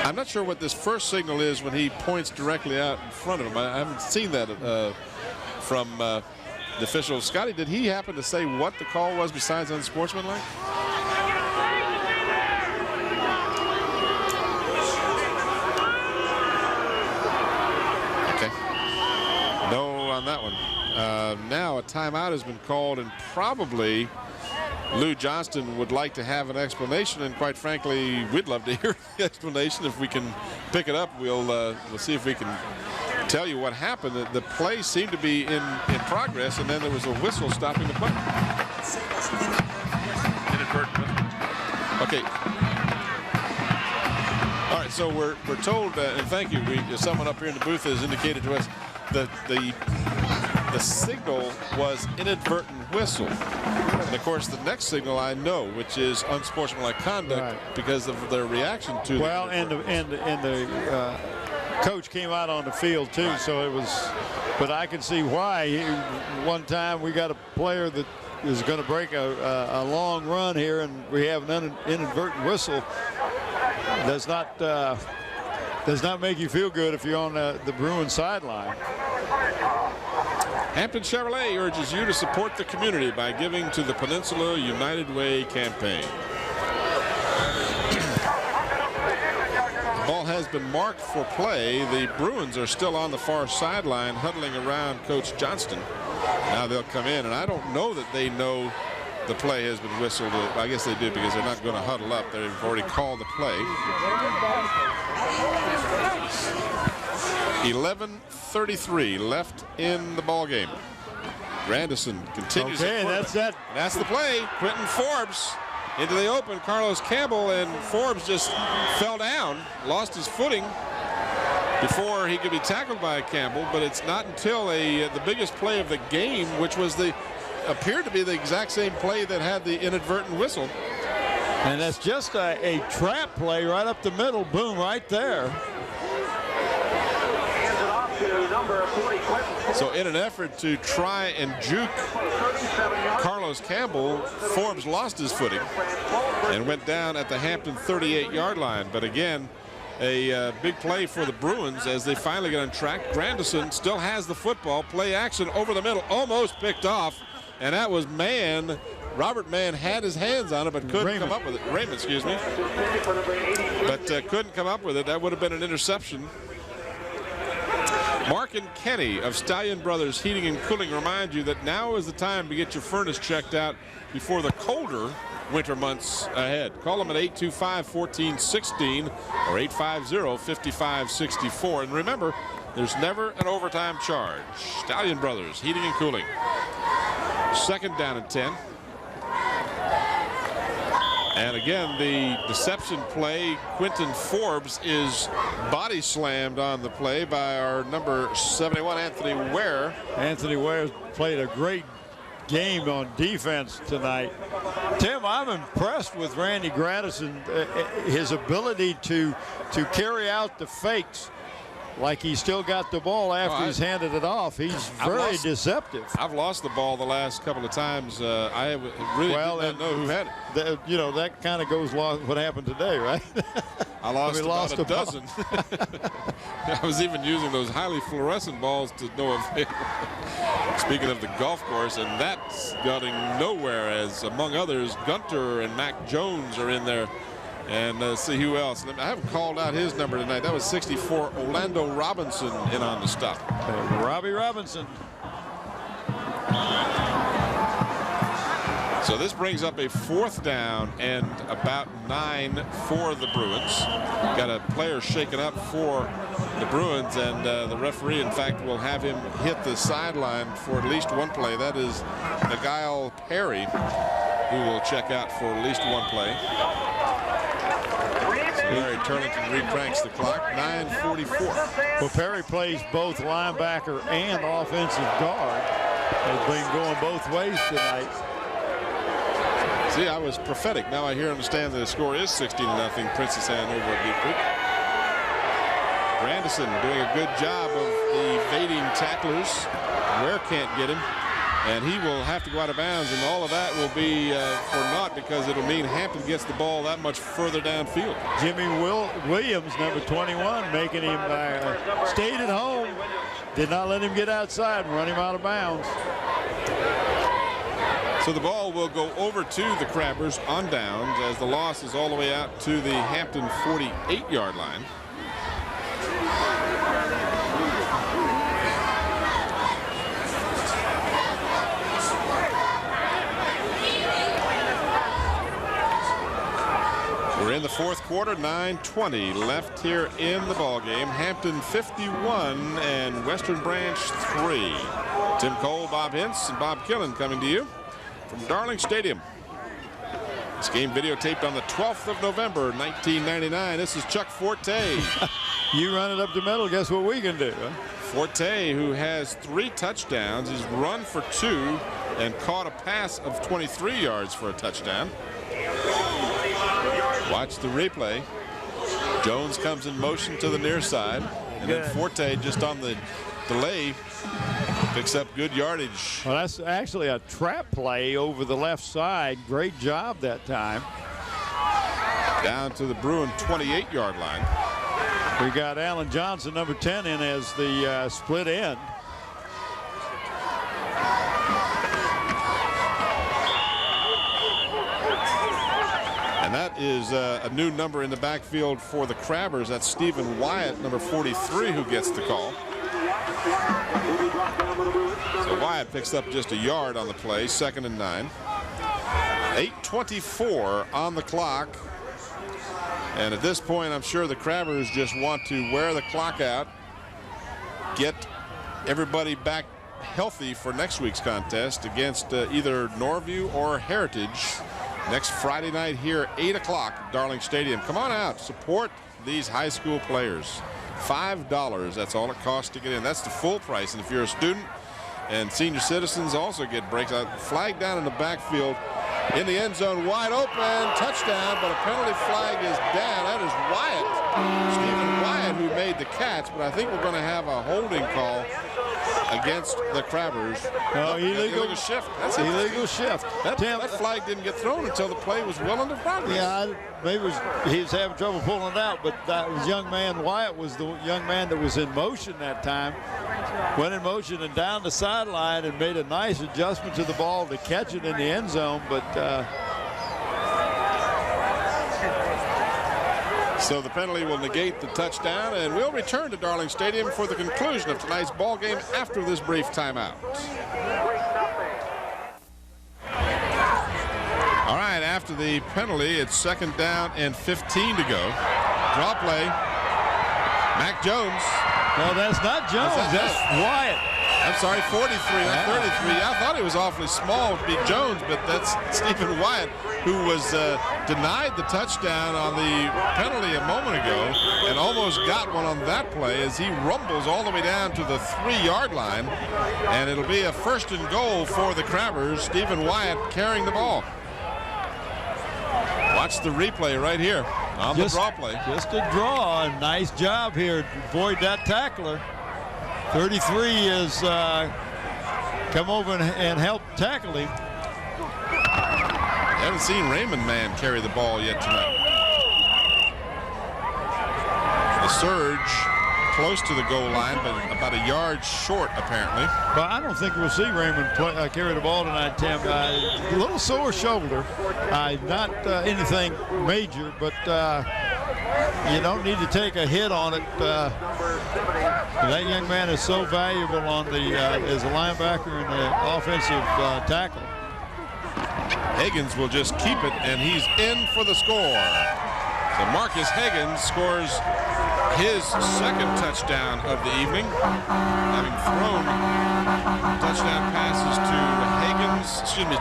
I'm not sure what this first signal is when he points directly out in front of him. I haven't seen that from the official. Scotty, did he happen to say what the call was besides unsportsmanlike? Okay. No on that one. Now a timeout has been called, and probably Lou Johnston would like to have an explanation, and quite frankly, we'd love to hear the explanation. If we can pick it up, we'll see if we can tell you what happened. The play seemed to be in progress, and then there was a whistle stopping the play. Inadvertent. Okay. All right, so we're told, and thank you, someone up here in the booth has indicated to us that the signal was inadvertent whistle. And of course, the next signal I know, which is unsportsmanlike conduct, because of their reaction to. Well, and the coach came out on the field too, so it was. But I can see why. One time we got a player that is going to break a long run here, and we have an inadvertent whistle. Does not make you feel good if you're on the Bruins sideline. Hampton Chevrolet urges you to support the community by giving to the Peninsula United Way campaign. The ball has been marked for play. The Bruins are still on the far sideline huddling around Coach Johnston. Now they'll come in, and I don't know that they know the play has been whistled. I guess they do, because they're not going to huddle up. They've already called the play. 11:33 left in the ball game. Grandison continues. Okay, that's that. That's the play. Quentin Forbes into the open. Carlos Campbell, and Forbes just fell down, lost his footing before he could be tackled by Campbell. But it's not until the biggest play of the game, which was appeared to be the exact same play that had the inadvertent whistle. And that's just a trap play right up the middle. Boom, right there. So in an effort to try and juke Carlos Campbell, Forbes lost his footing and went down at the Hampton 38-yard line. But again, a big play for the Bruins as they finally get on track. Grandison still has the football. Play action over the middle, almost picked off. And that was Mann. Robert Mann had his hands on it, but couldn't come up with it. Raymond, excuse me. But couldn't come up with it. That would have been an interception. Mark and Kenny of Stallion Brothers Heating and Cooling remind you that now is the time to get your furnace checked out before the colder winter months ahead. Call them at 825-1416 or 850-5564. And remember, there's never an overtime charge. Stallion Brothers Heating and Cooling. Second down and 10. And again, the deception play, Quentin Forbes is body slammed on the play by our number 71, Anthony Ware. Anthony Ware played a great game on defense tonight. Tim, I'm impressed with Randy Grandison, his ability to carry out the fakes like he still got the ball after he's handed it off. He's very deceptive. I've lost the ball the last couple of times. I really did not know who had it. You know, that kind of goes along with what happened today, right? I lost about a dozen. I was even using those highly fluorescent balls to no avail. Speaking of the golf course, and that's going nowhere, as among others, Gunter and Mac Jones are in there. And see who else. I haven't called out his number tonight. That was 64, Orlando Robinson in on the stop. Robbie Robinson. So this brings up a 4th down and about 9 for the Bruins. Got a player shaken up for the Bruins, and the referee, in fact, will have him hit the sideline for at least one play. That is Nigel Perry, who will check out for at least one play. Perry Turlington re-cranks the clock. 9:44. Well, Perry plays both linebacker and offensive guard. They've been going both ways tonight. See, I was prophetic. Now I understand that the score is 16-0 Princess Anne over at Deep Creek. Grandison doing a good job of evading tacklers. Ware can't get him, and he will have to go out of bounds, and all of that will be for naught because it'll mean Hampton gets the ball that much further downfield. Jimmy Williams, number 21, making him stayed at home. Did not let him get outside and run him out of bounds. So the ball will go over to the Crabbers on downs as the loss is all the way out to the Hampton 48-yard line. We're in the 4th quarter, 9:20 left here in the ball game. Hampton 51 and Western Branch 3. Tim Cole, Bob Hintz, and Bob Killen coming to you from Darling Stadium. This game videotaped on the 12th of November, 1999. This is Chuck Forte. You run it up the middle, guess what we can do? Huh? Forte, who has 3 touchdowns, he's run for 2 and caught a pass of 23 yards for a touchdown. Watch the replay. Jones comes in motion to the near side, and then Forte just on the delay picks up good yardage. Well, that's actually a trap play over the left side. Great job that time. Down to the Bruin 28-yard line. We got Alan Johnson, number 10, in as the split end. And that is a new number in the backfield for the Crabbers. That's Stephen Wyatt, number 43, who gets the call. So Wyatt picks up just a yard on the play, 2nd and 9. 8:24 on the clock. And at this point, I'm sure the Crabbers just want to wear the clock out, get everybody back healthy for next week's contest against either Norview or Heritage next Friday night here, 8 o'clock at Darling Stadium. Come on out, support these high school players. $5, that's all it costs to get in. That's the full price. And if you're a student, and senior citizens also get breaks. Flag down in the backfield, in the end zone, wide open, touchdown, but a penalty flag is down. That is Wyatt, Stephen Wyatt, who made the catch, but I think we're going to have a holding call against the Crabbers. Oh, illegal shift. That's illegal shift. That flag didn't get thrown until the play was well into progress. Yeah, maybe he was having trouble pulling it out, but that was young man Wyatt was the young man that was in motion that time. Went in motion and down the sideline and made a nice adjustment to the ball to catch it in the end zone, but so the penalty will negate the touchdown, and we'll return to Darling Stadium for the conclusion of tonight's ball game after this brief timeout. All right, after the penalty, it's 2nd down and 15 to go. Draw play. Mac Jones. No, that's not Jones. That's Wyatt. I'm sorry, 43, not 33. I thought it was awfully small to be Jones, but that's Stephen Wyatt, who was denied the touchdown on the penalty a moment ago and almost got one on that play as he rumbles all the way down to the 3-yard line. And it'll be a 1st and goal for the Crabbers. Stephen Wyatt carrying the ball. Watch the replay right here on the draw play. Just a draw. Nice job here to avoid that tackler. 33 is come over and help tackle him. Haven't seen Raymond Mann carry the ball yet tonight. The surge close to the goal line, but about a yard short apparently. Well, I don't think we'll see Raymond carry the ball tonight, Tim. A little sore shoulder, not anything major, but you don't need to take a hit on it. That young man is so valuable on the as a linebacker and the offensive tackle. Higgins will just keep it, and he's in for the score. So Marcus Higgins scores his second touchdown of the evening, having thrown touchdown passes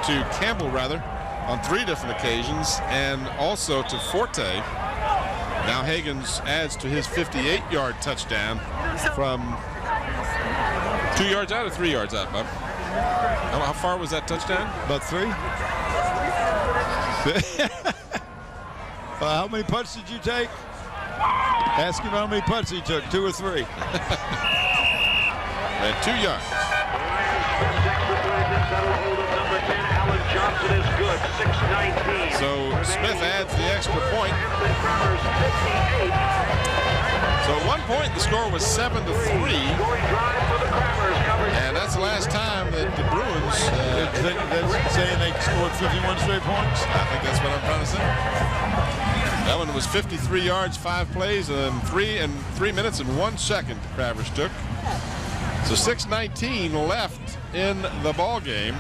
to Campbell rather, on 3 different occasions, and also to Forte. Now Higgins adds to his 58-yard touchdown from 2 yards out or 3 yards out, Bob? How far was that touchdown? About 3. How many punts did you take? Ask him how many punts he took, 2 or 3. At 2 yards. So Smith adds the extra point. So at one point the score was 7-3. And that's the last time that the Bruins That's saying they scored 51 straight points. I think that's what I'm trying to say. That one was 53 yards, 5 plays, and 3 minutes and 1 second the Crabbers took. So 6:19 left in the ball game,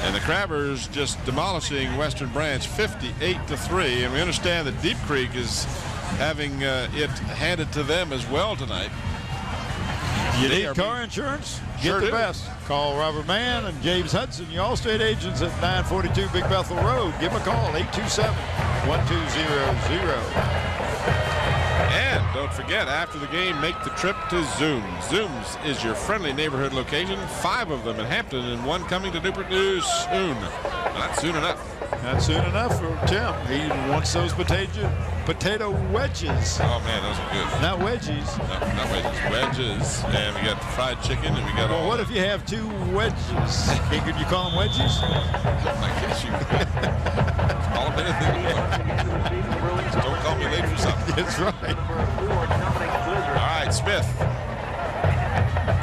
and the Crabbers just demolishing Western Branch 58-3. And we understand that Deep Creek is having it handed to them as well tonight. You need car insurance? Get Sure the do. best. Call Robert Mann and James Hudson, your Allstate agents at 942 Big Bethel Road. Give them a call, 827-1200. And don't forget, after the game, make the trip to Zooms. Zooms is your friendly neighborhood location. 5 of them in Hampton and 1 coming to Newport News soon. Not soon enough. Not soon enough for Tim. He wants those potato wedges. Oh, man, those are good. Not wedgies. No, not wedges. Wedges. And we got fried chicken, and we got Well, all what if you have 2 wedges? Could you call them wedgies? I guess you could. Call them anything you want. Just don't call me late for something. That's right. All right, Smith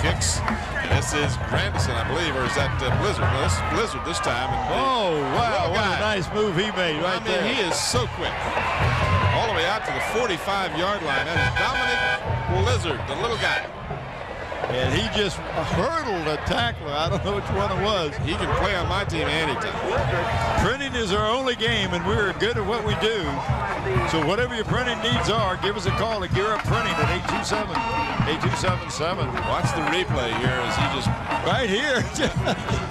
kicks. And this is Grandison, I believe, or is that Blizzard? No, this is Blizzard this time. And Oh, wow. What a nice move he made right there. He is so quick. All the way out to the 45-yard line. That is Dominic Blizzard, the little guy. And he just hurdled a tackler. I don't know which one it was. He can play on my team anytime. Printing is our only game, and we're good at what we do. So whatever your printing needs are, give us a call at Gear Up Printing at 827-8277. Watch the replay here as he just... Right here.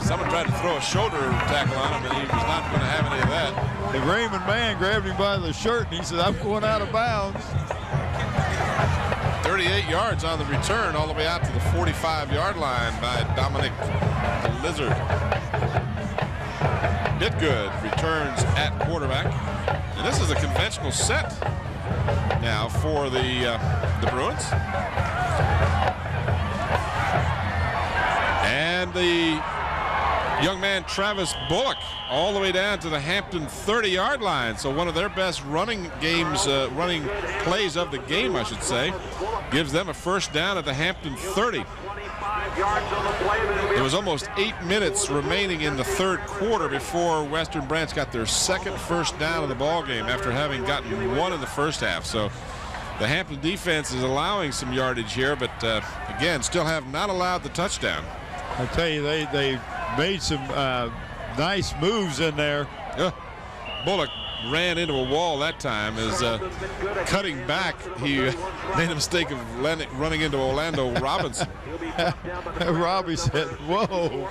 Someone tried to throw a shoulder tackle on him, and he was not going to have any of that. The Raymond man grabbed him by the shirt, and he said, I'm going out of bounds. 38 yards on the return, all the way out to the 45-yard line by Dominic Blizzard. Bitgood returns at quarterback. And this is a conventional set now for the Bruins. And the young man Travis Bullock all the way down to the Hampton 30-yard line. So one of their best running plays of the game, I should say, gives them a first down at the Hampton 30. There was almost 8 minutes remaining in the third quarter before Western Branch got their second first down of the ball game after having gotten 1 in the first half. So the Hampton defense is allowing some yardage here, but again, still have not allowed the touchdown. I tell you, they made some nice moves in there. Bullock ran into a wall that time as cutting back. He made a mistake of running into Orlando Robinson. Robbie said, whoa,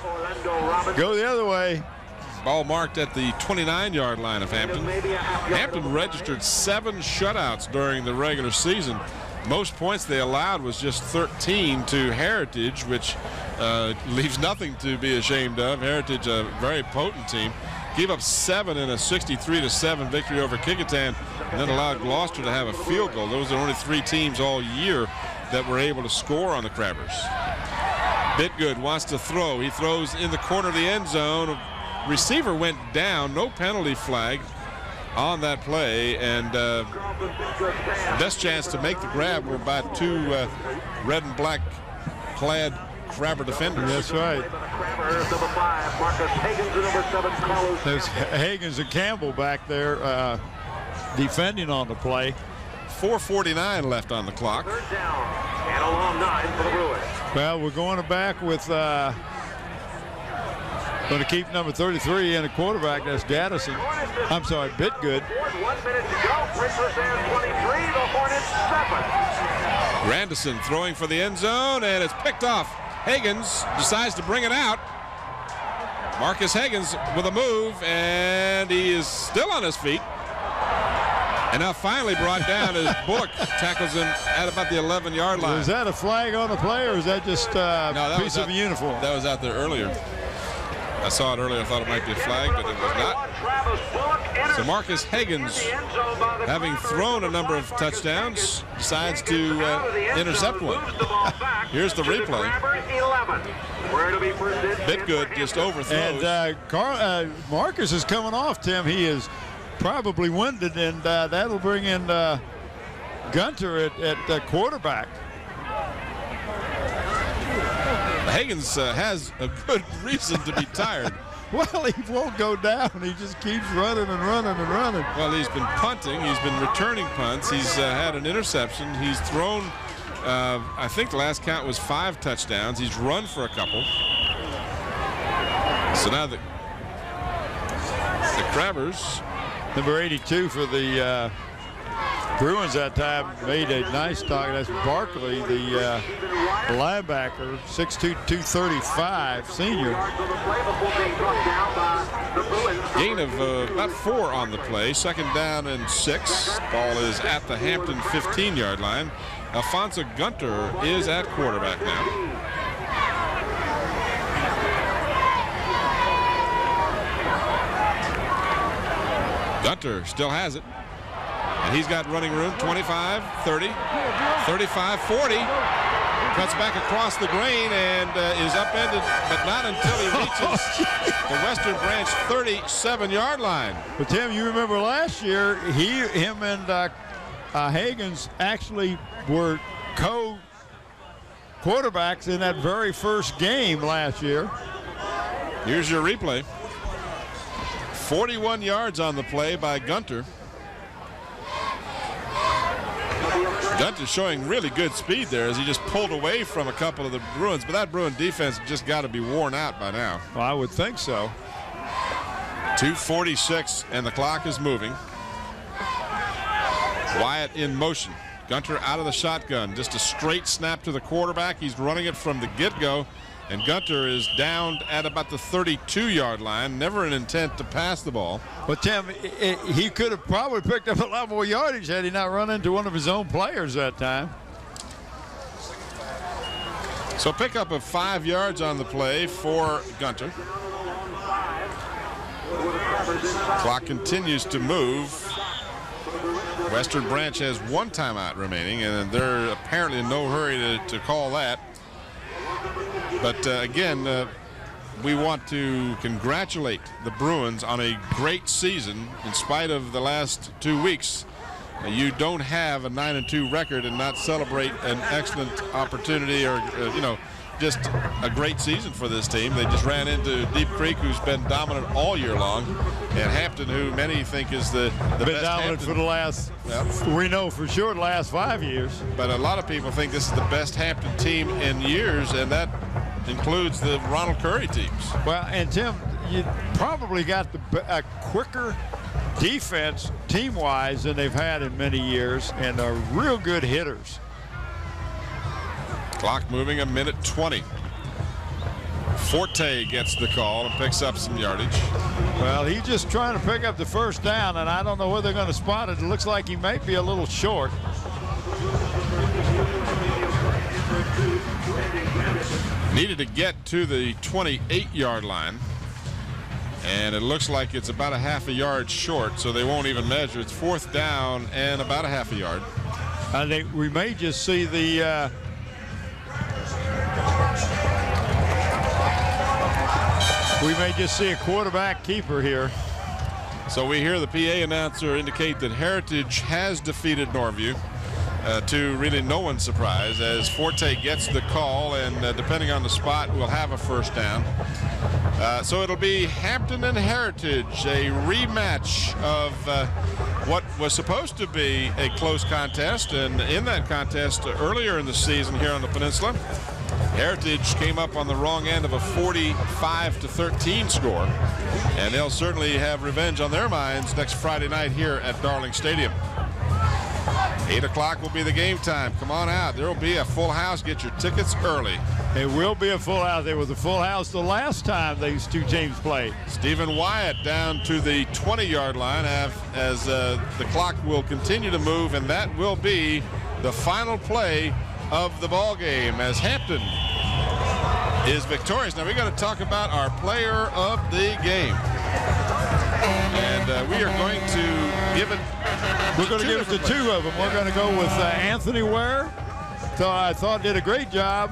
go the other way. Ball marked at the 29-yard line of Hampton. Hampton registered 7 shutouts during the regular season. Most points they allowed was just 13 to Heritage, which leaves nothing to be ashamed of. Heritage, a very potent team, gave up 7 in a 63-7 victory over Kickintan, and then allowed Gloucester to have a field goal. Those are only 3 teams all year that were able to score on the Crabbers. Bitgood wants to throw. He throws in the corner of the end zone. Receiver went down. No penalty flag on that play, and best chance to make the grab were by 2 red and black clad Crabber defenders. That's right. There's Higgins and Campbell back there defending on the play. 4:49 left on the clock. Third down and a long 9 for the Bruins. Well, we're going back with Going to keep number 33 in a quarterback. That's Gaddison. I'm sorry, Bitgood. 1 minute to go. Princess Anne 23, the Hornets 7. Grandison throwing for the end zone, and it's picked off. Higgins decides to bring it out. Marcus Higgins with a move, and he is still on his feet. And now finally brought down as Bullock tackles him at about the 11-yard line. Is that a flag on the play, or is that just a piece of a uniform? That was out there earlier. I saw it earlier. I thought it might be a flag, but it was not. So Marcus Higgins, having thrown a number of touchdowns, decides to intercept one. Here's the replay. Bitgood just overthrows. And Marcus is coming off, Tim. He is probably winded, and that'll bring in Gunter at quarterback. Higgins has a good reason to be tired. Well, he won't go down. He just keeps running and running and running. Well, he's been punting. He's been returning punts. He's had an interception. He's thrown, I think the last count was 5 touchdowns. He's run for a couple. So now the Crabbers. Number 82 for the Bruins that time made a nice target. That's Barkley, the linebacker, 6'2", 235, senior. Gain of about 4 on the play. 2nd down and 6. Ball is at the Hampton 15-yard line. Alfonso Gunter is at quarterback now. Gunter still has it. And he's got running room, 25, 30, 35, 40. Cuts back across the grain and is upended, but not until he reaches the Western Branch 37-yard line. But Tim, you remember last year, him and Higgins actually were co-quarterbacks in that very first game last year. Here's your replay. 41 yards on the play by Gunter. Gunter showing really good speed there as he just pulled away from a couple of the Bruins, but that Bruin defense just got to be worn out by now. Well, I would think so. 2:46 and the clock is moving. Wyatt in motion. Gunter out of the shotgun. Just a straight snap to the quarterback. He's running it from the get-go. And Gunter is down at about the 32-yard line. Never an intent to pass the ball. But Tim, he could have probably picked up a lot more yardage had he not run into one of his own players that time. So pickup of 5 yards on the play for Gunter. Clock continues to move. Western Branch has 1 timeout remaining, and they're apparently in no hurry to call that. But again, we want to congratulate the Bruins on a great season in spite of the last 2 weeks. You don't have a 9-2 record and not celebrate an excellent opportunity or, just a great season for this team. They just ran into Deep Creek, who's been dominant all year long, and Hampton, who many think is the best dominant Hampton. for the last, we know for sure, the last 5 years. But a lot of people think this is the best Hampton team in years, and that includes the Ronald Curry teams. Well, and Tim, you probably got a quicker defense team-wise than they've had in many years, and are real good hitters. Clock moving, 1:20. Forte gets the call and picks up some yardage. Well, he's just trying to pick up the first down, and I don't know whether they're going to spot it. It looks like he may be a little short. Needed to get to the 28-yard line, and it looks like it's about a half a yard short, so they won't even measure. It's 4th down and about a half a yard. I think we may just see the a quarterback keeper here. So we hear the PA announcer indicate that Heritage has defeated Norview, to really no one's surprise, as Forte gets the call, and depending on the spot, we'll have a first down. So it'll be Hampton and Heritage, a rematch of what was supposed to be a close contest, and in that contest earlier in the season here on the peninsula, Heritage came up on the wrong end of a 45-13 score, and they'll certainly have revenge on their minds next Friday night here at Darling Stadium. 8 o'clock will be the game time. Come on out. There will be a full house. Get your tickets early. It will be a full house. There was a full house the last time these two teams played. Stephen Wyatt down to the 20-yard line as the clock will continue to move, and that will be the final play of the ball game as Hampton is victorious. Now we got to talk about our player of the game, and we are going to give it. We're going to give it to two of them. We're going to go with Anthony Ware. I thought did a great job.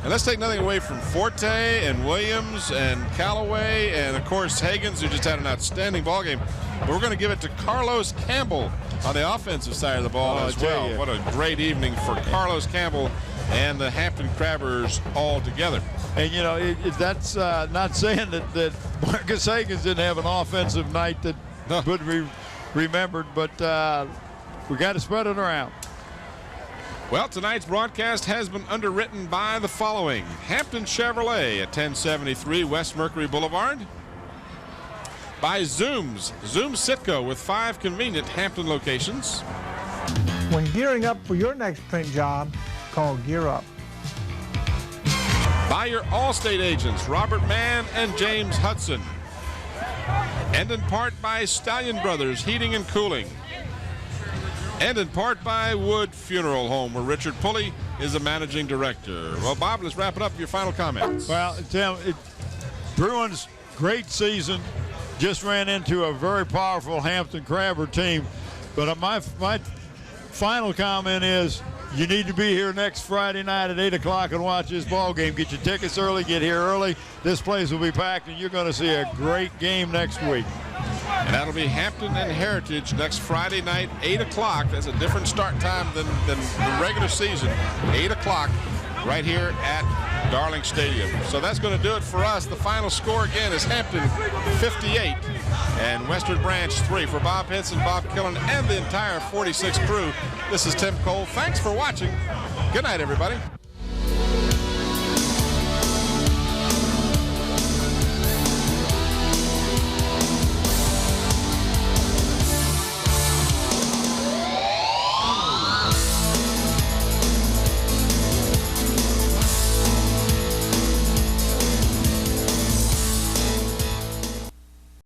And let's take nothing away from Forte and Williams and Callaway and, of course, Hagens, who just had an outstanding ball game. But we're going to give it to Carlos Campbell on the offensive side of the ball as well. What a great evening for Carlos Campbell and the Hampton Crabbers all together. And, you know, that's not saying that Marcus Hagens didn't have an offensive night that would be remembered, but we got to spread it around. Well, tonight's broadcast has been underwritten by the following: Hampton Chevrolet at 1073 West Mercury Boulevard, by Zoom Sitco with 5 convenient Hampton locations. When gearing up for your next print job, call Gear Up. By your Allstate agents, Robert Mann and James Hudson. And in part by Stallion Brothers Heating and Cooling. And in part by Wood Funeral Home, where Richard Pulley is the managing director. Well, Bob, let's wrap it up with your final comments. Well, Tim, Bruins, great season. Just ran into a very powerful Hampton Crabber team. But my final comment is you need to be here next Friday night at 8 o'clock and watch this ball game. Get your tickets early, get here early. This place will be packed, and you're going to see a great game next week. And that'll be Hampton and Heritage next Friday night, 8 o'clock. That's a different start time than the regular season. 8 o'clock right here at Darling Stadium. So that's going to do it for us. The final score again is Hampton 58 and Western Branch 3. For Bob Henson, Bob Killen, and the entire 46 crew, this is Tim Cole. Thanks for watching. Good night, everybody.